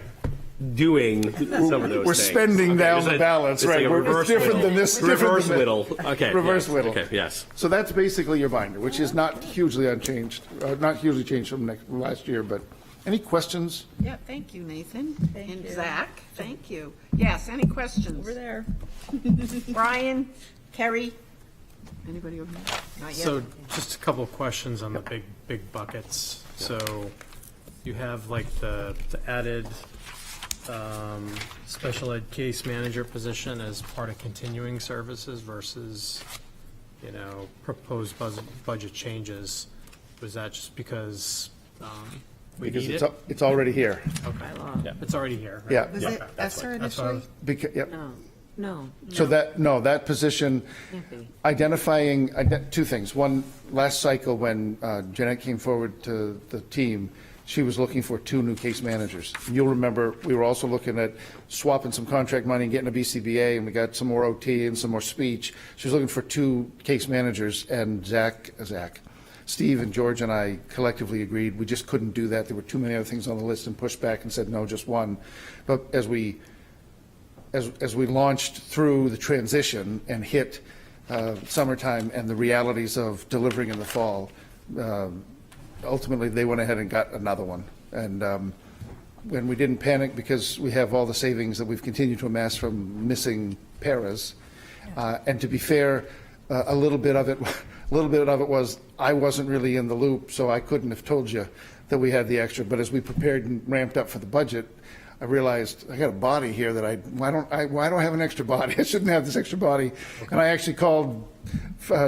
doing some of those we're things. spending down the balance, it's right? Like it's different than this. Reverse whittle. Okay. Reverse yes. whittle. Okay. Yes. So that's basically your binder, which is not hugely unchanged, not hugely changed from last year. But any questions? Yeah, thank you, Nathan. And Zach, thank you. Yes, any questions? Over there. Brian, Kerry? Anybody over there? Not yet. So just a couple of questions on the big buckets. So you have like the added special ed case manager position as part of continuing services versus, proposed budget changes. Was that just because we Because need it? it's already here. Okay. It's already here. Right? Yeah. Was Yeah, it that's Esther what- that's what I initially? was- Yep. No. So that position, identifying two things. One, last cycle when Jeanette came forward to the team, she was looking for 2 new case managers. You'll remember we were also looking at swapping some contract money and getting a BCBA, and we got some more OT and some more speech. She was looking for 2 case managers, and Steve and George and I collectively agreed we just couldn't do that. There were too many other things on the list, and pushed back and said no, just 1. But as we launched through the transition and hit summertime and the realities of delivering in the fall, ultimately they went ahead and got another one. And when we didn't panic because we have all the savings that we've continued to amass from missing paras. And to be fair, a little bit of it was I wasn't really in the loop, so I couldn't have told you that we had the extra. But as we prepared and ramped up for the budget, I realized I got a body here that why don't I have an extra body? I shouldn't have this extra body. Okay. And I actually called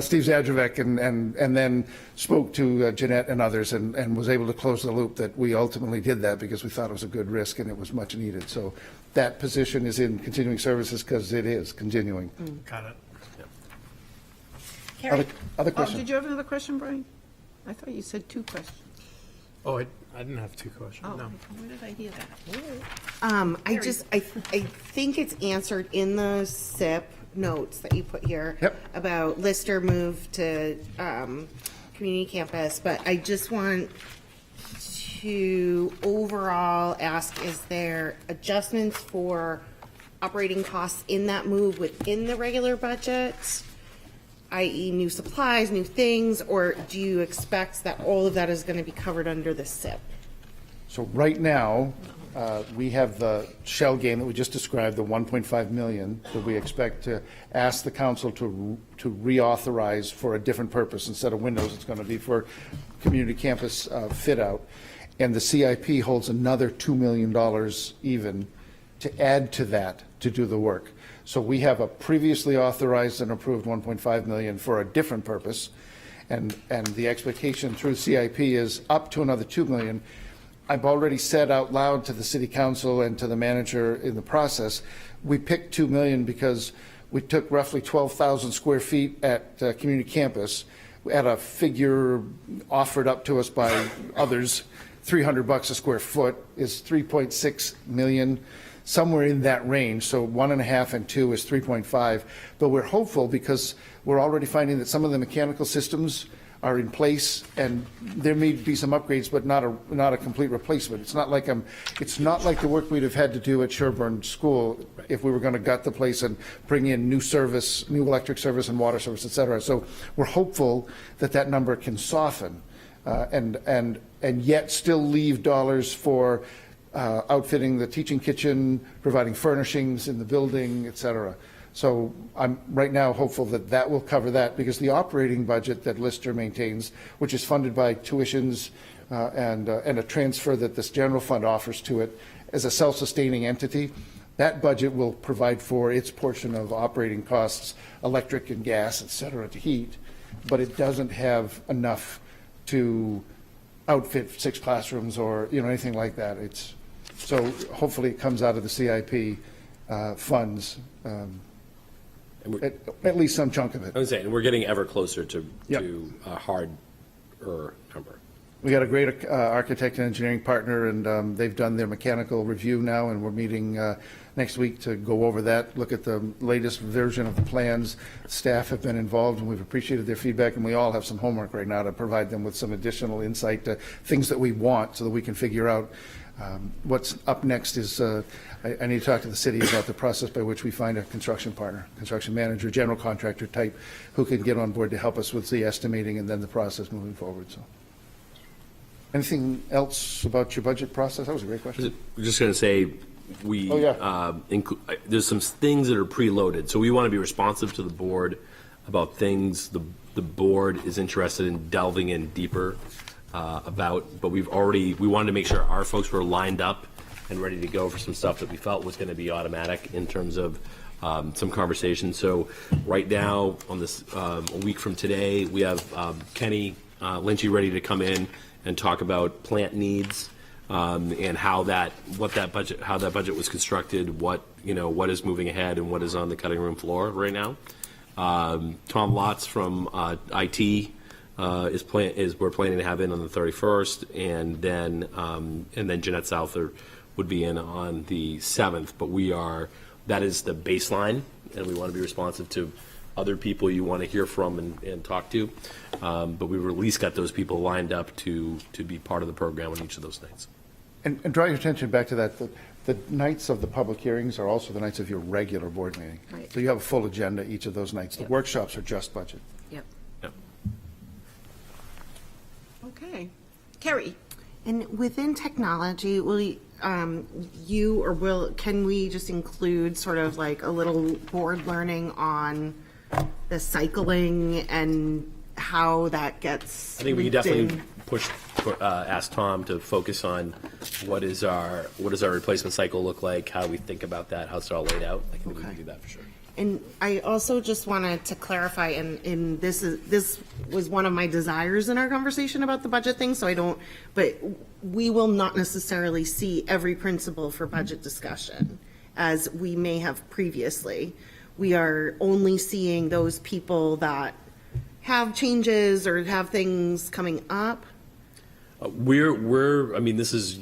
Steve Zadravec and then spoke to Jeanette and others and was able to close the loop that we ultimately did that because we thought it was a good risk and it was much needed. So that position is in continuing services because it is continuing. Got it. Kerry? Other question? Did you have another question, Brian? I thought you said 2 questions. Oh, I didn't have 2 questions. Oh, No. where did I hear that? I think it's answered in the SIP notes that you put here. Yep. About Lister move to community campus, but I just want to overall ask, is there adjustments for operating costs in that move within the regular budget? I.e. new supplies, new things, or do you expect that all of that is going to be covered under the SIP? So right now, we have the shell game that we just described, the 1.5 million that we expect to ask the council to reauthorize for a different purpose. Instead of windows, it's going to be for community campus fit out. And the CIP holds another $2 million even to add to that to do the work. So we have a previously authorized and approved 1.5 million for a different purpose. And the expectation through CIP is up to another 2 million. I've already said out loud to the city council and to the manager in the process, we picked 2 million because we took roughly 12,000 square feet at community campus at a figure offered up to us by others, $300 a square foot is 3.6 million, somewhere in that range. So 1.5 and 2 is 3.5. But we're hopeful because we're already finding that some of the mechanical systems are in place, and there may be some upgrades, but not a complete replacement. It's not like the work we'd have had to do at Sherburne School if we were going to gut the place and bring in new service, new electric service and water service, et cetera. So we're hopeful that that number can soften and yet still leave dollars for outfitting the teaching kitchen, providing furnishings in the building, et cetera. So I'm right now hopeful that that will cover that, because the operating budget that Lister maintains, which is funded by tuitions and a transfer that this general fund offers to it as a self-sustaining entity, that budget will provide for its portion of operating costs, electric and gas, et cetera, to heat, but it doesn't have enough to outfit 6 classrooms or anything like that. So hopefully it comes out of the CIP funds. At least some chunk of it. I was saying, we're getting ever closer to a harder number. We got a great architect and engineering partner, and they've done their mechanical review now, and we're meeting next week to go over that, look at the latest version of the plans. Staff have been involved, and we've appreciated their feedback, and we all have some homework right now to provide them with some additional insight to things that we want so that we can figure out what's up next is I need to talk to the city about the process by which we find a construction partner, construction manager, general contractor type, who can get on board to help us with the estimating and then the process moving forward. So, anything else about your budget process? That was a great question. We're just going to say there's some things that are preloaded, so we want to be responsive to the board about things the board is interested in delving in deeper about, but we wanted to make sure our folks were lined up and ready to go for some stuff that we felt was going to be automatic in terms of some conversation. So right now, on this a week from today, we have Kenny Lynchy ready to come in and talk about plant needs and how that budget was constructed, what is moving ahead and what is on the cutting room floor right now. Tom Lotz from IT we're planning to have in on the 31st, and then Jeanette Souther would be in on the 7th. But that is the baseline, and we want to be responsive to other people you want to hear from and talk to. But we've at least got those people lined up to be part of the program on each of those nights. And draw your attention back to that. The nights of the public hearings are also the nights of your regular board meeting. Right. So you have a full agenda each of those nights. The workshops are just budget. Yep. Okay. Carrie? And within technology, can we just include sort of like a little board learning on the cycling and how that gets? I think we can definitely ask Tom to focus on what does our replacement cycle look like, how we think about that, how it's all laid out. I think we can do that for sure. And I also just wanted to clarify, and this was one of my desires in our conversation about the budget thing, but we will not necessarily see every principal for budget discussion as we may have previously. We are only seeing those people that have changes or have things coming up. This is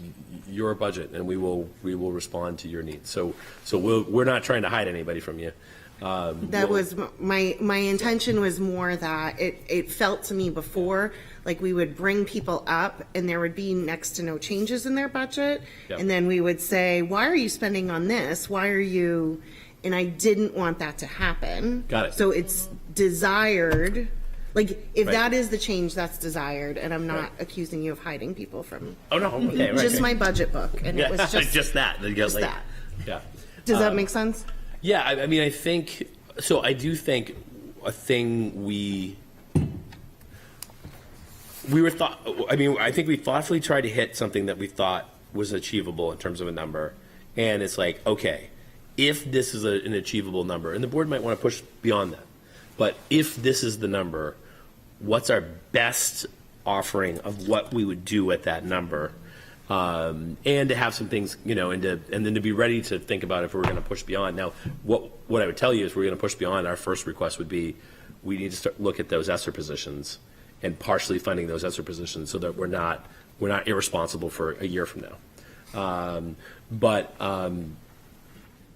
your budget, and we will respond to your needs. So we're not trying to hide anybody from you. Was my intention was more that it felt to me before like we would bring people up and there would be next to no changes in their budget. Yep. And then we would say, why are you spending on this? Why are you? And I didn't want that to happen. Got it. So it's desired. Like, if Right. that is the change, that's desired, and I'm not accusing you of hiding people from. Oh no, okay, right. Just my budget book, and it was just just that. just that. Yeah. Does that make sense? Yeah, I think so. I do think a thing we were thought. I think we thoughtfully tried to hit something that we thought was achievable in terms of a number, and it's like, okay, if this is an achievable number, and the board might want to push beyond that, but if this is the number, what's our best offering of what we would do at that number? And to have some things, and then to be ready to think about if we're going to push beyond. Now, what I would tell you is we're going to push beyond. Our first request would be we need to look at those ESSER positions and partially funding those ESSER positions so that we're not irresponsible for a year from now.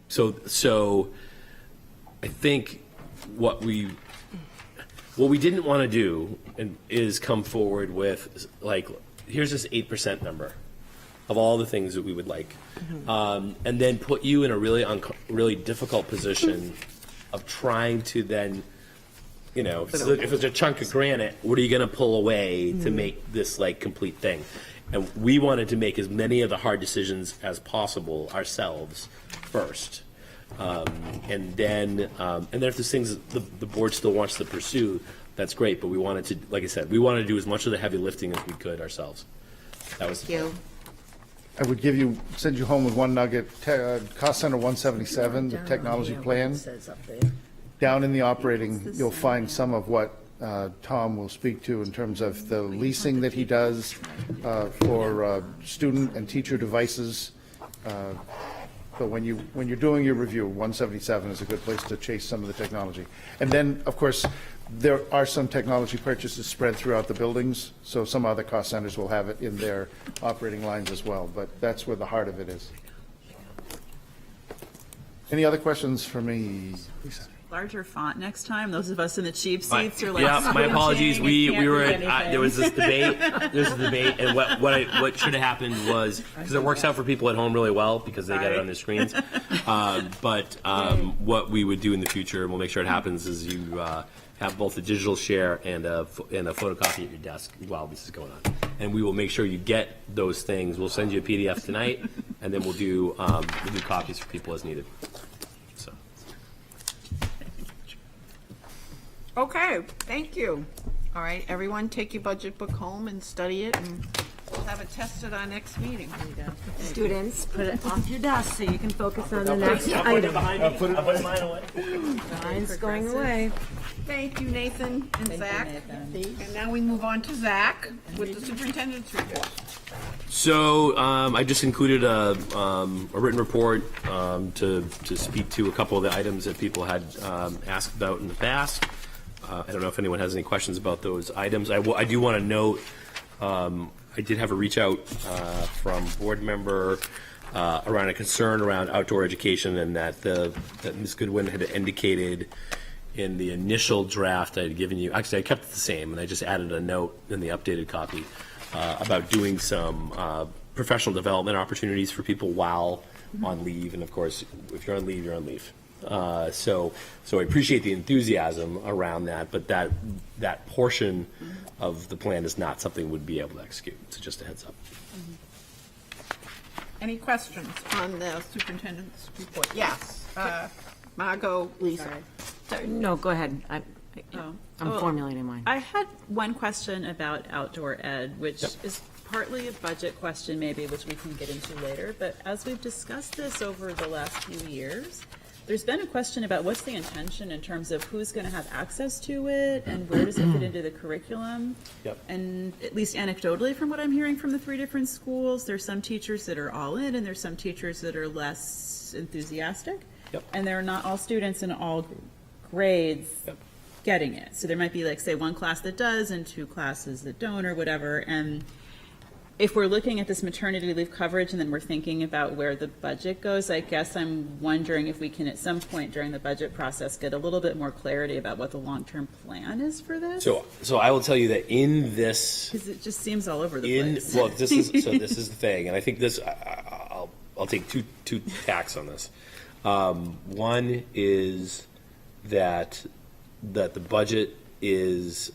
So I think what What we didn't want to do is come forward with, like, here's this 8% number of all the things that we would like, and then put you in a really difficult position of trying to then, you know, if it's a chunk of granite, what are you going to pull away to make this, like, complete thing? And we wanted to make as many of the hard decisions as possible ourselves first. And then if there's things that the board still wants to pursue, that's great. But we wanted to, like I said, we wanted to do as much of the heavy lifting as we could ourselves. That was the plan. I would send you home with one nugget. Cost Center 177, the technology plan. Down in the operating, you'll find some of what Tom will speak to in terms of the leasing that he does for student and teacher devices. So when you're doing your review, 177 is a good place to chase some of the technology. And then, of course, there are some technology purchases spread throughout the buildings, so some other cost centers will have it in their operating lines as well, but that's where the heart of it is. Any other questions for me, Lisa? Larger font next time. Those of us in the cheap seats are like, Yeah, my apologies. squinting and We can't were read there was this debate, and what should have happened was, because it works out for people at home really well because they get it on their screens. But what we would do in the future, and we'll make sure it happens, is you have both a digital share and a photocopy at your desk while this is going on, and we will make sure you get those things. We'll send you a PDF tonight, and then we'll do copies for people as needed. So. Okay, thank you. All right, everyone, take your budget book home and study it, and we'll have it tested our next meeting. Students, put it off your desk so you can focus on the next item. Mine's going away. Thank you, Nathan and Zach. And now we move on to Zach with the superintendent's report. So I just included a written report to speak to a couple of the items that people had asked about in the past. I don't know if anyone has any questions about those items. I do want to note, I did have a reach out from board member around a concern around outdoor education, and that Ms. Goodwin had indicated in the initial draft I had given you. Actually, I kept it the same, and I just added a note in the updated copy about doing some professional development opportunities for people while on leave. And of course, if you're on leave, you're on leave. So I appreciate the enthusiasm around that, but that portion of the plan is not something we'd be able to execute. So just a heads up. Any questions on the superintendent's report? Yes. Margot, Lisa. No, go ahead. I'm formulating mine. I had one question about outdoor ed, which is partly a budget question maybe, which we can get into later. But as we've discussed this over the last few years, there's been a question about what's the intention in terms of who's going to have access to it and where does it fit into the curriculum. Yep. And at least anecdotally from what I'm hearing from the 3 different schools, there's some teachers that are all in and there's some teachers that are less enthusiastic. Yep. And they're not all students in all grades getting it. So there might be, like, say, one class that does and 2 classes that don't or whatever. And if we're looking at this maternity leave coverage and then we're thinking about where the budget goes, I guess I'm wondering if we can at some point during the budget process get a little bit more clarity about what the long-term plan is for this. So I will tell you that in this, because it just seems all over the place. well, this is the thing, and I think this I'll take two tacks on this. One is that the budget is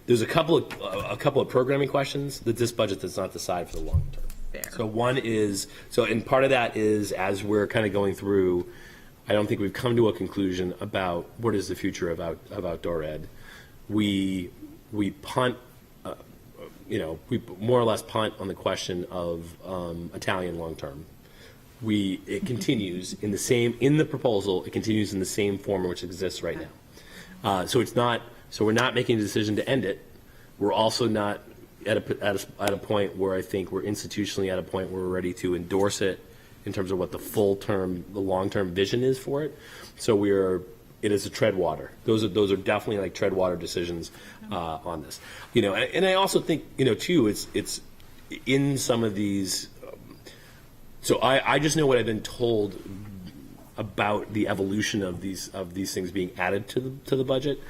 there's a couple of programming questions that this budget does not decide for the long term. Fair. So one is and part of that is, as we're kind of going through, I don't think we've come to a conclusion about what is the future of outdoor ed. We punt, we more or less punt on the question of Italian long term. It continues in the proposal. It continues in the same form in which it exists right now. So we're not making a decision to end it. We're also not at a point where I think we're institutionally at a point where we're ready to endorse it in terms of what the the long-term vision is for it. So it is a tread water. Those are definitely like tread water decisions on this. And I also think too it's in some of these. So I just know what I've been told about the evolution of these things being added to the budget,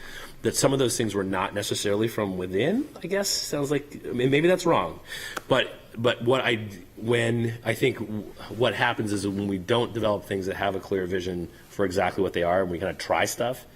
that some of those things were not necessarily from within, I guess. Sounds like, I mean, maybe that's wrong. But what I think what happens is when we don't develop things that have a clear vision for exactly what they are, and we kind of try stuff,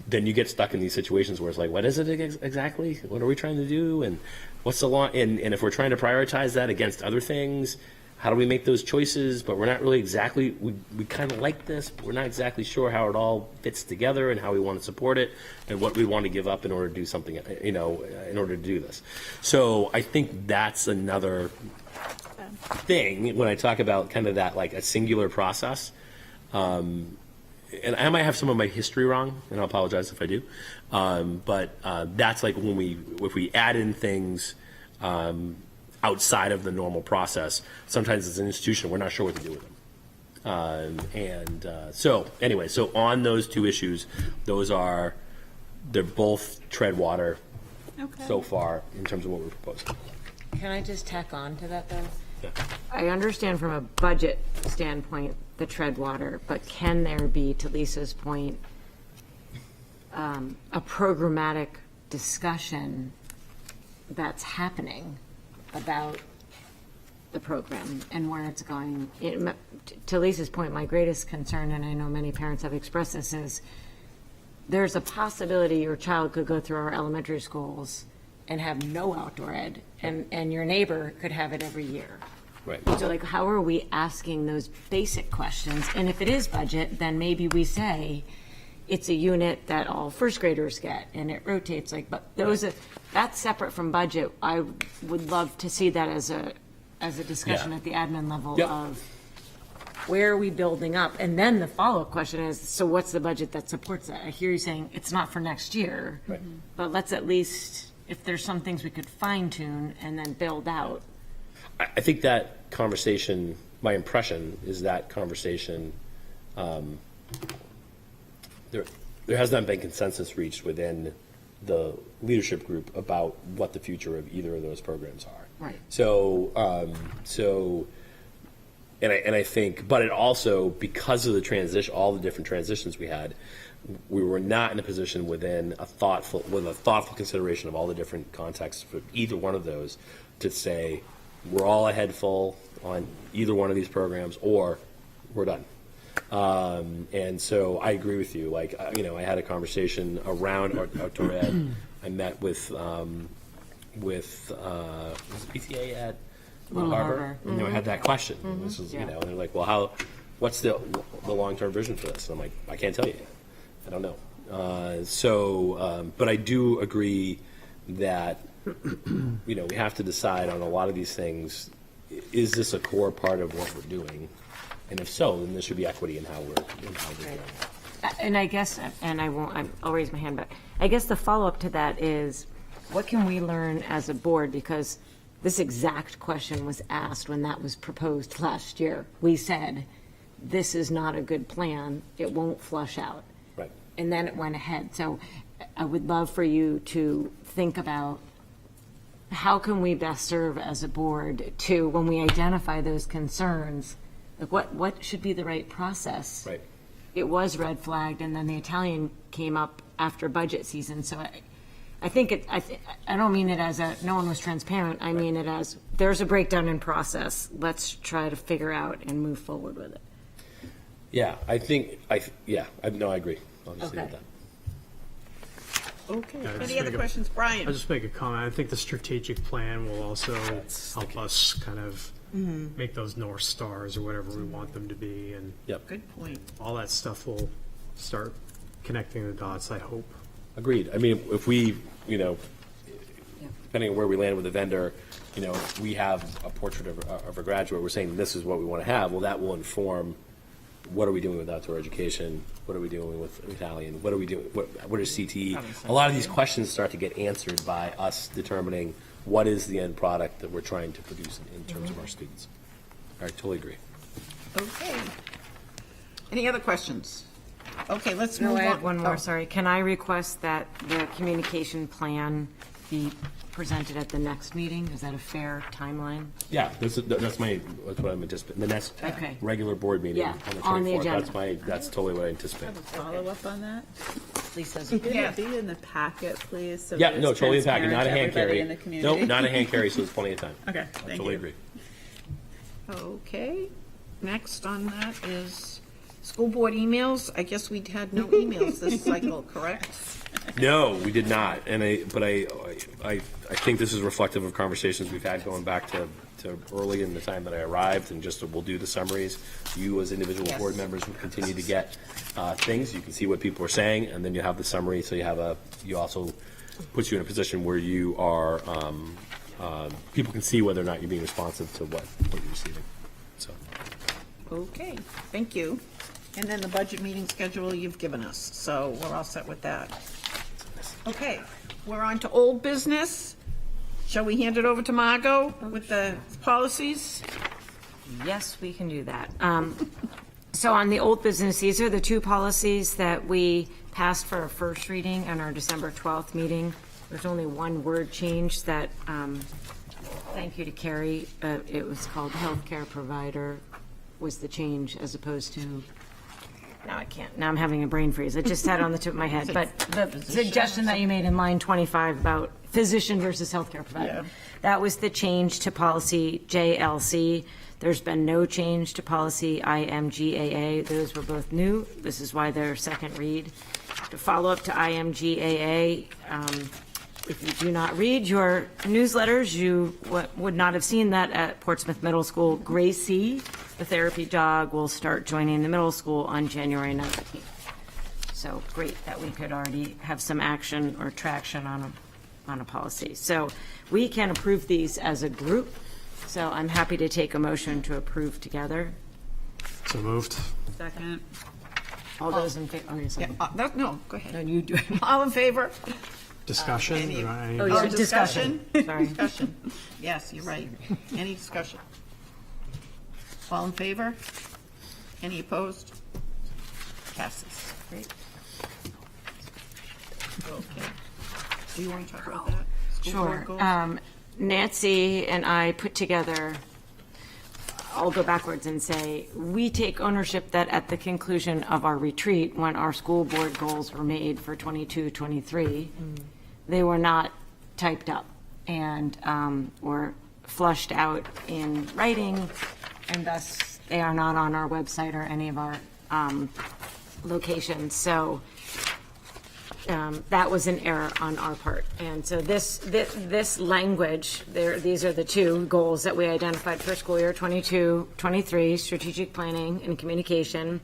then you get stuck in these situations where it's like, what is it exactly? What are we trying to do? And what's the law? And if we're trying to prioritize that against other things, how do we make those choices? But we're not really exactly, we kind of like this, but we're not exactly sure how it all fits together and how we want to support it and what we want to give up in order to do something, in order to do this. So I think that's another thing when I talk about kind of that, like a singular process. And I might have some of my history wrong, and I'll apologize if I do. But that's like if we add in things outside of the normal process, sometimes as an institution, we're not sure what to do with them. So anyway, so on those two issues, they're both tread water so far in terms of what we're proposing. Can I just tack on to that, though? Yeah. I understand from a budget standpoint the tread water, but can there be, to Lisa's point, a programmatic discussion that's happening about the program and where it's going? To Lisa's point, my greatest concern, and I know many parents have expressed this, is there's a possibility your child could go through our elementary schools and have no outdoor ed, and your neighbor could have it every year. Right. So like, how are we asking those basic questions? And if it is budget, then maybe we say it's a unit that all first graders get and it rotates, like, but that's separate from budget. I would love to see that as a discussion at the admin level of where are we building up? And then the follow-up question is, so what's the budget that supports that? I hear you saying it's not for next year, but let's at least, if there's some things we could fine tune and then build out. I think that conversation, my impression is that conversation, there has not been consensus reached within the leadership group about what the future of either of those programs are. Right. So, and I think, but it also, because of the transition, all the different transitions we had, we were not in a position with a thoughtful consideration of all the different contexts for either one of those to say, we're all a head full on either one of these programs, or we're done. And so I agree with you. Like, I had a conversation around outdoor ed. I met with was it PTA at Little Harbor? And I had that question. And this is, and they're like, well, what's the long-term vision for this? And I'm like, I can't tell you yet. I don't know. But I do agree that we have to decide on a lot of these things. Is this a core part of what we're doing? And if so, then there should be equity in how we're doing it. And I guess, and I'll raise my hand, but I guess the follow-up to that is, what can we learn as a board? Because this exact question was asked when that was proposed last year. We said, this is not a good plan. It won't flush out. Right. And then it went ahead. So I would love for you to think about how can we best serve as a board to, when we identify those concerns, like what should be the right process? Right. It was red flagged, and then the Italian came up after budget season. So I think I don't mean it as no one was transparent. I mean it as there's a breakdown in process. Let's try to figure out and move forward with it. Yeah, I agree. Obviously, with that. Okay. Yeah, Any just other make questions? Brian? I'll just make a comment. I think the strategic plan will also help us kind of make those North Stars or whatever we want them to be, and Good point. all that stuff will start connecting the dots, I hope. Agreed. I mean, if we, depending on where we land with the vendor, if we have a portrait of a graduate, we're saying this is what we want to have, well, that will inform what are we doing with outdoor education, what are we doing with Italian, what are we doing, what is CTE? A lot of these questions start to get answered by us determining what is the end product that we're trying to produce in terms of our students. I totally agree. Okay. Any other questions? Okay, let's No, move I on. have one more, sorry. Can I request that the communication plan be presented at the next meeting? Is that a fair timeline? Yeah, that's what I'm anticipating. The next Okay. regular board meeting Yeah, on the 24th. on the agenda. That's totally what I anticipate. Follow up on that? Lisa's. Could it be in the packet, please? So Yeah, that no, it's totally a packet, not a transparent hand to everybody carry. in the community? Nope, not a hand carry, so there's plenty of time. Okay, I thank totally you. agree. Okay, next on that is school board emails. I guess we had no emails this cycle, correct? No, we did not, and I think this is reflective of conversations we've had going back to early in the time that I arrived, and just we'll do the summaries. You as individual Yes. board members will continue to get things. You can see what people are saying, and then you have the summary. So you also puts you in a position where you are people can see whether or not you're being responsive to what you're receiving. So. Okay, thank you. And then the budget meeting schedule you've given us, so we're all set with that. Okay, we're on to old business. Shall we hand it over to Margot with the policies? Yes, we can do that. So on the old business, these are the two policies that we passed for a first reading on our December 12th meeting. There's only one word change that, thank you to Carrie, it was called healthcare provider was the change as opposed to, now I can't, now I'm having a brain freeze. It just sat on the tip of my head. But the suggestion that you made in line 25 about physician versus healthcare provider, that was the change to policy JLC. There's been no change to policy IMGAA. Those were both new. This is why they're second read. To follow up to IMGAA, if you do not read your newsletters, you would not have seen that at Portsmouth Middle School. Gracie, the therapy dog, will start joining the middle school on January 19th. So great that we could already have some action or traction on a policy. So we can approve these as a group. So I'm happy to take a motion to approve together. So moved. Second. All those in favor? Oh, yes, No, go ahead. no, you do it. All in favor? Discussion? any- Right. Oh, yeah, discussion. Sorry. Discussion. Yes, you're right. Any discussion? All in favor? Any opposed? Passes. Great. Okay. Do you want to talk about that? School board Sure. goals? Nancy and I put together, I'll go backwards and say, we take ownership that at the conclusion of our retreat, when our school board goals were made for 22-23, they were not typed up and were flushed out in writing, and thus they are not on our website or any of our locations. So that was an error on our part. And so this language, these are the two goals that we identified for school year 22-23, strategic planning and communication.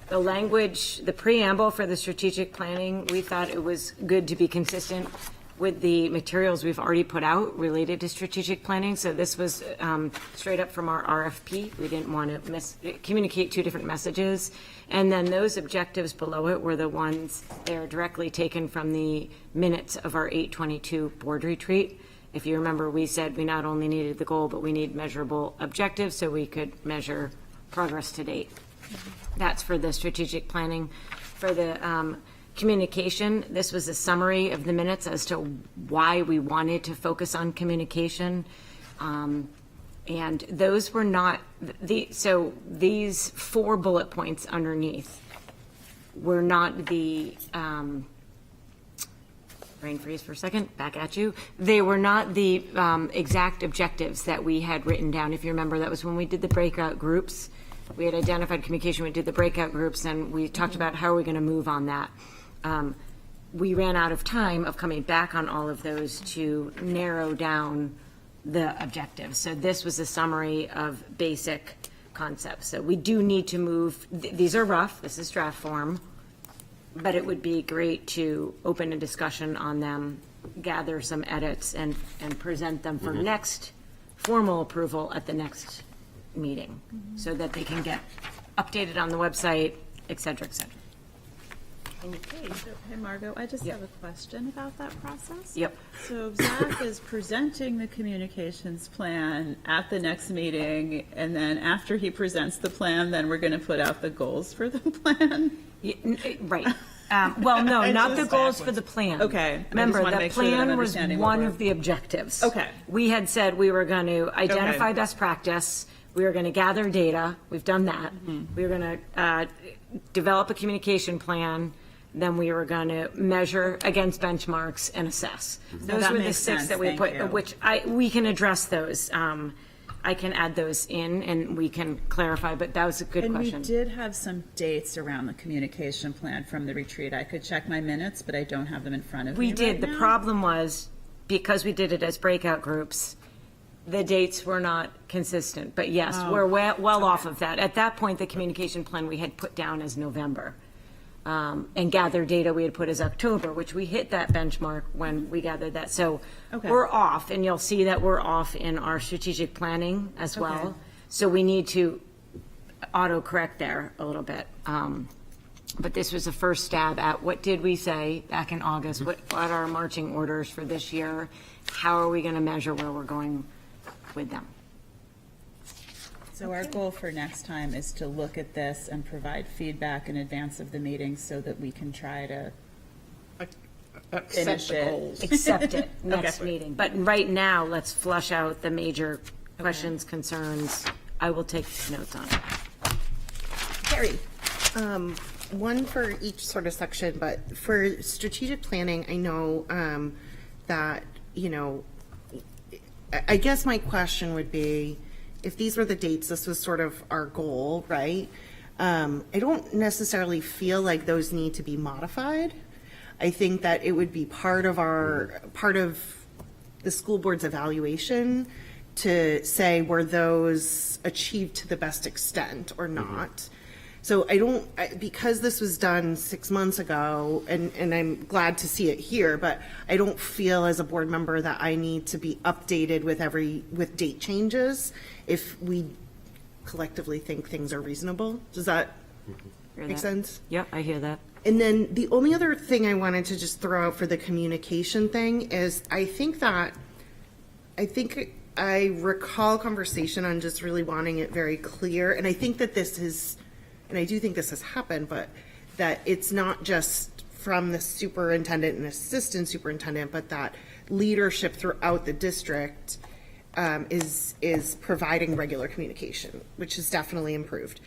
The language, the preamble for the strategic planning, we thought it was good to be consistent with the materials we've already put out related to strategic planning. So this was straight up from our RFP. We didn't want to communicate two different messages. And then those objectives below it were the ones, they're directly taken from the minutes of our 8/22 board retreat. If you remember, we said we not only needed the goal, but we need measurable objectives so we could measure progress to date. That's for the strategic planning. For the communication, this was a summary of the minutes as to why we wanted to focus on communication. And those were not, so these 4 bullet points underneath were not the, brain freeze for a second, back at you. They were not the exact objectives that we had written down. If you remember, that was when we did the breakout groups. We had identified communication, we did the breakout groups, and we talked about how are we going to move on that. We ran out of time of coming back on all of those to narrow down the objectives. So this was a summary of basic concepts. So we do need to move, these are rough, this is draft form, but it would be great to open a discussion on them, gather some edits, and present them for next formal approval at the next meeting, so that they can get updated on the website, et cetera, et cetera. Hey, Margot, I just have a question about that process. Yep. So Zach is presenting the communications plan at the next meeting, and then after he presents the plan, then we're going to put out the goals for the plan? Right. Well, no, I not the just goals for backwards. the plan. Okay. I just Remember, wanna the make sure that I'm plan was understanding what one we're- of the objectives. Okay. We had said we were going to identify Okay. best practice, we were going to gather data, we've done that. Mm-hmm. We were going to develop a communication plan, then we were going to measure against benchmarks and assess. Those that were the makes 6 sense. that we Thank put, you. which we can address those. I can add those in and we can clarify, but that was a good And we question. did have some dates around the communication plan from the retreat. I could check my minutes, but I don't have them in front of me We did. right The now. problem was, because we did it as breakout groups, the dates were not consistent. But yes, we're well off of that. At that point, the communication plan we had put down as November. And gather data we had put as October, which we hit that benchmark when we gathered that. So Okay. we're off, and you'll see that we're off in our strategic planning as well. Okay. So we need to auto-correct there a little bit. But this was the first stab at what did we say back in August? What are our marching orders for this year? How are we going to measure where we're going with them? So our goal for next time is to look at this and provide feedback in advance of the meeting so that we can try to finish it. Accept it next Okay. meeting. But right now, let's flush out the major questions, concerns. I will take notes on it. Carrie. One for each sort of section, but for strategic planning, I know that, I guess my question would be, if these were the dates, this was sort of our goal, right? I don't necessarily feel like those need to be modified. I think that it would be part of the school board's evaluation to say, were those achieved to the best extent or not? So because this was done 6 months ago, and I'm glad to see it here, but I don't feel as a board member that I need to be updated with date changes if we collectively think things are reasonable. Does that Hear make that? sense? Yep, I hear that. And then the only other thing I wanted to just throw out for the communication thing is I think I recall conversation on just really wanting it very clear. And I think that and I do think this has happened, but that it's not just from the superintendent and assistant superintendent, but that leadership throughout the district is providing regular communication, which has definitely improved.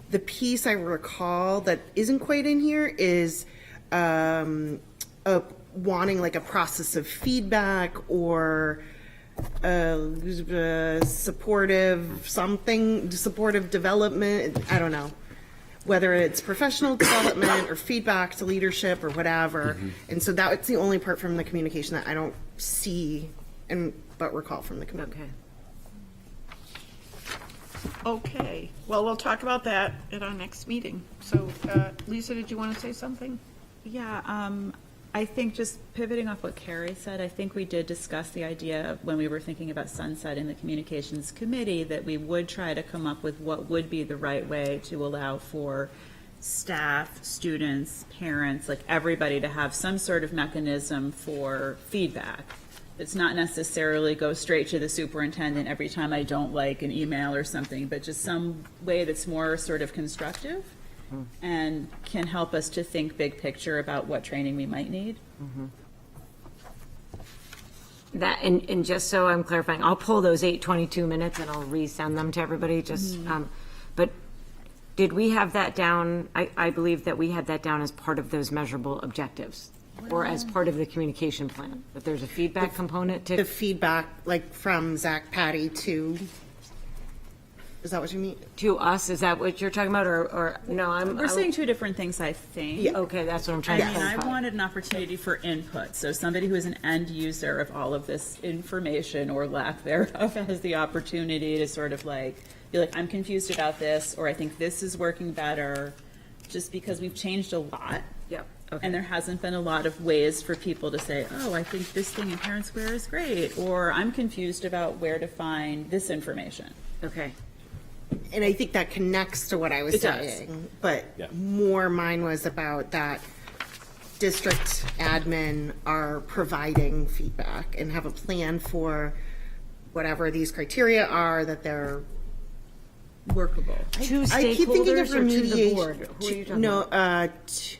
The piece I recall that isn't quite in here is wanting like a process of feedback or supportive development. I don't know whether it's professional development or feedback to leadership or whatever. And so that's the only part from the communication that I don't see but recall from the committee. Okay. Okay, well, we'll talk about that at our next meeting. So, Lisa, did you want to say something? Yeah, I think just pivoting off what Carrie said, I think we did discuss the idea of when we were thinking about sunsetting the communications committee, that we would try to come up with what would be the right way to allow for staff, students, parents, like everybody to have some sort of mechanism for feedback. It's not necessarily go straight to the superintendent every time I don't like an email or something, but just some way that's more sort of constructive and can help us to think big picture about what training we might need. That, and just so I'm clarifying, I'll pull those 8:22 minutes and I'll resend them to everybody, but did we have that down? I believe that we had that down as part of those measurable objectives, or as part of the communication plan, that there's a feedback component The to, feedback, like from Zach Patty to, is that what you mean? to us, is that what you're talking about, or, no, We're saying two different things, I think. Yeah. Okay, that's what I'm I trying to mean, I clarify. wanted an opportunity for input, so somebody who is an end user of all of this information or lack thereof has the opportunity to sort of like, be like, I'm confused about this, or I think this is working better, just because we've changed a lot. Yep, okay. And there hasn't been a lot of ways for people to say, oh, I think this thing in Parent Square is great, or I'm confused about where to find this information. Okay. And I think that connects to what I was It does. saying, but Yeah. more mine was about that district admin are providing feedback and have a plan for whatever these criteria are, that they're Workable. To I keep thinking of stakeholders or to the remediation. board? Who are you talking No, about?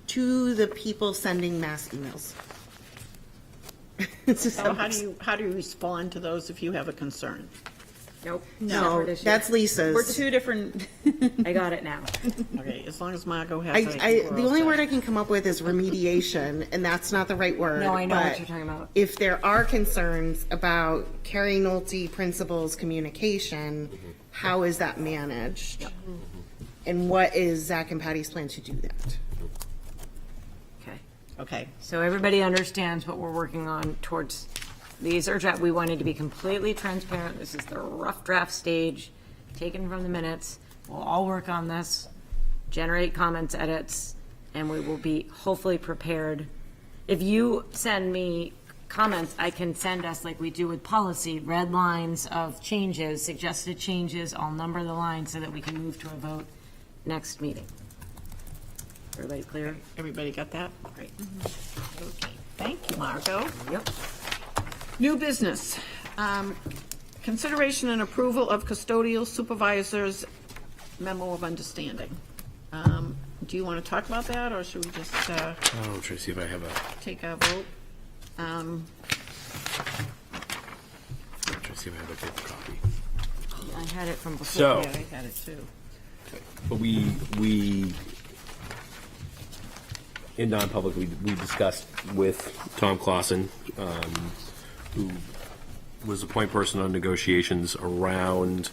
to to the people sending mass emails. So how do you respond to those if you have a concern? Nope. No, Separate issue. that's Lisa's. We're two different, I got it now. Okay, as long as Margot has it. The only word I can come up with is remediation, and that's not the right word. No, I know what but you're talking about. If there are concerns about Carrie Nolte principal's communication, how is that managed? And what is Zach and Patty's plan to do that? Okay. Okay. So everybody understands what we're working on towards, these are, we wanted to be completely transparent. This is the rough draft stage, taken from the minutes. We'll all work on this, generate comments, edits, and we will be hopefully prepared. If you send me comments, I can send us, like we do with policy, red lines of changes, suggested changes. I'll number the lines so that we can move to a vote next meeting. Everybody clear? Everybody got that? Great. Okay. Thank you, Margot. Yep. New business. Consideration and approval of custodial supervisors memo of understanding. Do you want to talk about that, or should we just Oh, I'm trying to see if I have a. take our vote? I'm trying to see if I have a paper copy. I had it from before. So, Yeah, I had it too. but we in non-public we discussed with Tom Clausen, who was the point person on negotiations around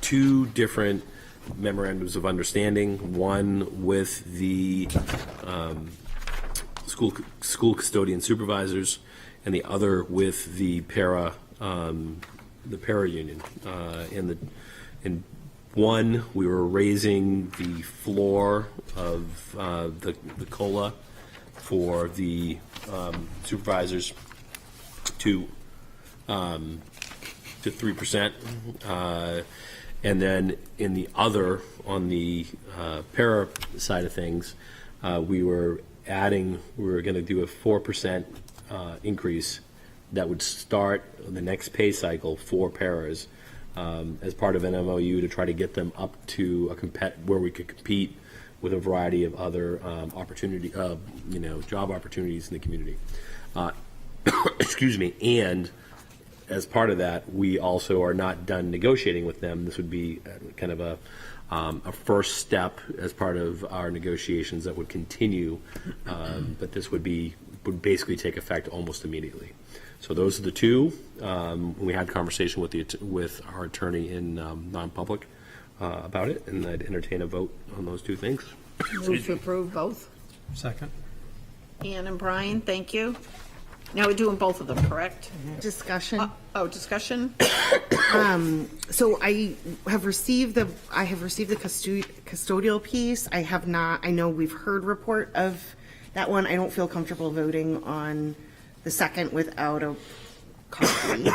two different memorandums of understanding. One with the school custodian supervisors, and the other with the para union. In one, we were raising the floor of the COLA for the supervisors to 3%, and then in the other, on the para side of things, we were going to do a 4% increase that would start the next pay cycle for paras as part of an MOU to try to get them up to where we could compete with a variety of other job opportunities in the community. Excuse me. And as part of that, we also are not done negotiating with them. This would be kind of a first step as part of our negotiations that would continue, but this would basically take effect almost immediately. So those are the two. We had conversation with our attorney in non-public about it, and I'd entertain a vote on those two things. Move to approve both. Second. Ann and Brian, thank you. Now we're doing both of them, correct? Discussion. Discussion? So I have received the custodial piece. I have not, I know we've heard report of that one. I don't feel comfortable voting on the second without a copy.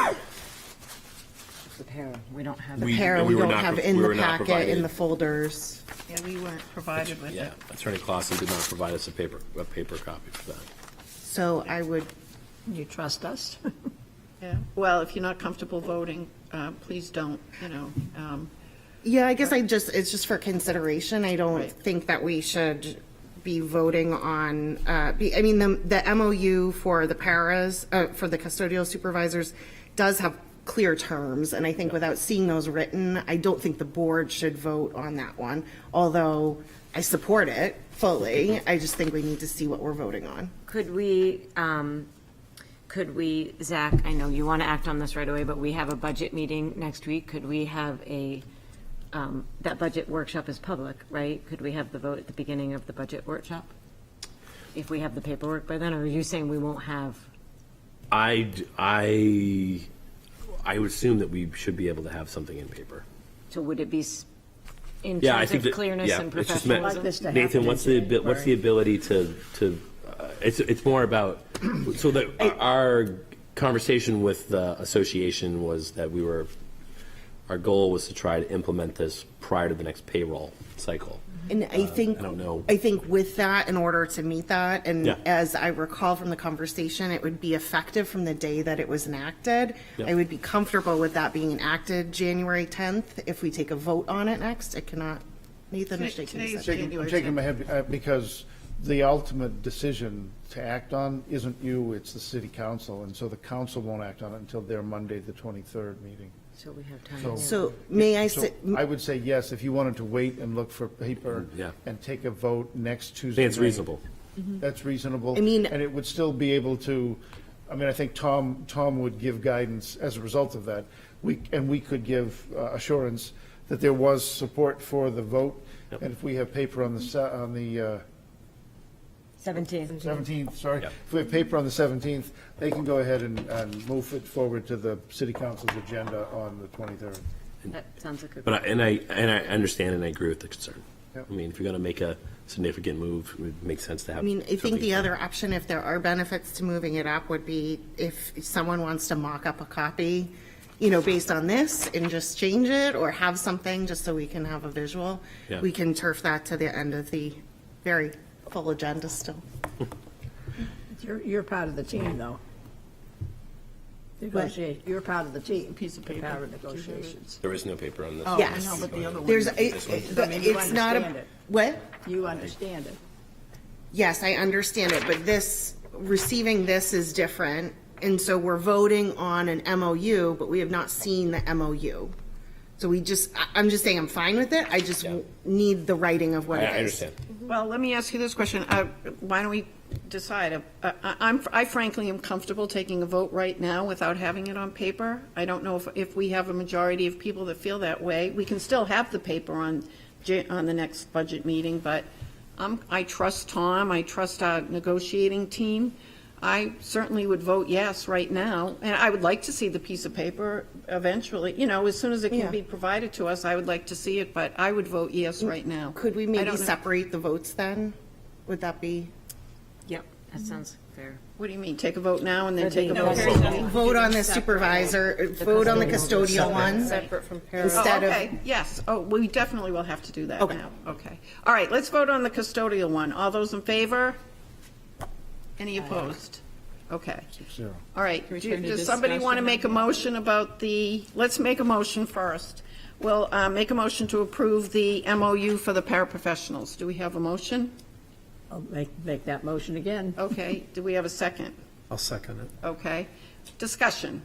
The para, we don't have The it. para we we were don't not have pro- in we the were not packet, provided. in the folders. Yeah, we weren't provided with Yeah, it. Attorney Clausen did not provide us a paper copy for that. So I would, You trust us? Yeah. Well, if you're not comfortable voting, please don't, yeah, I guess it's just for consideration. I don't Right. think that we should be voting on, the MOU for the paras, for the custodial supervisors does have clear terms, and I think without seeing those written, I don't think the board should vote on that one, although I support it fully. I just think we need to see what we're voting on. Could we, Zach, I know you want to act on this right away, but we have a budget meeting next week. Could we have that budget workshop is public, right? Could we have the vote at the beginning of the budget workshop? If we have the paperwork by then, or are you saying we won't have? I would assume that we should be able to have something in paper. So would it be in Yeah, I terms think of that, clearness yeah, and it's just meant, professionalism? Nathan, what's the ability to it's more about, so that our conversation with the association was that our goal was to try to implement this prior to the next payroll cycle. And I think, I don't know. I think with that, in order to meet that, and Yeah. as I recall from the conversation, it would be effective from the day that it was enacted. Yeah. I would be comfortable with that being enacted January 10th. If we take a vote on it next, it cannot, Nathan is shaking his head. I'm shaking my head because the ultimate decision to act on isn't you, it's the city council, and so the council won't act on it until their Monday, the 23rd meeting. So we have time. So may I So say, I would say yes, if you wanted to wait and look for paper Yeah. and take a vote next I Tuesday. think it's night, reasonable. That's reasonable. I mean- And it would still be able to, I mean, I think Tom would give guidance as a result of that. We could give assurance that there was support for the vote. Yep. And if we have paper on the 17th, sorry. Yep. If we have paper on the 17th, they can go ahead and move it forward to the city council's agenda on the 23rd. That sounds like a But I understand and I agree with the concern. Yep. I mean, if you're going to make a significant move, it would make sense to have. I mean, I think something the for- other option, if there are benefits to moving it up, would be if someone wants to mock up a copy, based on this and just change it, or have something just so we can have a visual. Yeah. We can turf that to the end of the very full agenda still. You're part of the team, though. You're part of the team. Piece of paper. Part of negotiations. There is no paper on this. Yes. I know, but the other one. There's, This one? but You it's not understand a, it. what? You understand it. Yes, I understand it, but receiving this is different. And so we're voting on an MOU, but we have not seen the MOU. So I'm just saying I'm fine with it. I just need the writing of what it is. I understand. Well, let me ask you this question. Why don't we decide? I frankly am comfortable taking a vote right now without having it on paper. I don't know if we have a majority of people that feel that way. We can still have the paper on the next budget meeting, but I trust Tom. I trust our negotiating team. I certainly would vote yes right now, and I would like to see the piece of paper eventually. As soon as it Yeah. can be provided to us, I would like to see it, but I would vote yes right now. Could we I maybe don't know. separate the votes then? Would that be? Yep, that sounds fair. What do you mean, take a vote now and then take a No, vote? Carrie's not- Vote on the supervisor, vote on the custodial one Separate from Oh, instead of. okay, yes. Oh, we definitely will have to do that Okay. now. Okay. All right, let's vote on the custodial one. All those in favor? Any opposed? Okay. 6-0. All right. we turn to Does somebody want to discussion? make a motion about let's make a motion first. We'll make a motion to approve the MOU for the paraprofessionals. Do we have a motion? I'll make that motion again. Okay. Do we have a second? I'll second it. Okay. Discussion.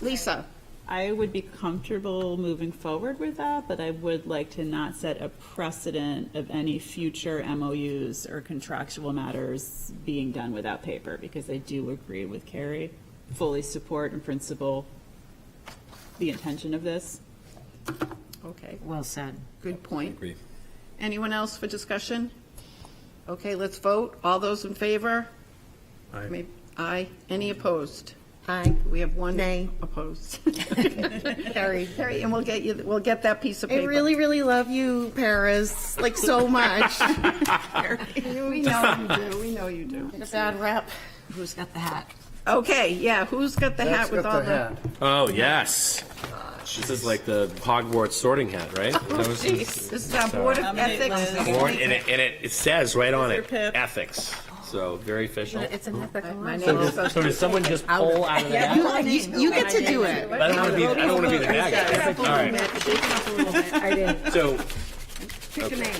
Lisa? I would be comfortable moving forward with that, but I would like to not set a precedent of any future MOUs or contractual matters being done without paper, because I do agree with Carrie, fully support in principle the intention of this. Okay. Well said. Good point. Agree. Anyone else for discussion? Okay, let's vote. All those in favor? Aye. Aye. Any opposed? Aye. We have one Nay. opposed. Carrie. Carrie, and we'll get that piece of I paper. really, really love you, Paris, like so much. We know you do, we know you do. A bad rep. Who's got the hat? Okay, yeah, who's got the hat That's with got all the the? hat. Oh, yes. This is like the Hogwarts sorting hat, right? Jeez, this is our Board of Nominate Ethics. Liz. And it says right on it, Pip. ethics. So very official. It's an ethical. My name is So does someone just pull out of the hat? You get to do it. I don't want to be the bad guy. All right. I didn't. So, Pick a name.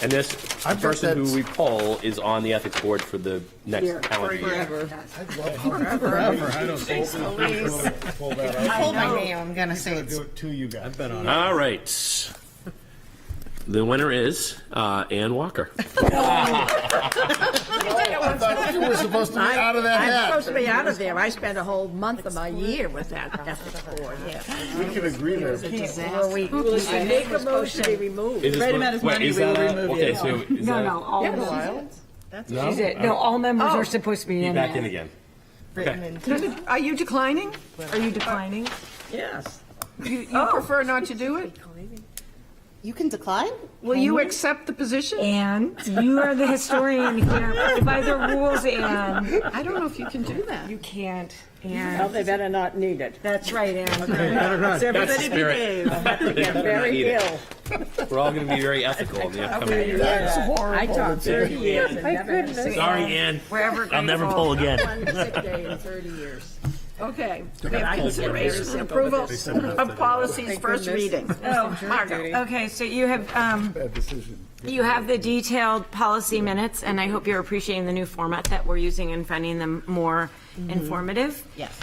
and this bet person that's- who we poll is on the ethics board for the next calendar year. I hold my name, I'm gonna say it's. Do it to you guys. All right. The winner is Ann Walker. I thought you were supposed to be out of that I'm hat. supposed to be out of there. I spent a whole month of my year with that ethics board. We can agree there. I make a motion to be removed. Is this Right what- amount of wait, money is we will that remove okay, you. so is No, that- no, all No? She's it. No, all members are supposed to be Be in back there. in again. Are you declining? Are you declining? Yes. You prefer not to do it? You can decline? Will you accept the position? And you are the historian here. By the rules, Anne, I don't know if you can do that. you can't. Well, And they better not need it. that's right, Anne. That's the spirit. Very ill. We're all going to be very ethical in the upcoming year. I taught 30 years and never had a sick Sorry, Ann. Wherever I'll never grateful. pull again. one sick day in 30 years. Okay. We have consideration and approval of policies, first reading. Oh, Margot. Okay, so you have Bad decision. You have the detailed policy minutes, and I hope you're appreciating the new format that we're using and finding them more informative. Yes.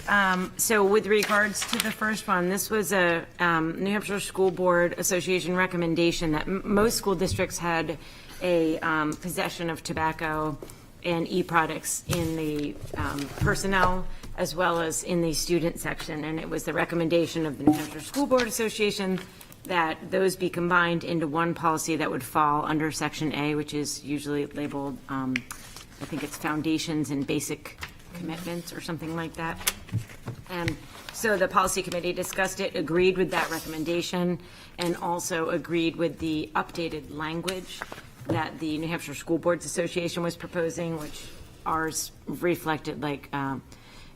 So with regards to the first one, this was a New Hampshire School Board Association recommendation that most school districts had a possession of tobacco and e-products in the personnel as well as in the student section. And it was the recommendation of the New Hampshire School Board Association that those be combined into one policy that would fall under Section A, which is usually labeled, I think it's foundations and basic commitments or something like that. And so the policy committee discussed it, agreed with that recommendation, and also agreed with the updated language that the New Hampshire School Boards Association was proposing, which ours reflected like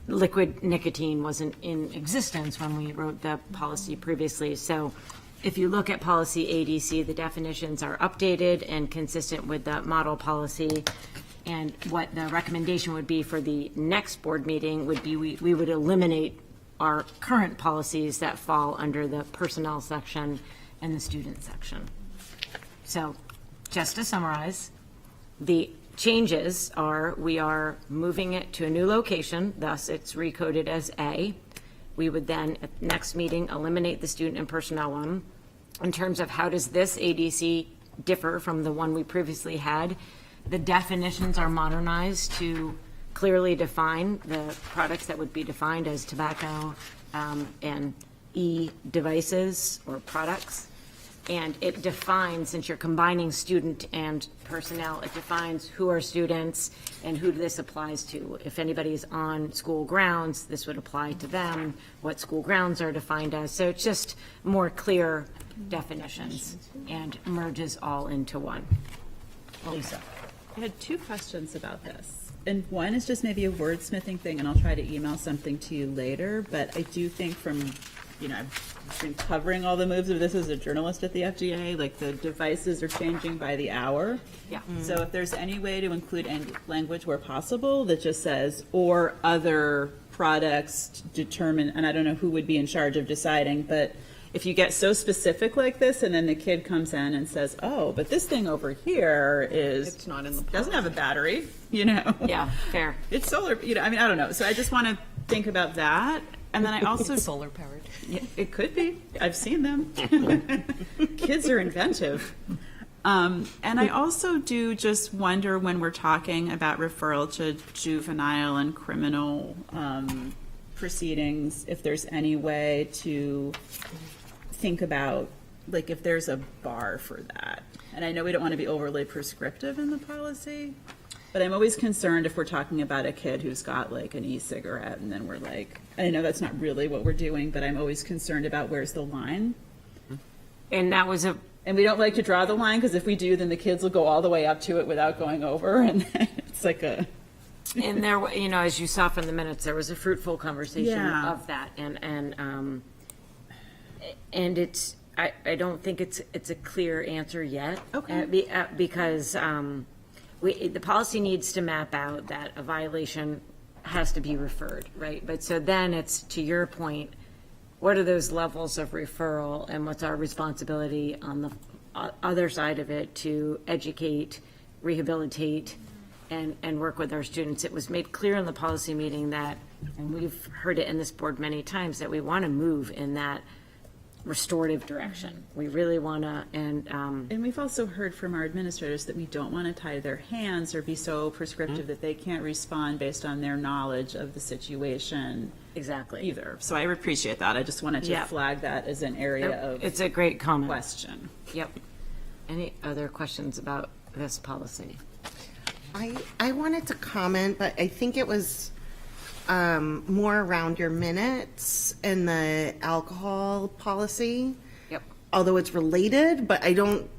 liquid nicotine wasn't in existence when we wrote the policy previously. So if you look at policy ADC, the definitions are updated and consistent with the model policy. And what the recommendation would be for the next board meeting would be we would eliminate our current policies that fall under the personnel section and the student section. So just to summarize, the changes are we are moving it to a new location, thus it's recoded as A. We would then, at the next meeting, eliminate the student and personnel one. In terms of how does this ADC differ from the one we previously had, the definitions are modernized to clearly define the products that would be defined as tobacco and e-devices or products. And it defines, since you're combining student and personnel, it defines who are students and who this applies to. If anybody's on school grounds, this would apply to them, what school grounds are defined as. So it's just more clear definitions and merges all into one. Lisa. I had two questions about this. And one is just maybe a wordsmithing thing, and I'll try to email something to you later. But I do think from, I've been covering all the moves of this as a journalist at the FDA, like the devices are changing by the hour. Yeah. So if there's any way to include any language where possible that just says, or other products determine, and I don't know who would be in charge of deciding, but if you get so specific like this and then the kid comes in and says, oh, but this thing over here It's not in the doesn't have a battery, Yeah, fair. It's solar, I don't know. So I just want to think about that. And then I also. Solar powered. Yeah, it could be. I've seen them. Kids are inventive. And I also do just wonder when we're talking about referral to juvenile and criminal proceedings, if there's any way to think about, like, if there's a bar for that. And I know we don't want to be overly prescriptive in the policy, but I'm always concerned if we're talking about a kid who's got like an e-cigarette and then we're like, and I know that's not really what we're doing, but I'm always concerned about where's the line. And that was And we don't like to draw the line because if we do, then the kids will go all the way up to it without going over. And it's like a. and there, as you saw from the minutes, there was a fruitful conversation Yeah. of that. And it's, I don't think it's a clear answer yet. Okay. Because the policy needs to map out that a violation has to be referred, right? But so then it's, to your point, what are those levels of referral and what's our responsibility on the other side of it to educate, rehabilitate, and work with our students? It was made clear in the policy meeting that, and we've heard it in this board many times, that we want to move in that restorative direction. We really want to, And we've also heard from our administrators that we don't want to tie their hands or be so prescriptive that they can't respond based on their knowledge of the situation exactly. either. So I appreciate that. I just wanted to Yeah. flag that as an area of It's a great comment. question. Yep. Any other questions about this policy? I wanted to comment, but I think it was more around your minutes and the alcohol policy. Yep. Although it's related, but I don't.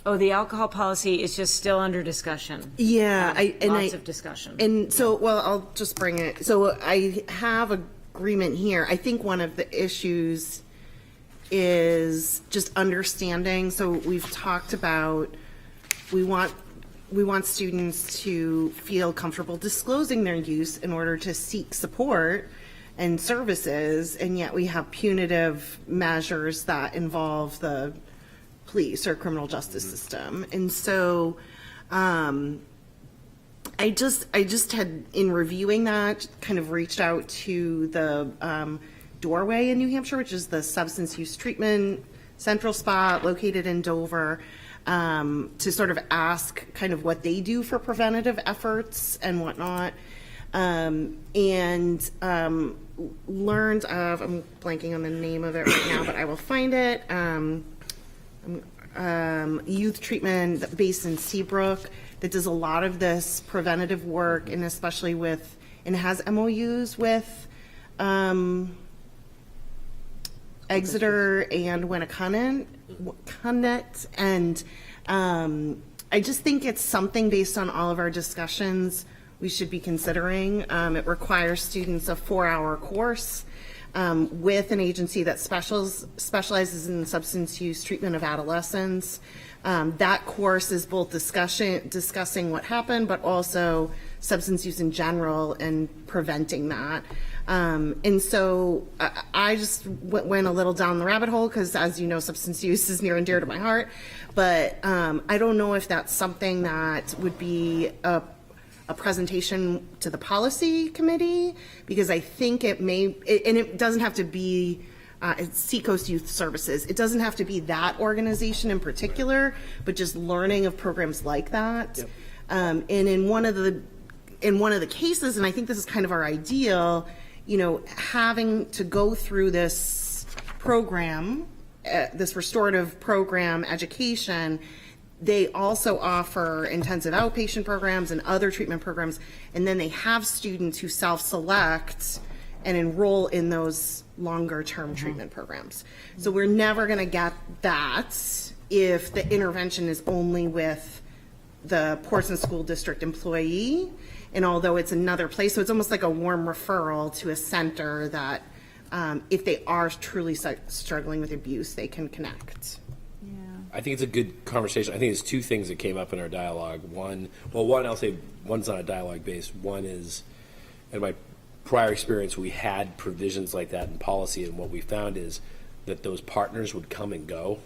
Oh, the alcohol policy is just still under discussion. Yeah, Lots of discussion. And so, well, I'll just bring it. So I have agreement here. I think one of the issues is just understanding. So we've talked about we want students to feel comfortable disclosing their use in order to seek support and services, and yet we have punitive measures that involve the police or criminal justice system. And so, I just had, in reviewing that, kind of reached out to the Doorway in New Hampshire, which is the substance use treatment central spot located in Dover, to sort of ask kind of what they do for preventative efforts and whatnot. And learned of, I'm blanking on the name of it right now, but I will find it. Youth treatment based in Seabrook that does a lot of this preventative work, and especially with, and has MOUs with Exeter and Winnicott, and I just think it's something based on all of our discussions we should be considering. It requires students a 4-hour course with an agency that specializes in substance use treatment of adolescents. That course is both discussing what happened, but also substance use in general and preventing that. And so I just went a little down the rabbit hole because, as you know, substance use is near and dear to my heart. But I don't know if that's something that would be a presentation to the policy committee, because I think it may, and it doesn't have to be it's Seacoast Youth Services. It doesn't have to be that organization in particular, but just learning of programs like that. Yep. And in one of the cases, and I think this is kind of our ideal, you know, having to go through this program, this restorative program education. They also offer intensive outpatient programs and other treatment programs, and then they have students who self-select and enroll in those longer-term treatment programs. So we're never going to get that if the intervention is only with the Portsmouth School District employee, and although it's another place, so it's almost like a warm referral to a center that if they are truly struggling with abuse, they can connect. I think it's a good conversation. I think there's two things that came up in our dialogue. One, I'll say one's not a dialogue based. One is, in my prior experience, we had provisions like that in policy, and what we found is that those partners would come and go,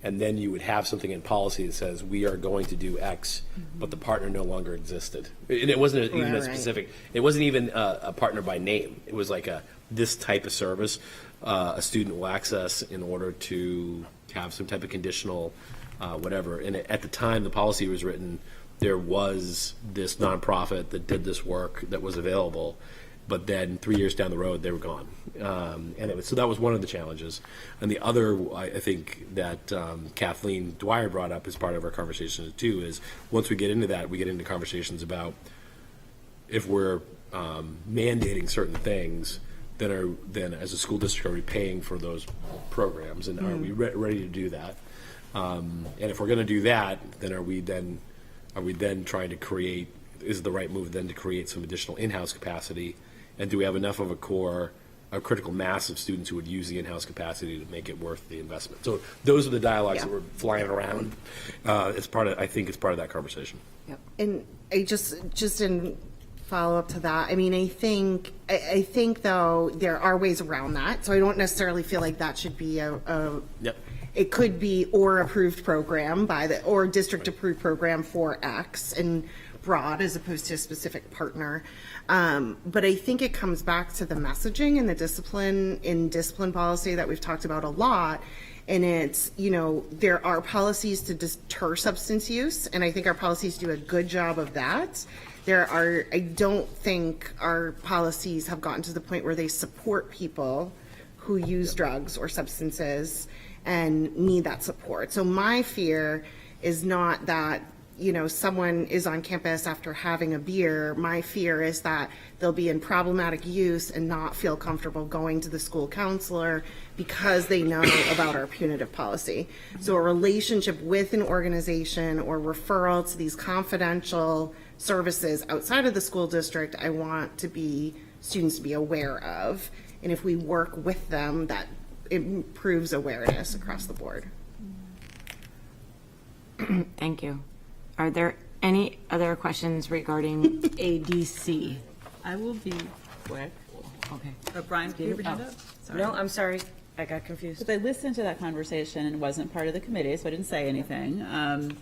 and then you would have something in policy that says we are going to do X, but the partner no longer existed. And it wasn't even a specific. It wasn't even a partner by name. It was like this type of service a student will access in order to have some type of conditional whatever. And at the time the policy was written, there was this nonprofit that did this work that was available, but then 3 years down the road they were gone. So that was one of the challenges. And the other, I think, that Kathleen Dwyer brought up as part of our conversation too, is once we get into that, we get into conversations about if we're mandating certain things, then as a school district, are we paying for those programs, and are we ready to do that? And if we're going to do that, then are we then trying to create? Is it the right move then to create some additional in-house capacity, and do we have enough of a critical mass of students who would use the in-house capacity to make it worth the investment? So those are the dialogues that were flying around. I think it's part of that conversation. Yep. And I just in follow up to that, I mean, I think though there are ways around that, so I don't necessarily feel like that should be it could be or approved program or district approved program for X and broad as opposed to a specific partner. But I think it comes back to the messaging and the discipline policy that we've talked about a lot. And it's, there are policies to deter substance use, and I think our policies do a good job of that. I don't think our policies have gotten to the point where they support people who use drugs or substances and need that support. So my fear is not that, someone is on campus after having a beer. My fear is that they'll be in problematic use and not feel comfortable going to the school counselor because they know about our punitive policy. So a relationship with an organization or referral to these confidential services outside of the school district, I want students to be aware of. And if we work with them, that improves awareness across the board. Thank you. Are there any other questions regarding ADC? I will be quick. Okay. Brian, do you have your hand up? Sorry. No, I'm sorry. I got confused. But I listened to that conversation and wasn't part of the committee, so I didn't say anything.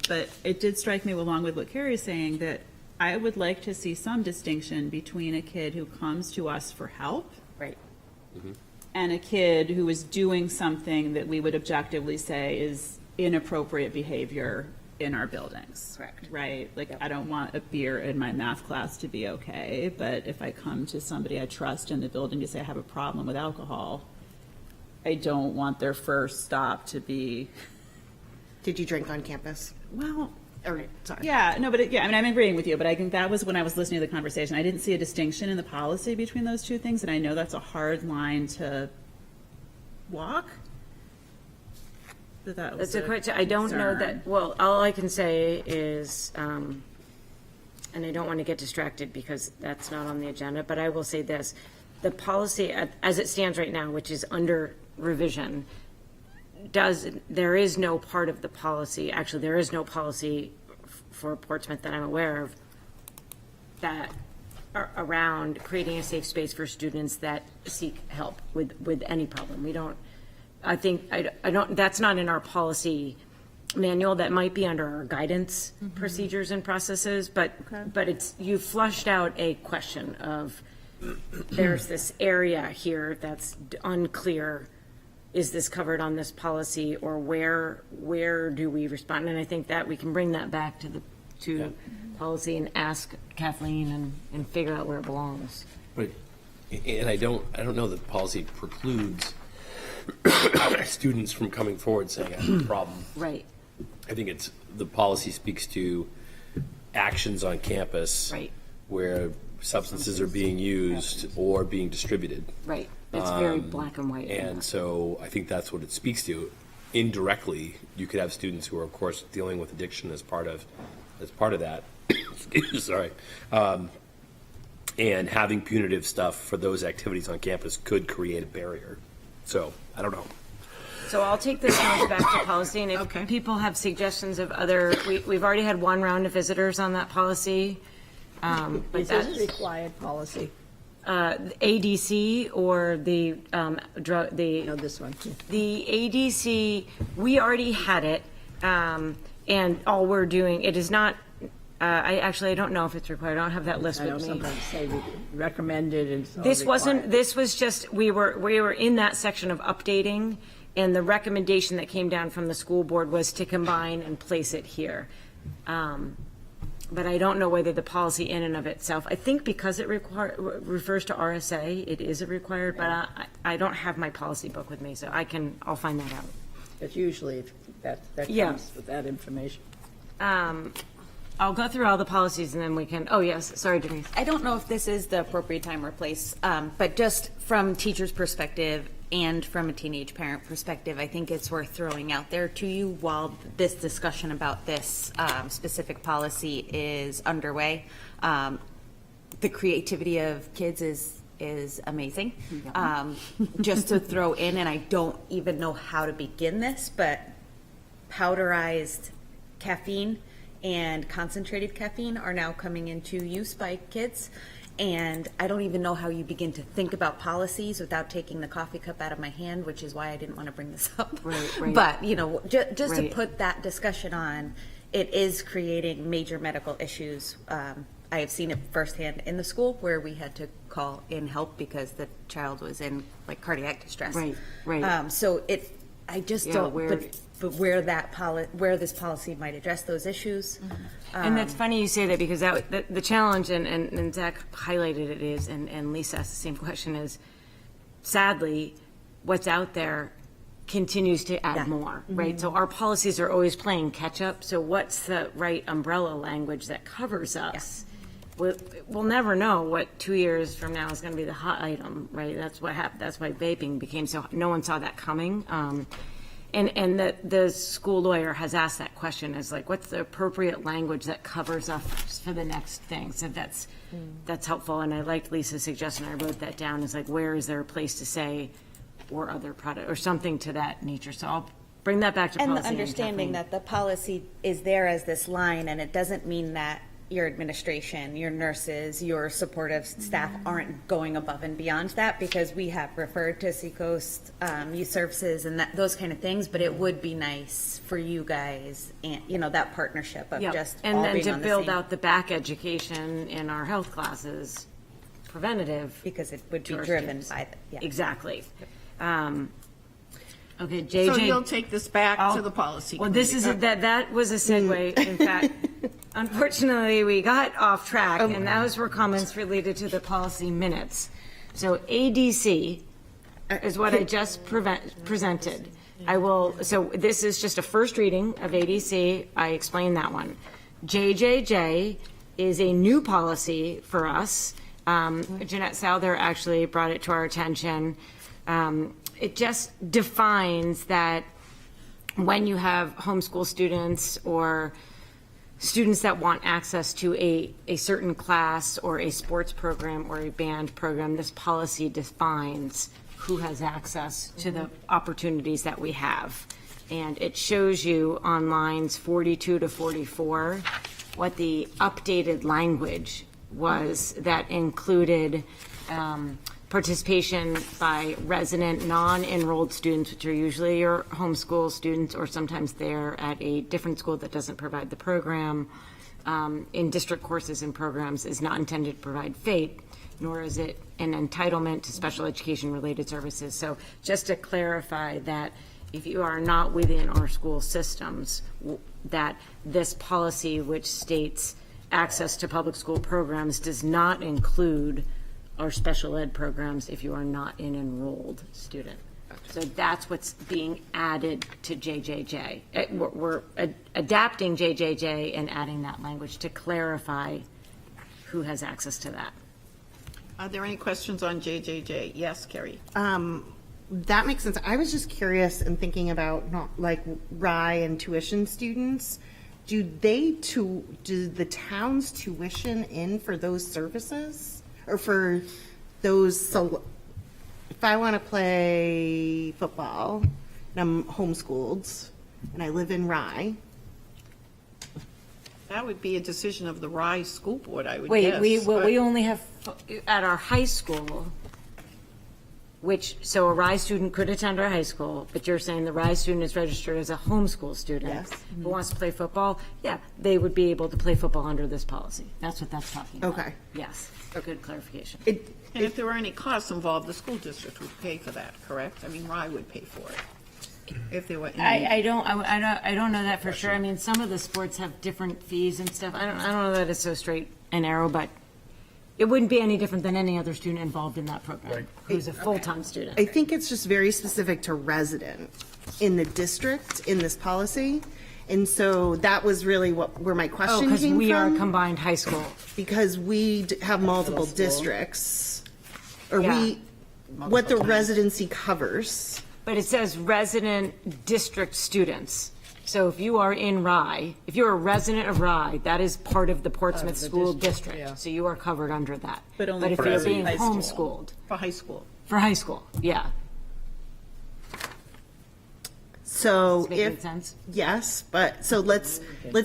But it did strike me, along with what Carrie's saying, that I would like to see some distinction between a kid who comes to us for help Right. and a kid who is doing something that we would objectively say is inappropriate behavior in our buildings. Correct. Right? Like, I don't want a beer in my math class to be okay, but if I come to somebody I trust in the building to say I have a problem with alcohol, I don't want their first stop to be, Did you drink on campus? well, Or, sorry. yeah, no, but yeah, I mean, I'm agreeing with you, but I think that was when I was listening to the conversation. I didn't see a distinction in the policy between those two things, and I know that's a hard line to walk. But that was That's a question. I don't know concern. that, well, all I can say is, and I don't want to get distracted because that's not on the agenda, but I will say this. The policy, as it stands right now, which is under revision, there is no part of the policy, actually, there is no policy for Portsmouth that I'm aware of that are around creating a safe space for students that seek help with any problem. We don't, I think, I don't, that's not in our policy manual. That might be under our guidance procedures and processes, but it's, you flushed out a question of, there's this area here that's unclear. Is this covered on this policy, or where do we respond? And I think that we can bring that back to policy and ask Kathleen and figure out where it belongs. But, and I don't know that policy precludes students from coming forward saying I have a problem. Right. I think the policy speaks to actions on campus. Right. Where substances are being used or being distributed. Right. It's very black and white. And so I think that's what it speaks to. Indirectly, you could have students who are, of course, dealing with addiction as part of that. Sorry. And having punitive stuff for those activities on campus could create a barrier. So I don't know. So I'll take this note back to policy, and if people have suggestions of other, we've already had one round of visitors on that policy. But Is that's this a required policy? ADC or the drug, No, this one. the ADC, we already had it, and all we're doing, it is not, I don't know if it's required, I don't have that list I know with me. sometimes say recommended and. This wasn't, this was just, we were in that section of updating, and the recommendation that came down from the school board was to combine and place it here. But I don't know whether the policy in and of itself, I think because it refers to RSA, it is a required, but I don't have my policy book with me, so I'll find that out. It's usually that Yeah. comes with that information. I'll go through all the policies and then we can, oh yes, sorry Denise. I don't know if this is the appropriate time or place, but just from teacher's perspective and from a teenage parent perspective, I think it's worth throwing out there to you while this discussion about this specific policy is underway. The creativity of kids is amazing. Just to throw in, and I don't even know how to begin this, but powderized caffeine and concentrated caffeine are now coming into use by kids. And I don't even know how you begin to think about policies without taking the coffee cup out of my hand, which is why I didn't want to bring this up. Right. But, you know, just to Right. put that discussion on, it is creating major medical issues. I have seen it firsthand in the school where we had to call in help because the child was in like cardiac distress. Right. So I just Yeah, don't, where- but where this policy might address those issues. And that's funny you say that because the challenge, and Zach highlighted it is, and Lisa asked the same question is, sadly, what's out there continues to add more, right? So our policies are always playing catch up. So what's the right umbrella language that covers us? We'll never know what 2 years from now is going to be the hot item, right? That's what happened. That's why vaping became so, no one saw that coming. And the school lawyer has asked that question is like, what's the appropriate language that covers us for the next thing? So that's helpful. And I liked Lisa's suggestion. I wrote that down. Is like, where is there a place to say, or other product, or something to that nature? So I'll bring that back to And policy. the understanding Kathleen. that the policy is there as this line, and it doesn't mean that your administration, your nurses, your supportive staff aren't going above and beyond that, because we have referred to Seacoast Youth Services and those kind of things, but it would be nice for you guys and, that partnership of just And all then being to on the build same- out the back education in our health classes, preventative. because it would be to our driven students. by the, Exactly. Okay, So JJ. you'll take this back to the policy Well, committee. this is, that was a segue. In fact, unfortunately, we got off track, and those were comments related to the policy minutes. So ADC is what I just presented. So this is just a first reading of ADC. I explained that one. JJJ is a new policy for us. Jeanette Souther actually brought it to our attention. It just defines that when you have homeschool students or students that want access to a certain class or a sports program or a band program, this policy defines who has access to the opportunities that we have. And it shows you on lines 42 to 44 what the updated language was that included participation by resident non-enrolled students, which are usually your homeschool students, or sometimes they're at a different school that doesn't provide the program. In district courses and programs is not intended to provide FAPE, nor is it an entitlement to special education related services. So just to clarify that if you are not within our school systems, that this policy, which states access to public school programs, does not include our special ed programs if you are not an enrolled student. So that's what's being added to JJJ. We're adapting JJJ and adding that language to clarify who has access to that. Are there any questions on JJJ? Yes, Carrie? That makes sense. I was just curious and thinking about not like RI and tuition students. Do the town's tuition in for those services? Or for those, if I want to play football and I'm homeschooled and I live in Rye. That would be a decision of the Rise School Board, I would Wait, guess. we only have, at our high school, so a RISE student could attend our high school, but you're saying the RISE student is registered as a homeschool student. Yes. Who wants to play football? Yeah, they would be able to play football under this policy. That's what that's talking about. Okay. Yes, good clarification. And if there were any costs involved, the school district would pay for that, correct? I mean, Rye would pay for it. If there were any. I don't know that for sure. I mean, some of the sports have different fees and stuff. I don't know that it's so straight and narrow, but it wouldn't be any different than any other student involved in that program who's a full-time student. I think it's just very specific to resident in the district in this policy. And so that was really where my question came from. Because we are a combined high school. Because we have multiple districts, or Yeah. what the residency covers. But it says resident district students. So if you are in Rye, if you're a resident of Rye, that is part of the Portsmouth School District. So you are covered under that. But only if for you're being high school. homeschooled, For high school. for high school, yeah. So Does that make if, sense? yes, but, so let's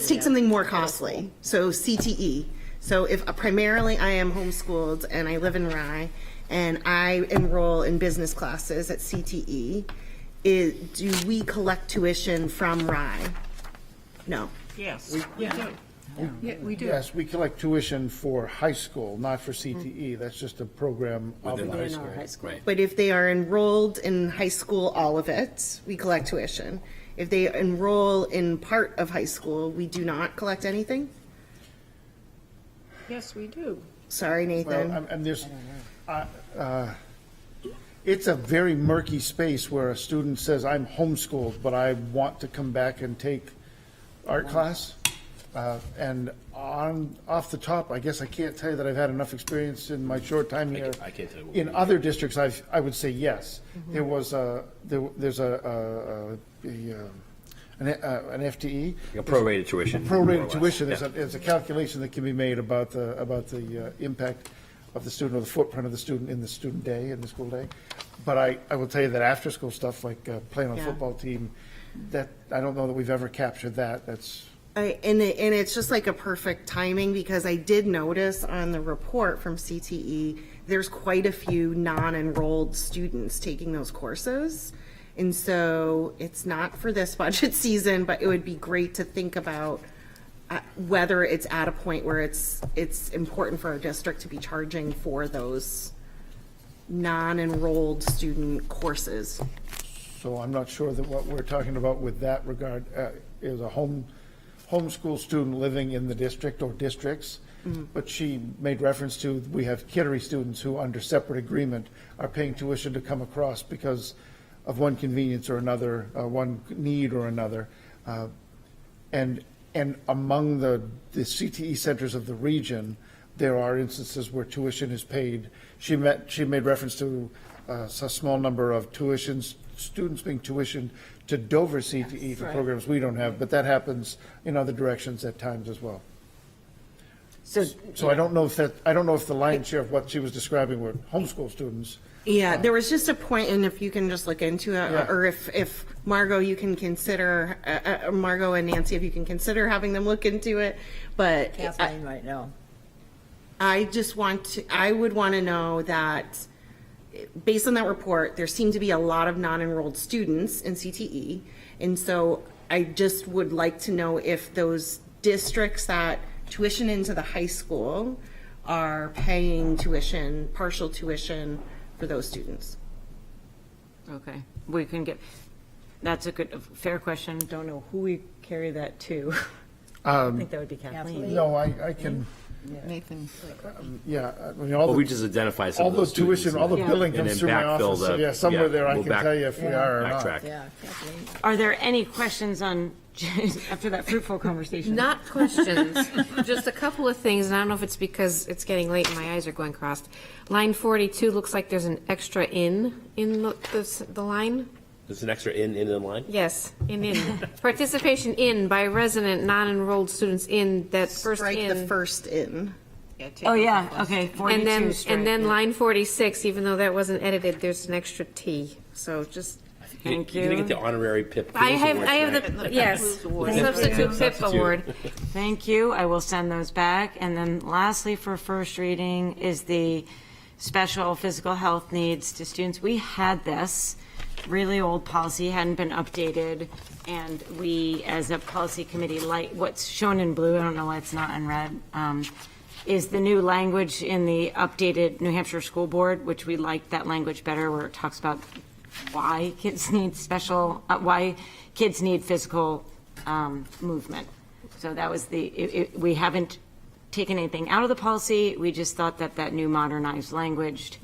take something more costly. So CTE. So if primarily I am homeschooled and I live in Rye and I enroll in business classes at CTE, do we collect tuition from Rye? No. Yes, we do. Yeah, we do. Yes, we collect tuition for high school, not for CTE. That's just a program of the high Within school. our high school. Right. But if they are enrolled in high school, all of it, we collect tuition. If they enroll in part of high school, we do not collect anything? Yes, we do. Sorry, Nathan. Well, and there's, it's a very murky space where a student says, I'm homeschooled, but I want to come back and take art class. And off the top, I guess I can't tell you that I've had enough experience in my short time here. I can't tell you what In we other districts, I would say yes. There was there's an FTE. A prorated tuition. Prorated more or less. tuition, Yeah. there's a calculation that can be made about the impact of the student or the footprint of the student in the student day, in the school day. But I will tell you that after-school stuff, like playing on a Yeah. football team, that, I don't know that we've ever captured that. That's, And it's just like a perfect timing because I did notice on the report from CTE, there's quite a few non-enrolled students taking those courses. And so it's not for this budget season, but it would be great to think about whether it's at a point where it's important for our district to be charging for those non-enrolled student courses. So I'm not sure that what we're talking about with that regard is a homeschool student living in the district or districts. But she made reference to, we have Kittery students who, under separate agreement, are paying tuition to come across because of one convenience or another, one need or another. And among the CTE centers of the region, there are instances where tuition is paid. She made reference to a small number of students being tuitioned to Dover CTE for programs we don't have, but that happens in other directions at times as well. So I don't know if the lion's share of what she was describing were homeschool students. Yeah, there was just a point, and if you can just look into it, Yeah. or if Margot, you can consider, Margot and Nancy, if you can consider having them look into it, but Kathleen might know. I would want to know that, based on that report, there seem to be a lot of non-enrolled students in CTE, and so I just would like to know if those districts that tuition into the high school are paying tuition, partial tuition for those students. Okay, we can get, that's a fair question. Don't know who we carry that to. I think that would be Kathleen. No, I can, Nathan. yeah, I mean, Well, we just identify some all of the those students. tuition, all the billing and comes then through my backfill office, so the- yeah, somewhere there I we'll can tell you if we are or not. backtrack. Yeah, Kathleen. Are there any questions on, after that fruitful conversation? Not questions, just a couple of things, and I don't know if it's because it's getting late and my eyes are going crossed. Line 42 looks like there's an extra in the line. There's an extra in the line? Yes, in. Participation in by resident, non-enrolled students in that first Strike in. the first in. Oh, yeah, okay, 42 And straight, then yeah. line 46, even though that wasn't edited, there's an extra T. So just, Thank You're gonna you. get the honorary PIP. I Pools Award have tonight. the, yes, the substitute PIP award. Thank you. I will send those back. And then lastly, for first reading is the special physical health needs to students. We had this really old policy, hadn't been updated, and we, as a policy committee, like what's shown in blue, I don't know why it's not in red, is the new language in the updated New Hampshire School Board, which we like that language better, where it talks about why kids need why kids need physical movement. So that was we haven't taken anything out of the policy. We just thought that that new modernized language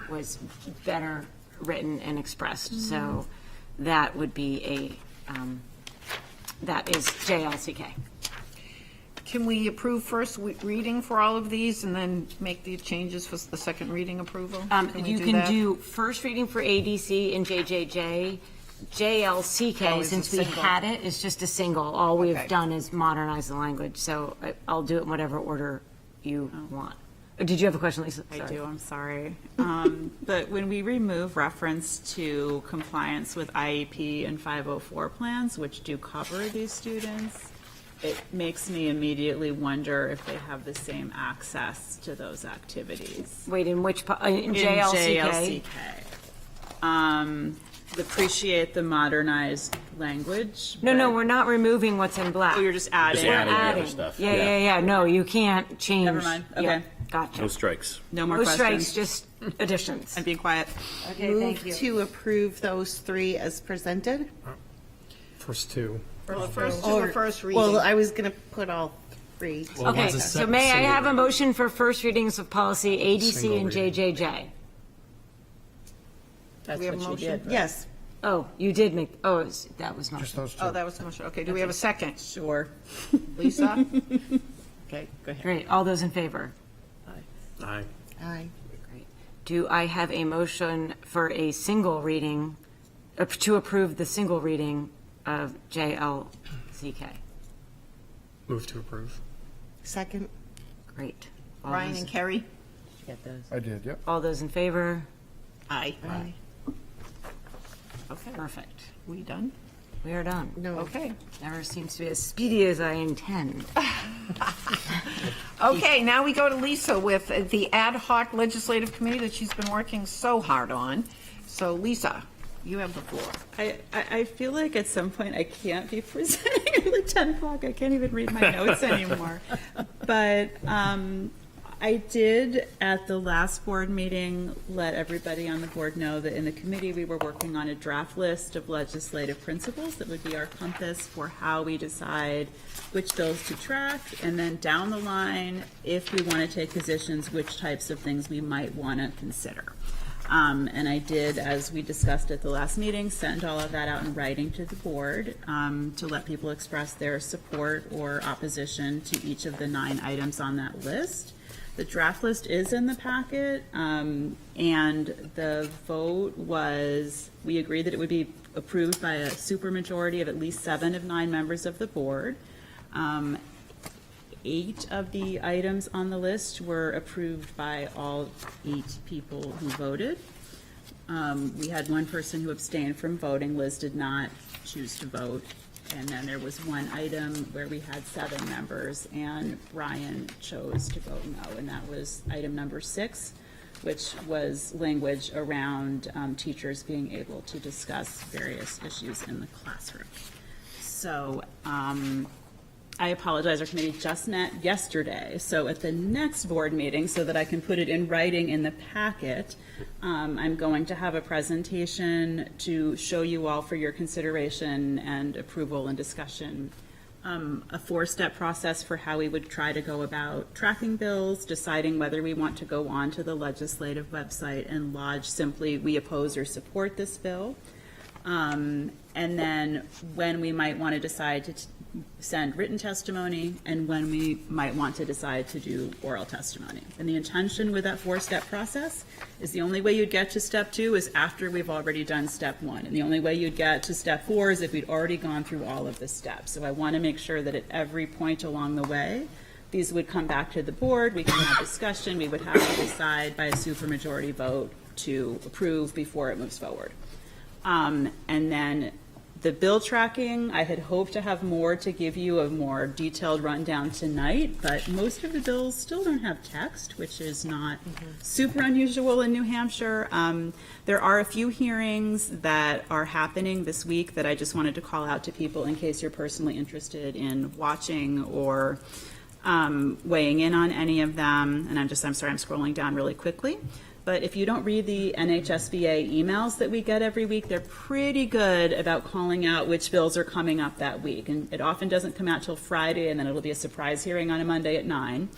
was better written and expressed. So that would be that is JLCK. Can we approve first reading for all of these and then make the changes for the second reading approval? We You do can that? do first reading for ADC and JJJ. JLCK, Oh, is since a we single. had it, is just a single. All we've Okay. done is modernize the language, so I'll do it in whatever order you want. Did you have a question, Lisa? I Sorry. do, I'm sorry. But when we remove reference to compliance with IEP and 504 plans, which do cover these students, it makes me immediately wonder if they have the same access to those activities. Wait, in which, in In JLCK? Appreciate the modernized language. No, but- we're not removing what's in black. Oh, you're just adding. Just adding the other Adding. stuff. Yeah. No, you can't change. Never mind. Okay. Yeah, Gotcha. No strikes. No more No questions. strikes, just additions. I'm being quiet. Okay, Move to approve those three as presented. First two. First to the first reading. Well, I was going to put all three. Well, Okay, one's a so may I single have a reading. motion for first readings of policy ADC Single and reading. JJJ? That's We have what a you motion? did. right? Yes. Oh, you did make, that was Just motion. those two. Oh, that was the motion. Okay, do we have a second? Sure. Lisa? Okay, go ahead. Great, all those in favor? Aye. Aye. Great. Do I have a motion for a single reading, to approve the single reading of JLCK? Move to approve. Second. Great. All Ryan those- and Kerry? Get those. I did, yep. All those in favor? Aye. Aye. Okay, Perfect. we done? We are done. No. Okay. Never seems to be as speedy as I intend. Okay, now we go to Lisa with the ad hoc legislative committee that she's been working so hard on. So Lisa, you have the floor. I feel like at some point I can't be presenting at like 10 o'clock. I can't even read my notes anymore. But I did, at the last board meeting, let everybody on the board know that in the committee we were working on a draft list of legislative principles that would be our compass for how we decide which bills to track, and then down the line, if we want to take positions, which types of things we might want to consider. And I did, as we discussed at the last meeting, send all of that out in writing to the board to let people express their support or opposition to each of the 9 items on that list. The draft list is in the packet, and the vote was, we agreed that it would be approved by a supermajority of at least 7 of 9 members of the board. 8 of the items on the list were approved by all 8 people who voted. We had 1 person who abstained from voting. Liz did not choose to vote. And then there was 1 item where we had 7 members, and Brian chose to vote no, and that was item number 6, which was language around teachers being able to discuss various issues in the classroom. So I apologize, our committee just met yesterday, so at the next board meeting, so that I can put it in writing in the packet, I'm going to have a presentation to show you all for your consideration and approval and discussion, a 4-step process for how we would try to go about tracking bills, deciding whether we want to go on to the legislative website and lodge simply, we oppose or support this bill, and then when we might want to decide to send written testimony, and when we might want to decide to do oral testimony. And the intention with that 4-step process is the only way you'd get to step 2 is after we've already done step 1. And the only way you'd get to step 4 is if we'd already gone through all of the steps. So I want to make sure that at every point along the way, these would come back to the board, we can have discussion, we would have to decide by a supermajority vote to approve before it moves forward. And then the bill tracking, I had hoped to have more to give you a more detailed rundown tonight, but most of the bills still don't have text, which is not super unusual in New Hampshire. There are a few hearings that are happening this week that I just wanted to call out to people in case you're personally interested in watching or weighing in on any of them. And I'm sorry, I'm scrolling down really quickly. But if you don't read the NHSBA emails that we get every week, they're pretty good about calling out which bills are coming up that week. And it often doesn't come out till Friday, and then it'll be a surprise hearing on a Monday at 9.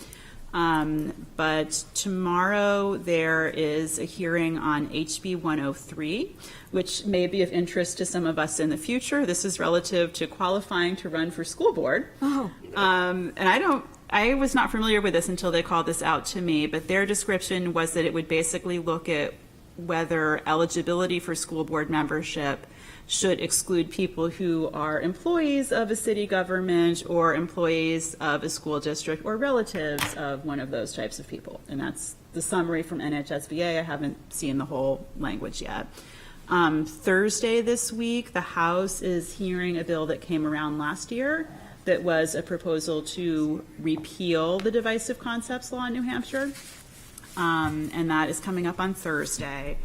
But tomorrow there is a hearing on HB 103, which may be of interest to some of us in the future. This is relative to qualifying to run for school board. And I was not familiar with this until they called this out to me, but their description was that it would basically look at whether eligibility for school board membership should exclude people who are employees of a city government or employees of a school district or relatives of one of those types of people. And that's the summary from NHSBA. I haven't seen the whole language yet. Thursday this week, the House is hearing a bill that came around last year that was a proposal to repeal the Divisive Concepts Law in New Hampshire. And that is coming up on Thursday.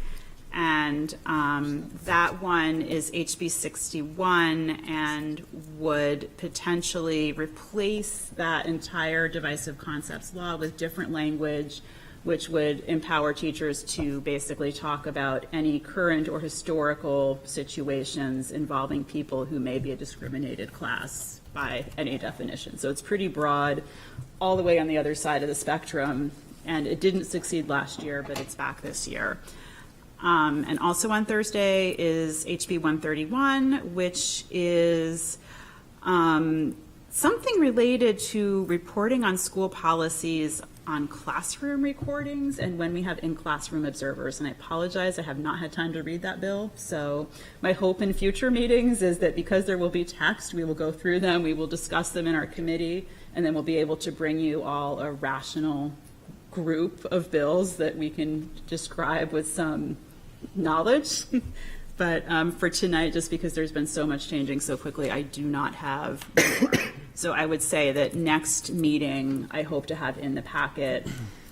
And that one is HB 61 and would potentially replace that entire Divisive Concepts Law with different language, which would empower teachers to basically talk about any current or historical situations involving people who may be a discriminated class by any definition. So it's pretty broad, all the way on the other side of the spectrum, and it didn't succeed last year, but it's back this year. And also on Thursday is HB 131, which is something related to reporting on school policies on classroom recordings and when we have in-classroom observers. And I apologize, I have not had time to read that bill. So my hope in future meetings is that because there will be text, we will go through them, we will discuss them in our committee, and then we'll be able to bring you all a rational group of bills that we can describe with some knowledge. But for tonight, just because there's been so much changing so quickly, I do not have more. So I would say that next meeting, I hope to have in the packet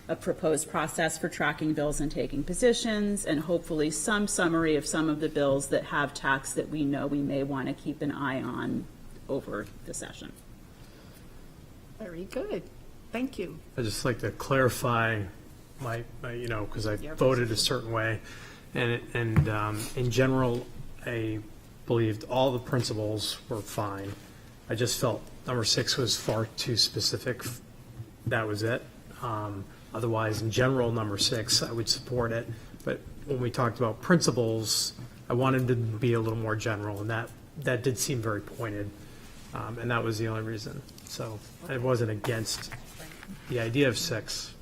a proposed process for tracking bills and taking positions, and hopefully some summary of some of the bills that have tax that we know we may want to keep an eye on over the session. Very good. Thank you. I'd just like to clarify my because I voted a certain way. And in general, I believed all the principles were fine. I just felt number 6 was far too specific. That was it. Otherwise, in general, number 6, I would support it. But when we talked about principles, I wanted to be a little more general, and that did seem very pointed. And that was the only reason. So I wasn't against the idea of 6,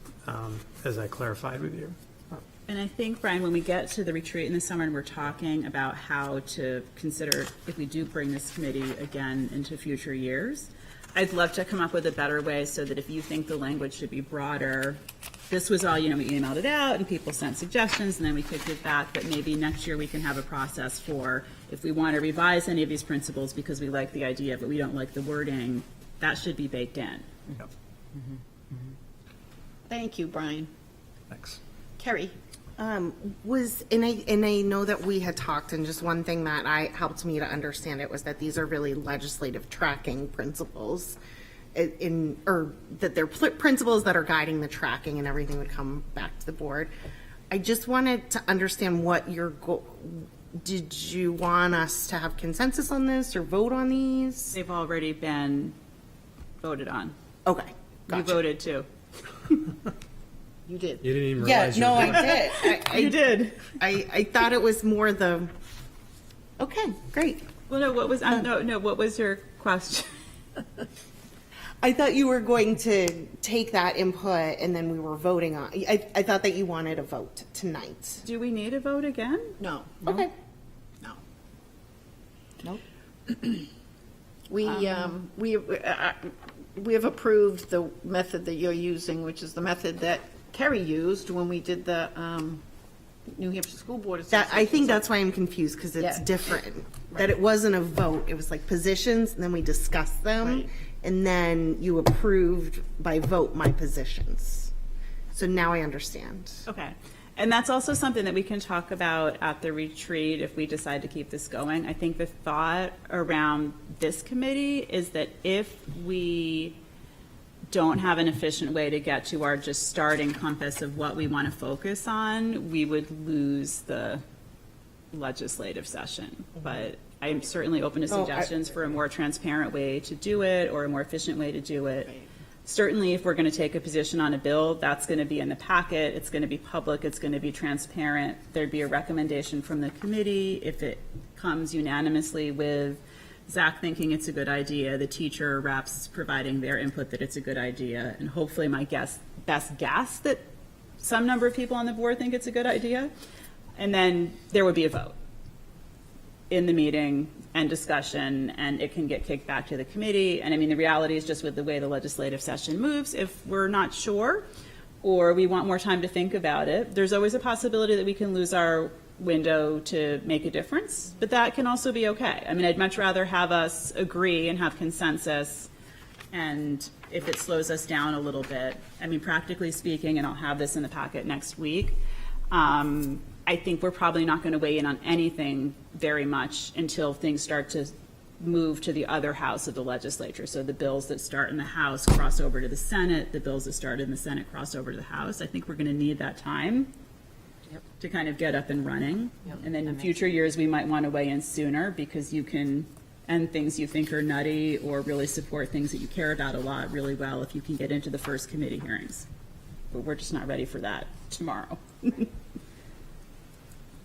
as I clarified with you. And I think, Brian, when we get to the retreat in the summer and we're talking about how to consider if we do bring this committee again into future years, I'd love to come up with a better way so that if you think the language should be broader, this was all, we emailed it out and people sent suggestions and then we kicked it back, but maybe next year we can have a process for if we want to revise any of these principles because we like the idea but we don't like the wording, that should be baked in. Yep. Thank you, Brian. Thanks. Kerry? And I know that we had talked, and just one thing that helped me to understand it was that these are really legislative tracking principles, or that they're principles that are guiding the tracking, and everything would come back to the board. I just wanted to understand what your did you want us to have consensus on this or vote on these? They've already been voted on. Okay, gotcha. You voted too. You did. You didn't even Yeah, realize no, you were doing I did. You did. I thought it was more the. Okay, great. Well, no. What was no? What was your question? I thought you were going to take that input and then we were voting on. I thought that you wanted a vote tonight. Do we need a vote again? No. Okay. No. Nope. We have approved the method that you're using, which is the method that Kerry used when we did the New Hampshire School Board Association. I think that's why I'm confused, because it's Yeah. different. That it wasn't a vote. It was like positions, and then we discussed them, Right. and then you approved by vote my positions. So now I understand. Okay. And that's also something that we can talk about at the retreat if we decide to keep this going. I think the thought around this committee is that if we don't have an efficient way to get to our just starting compass of what we want to focus on, we would lose the legislative session. But I'm certainly open to suggestions for a more transparent way to do it or a more efficient way to do it. Certainly, if we're going to take a position on a bill, that's going to be in the packet, it's going to be public, it's going to be transparent. There'd be a recommendation from the committee. If it comes unanimously with Zach thinking it's a good idea, the teacher reps providing their input that it's a good idea, and hopefully my best guess that some number of people on the board think it's a good idea, and then there would be a vote in the meeting and discussion, and it can get kicked back to the committee. And I mean, the reality is just with the way the legislative session moves, if we're not sure or we want more time to think about it, there's always a possibility that we can lose our window to make a difference, but that can also be okay. I mean, I'd much rather have us agree and have consensus, and if it slows us down a little bit, I mean, practically speaking, and I'll have this in the packet next week, I think we're probably not going to weigh in on anything very much until things start to move to the other house of the legislature. So the bills that start in the House cross over to the Senate, the bills that start in the Senate cross over to the House. I think we're going to need that time to kind of get up and running. And then in future years, we might want to weigh in sooner because you can end things you think are nutty or really support things that you care about a lot really well if you can get into the first committee hearings. But we're just not ready for that tomorrow.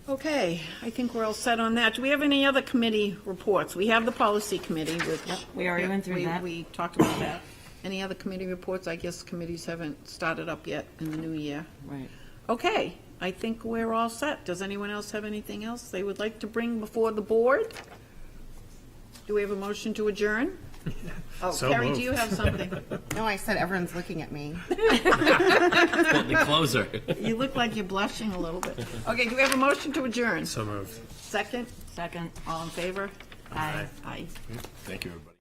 Okay, I think we're all set on that. Do we have any other committee reports? We have the policy committee, which. we already went through that. We talked about that. Any other committee reports? I guess committees haven't started up yet in the new year. Right. Okay, I think we're all set. Does anyone else have anything else they would like to bring before the board? Do we have a motion to adjourn? Oh, So Carrie, moved. do you have something? No, I said everyone's looking at me. The closer. You look like you're blushing a little bit. Okay, do we have a motion to adjourn? So moved. Second? Second. All in favor? Aye. Aye. Thank you, everybody.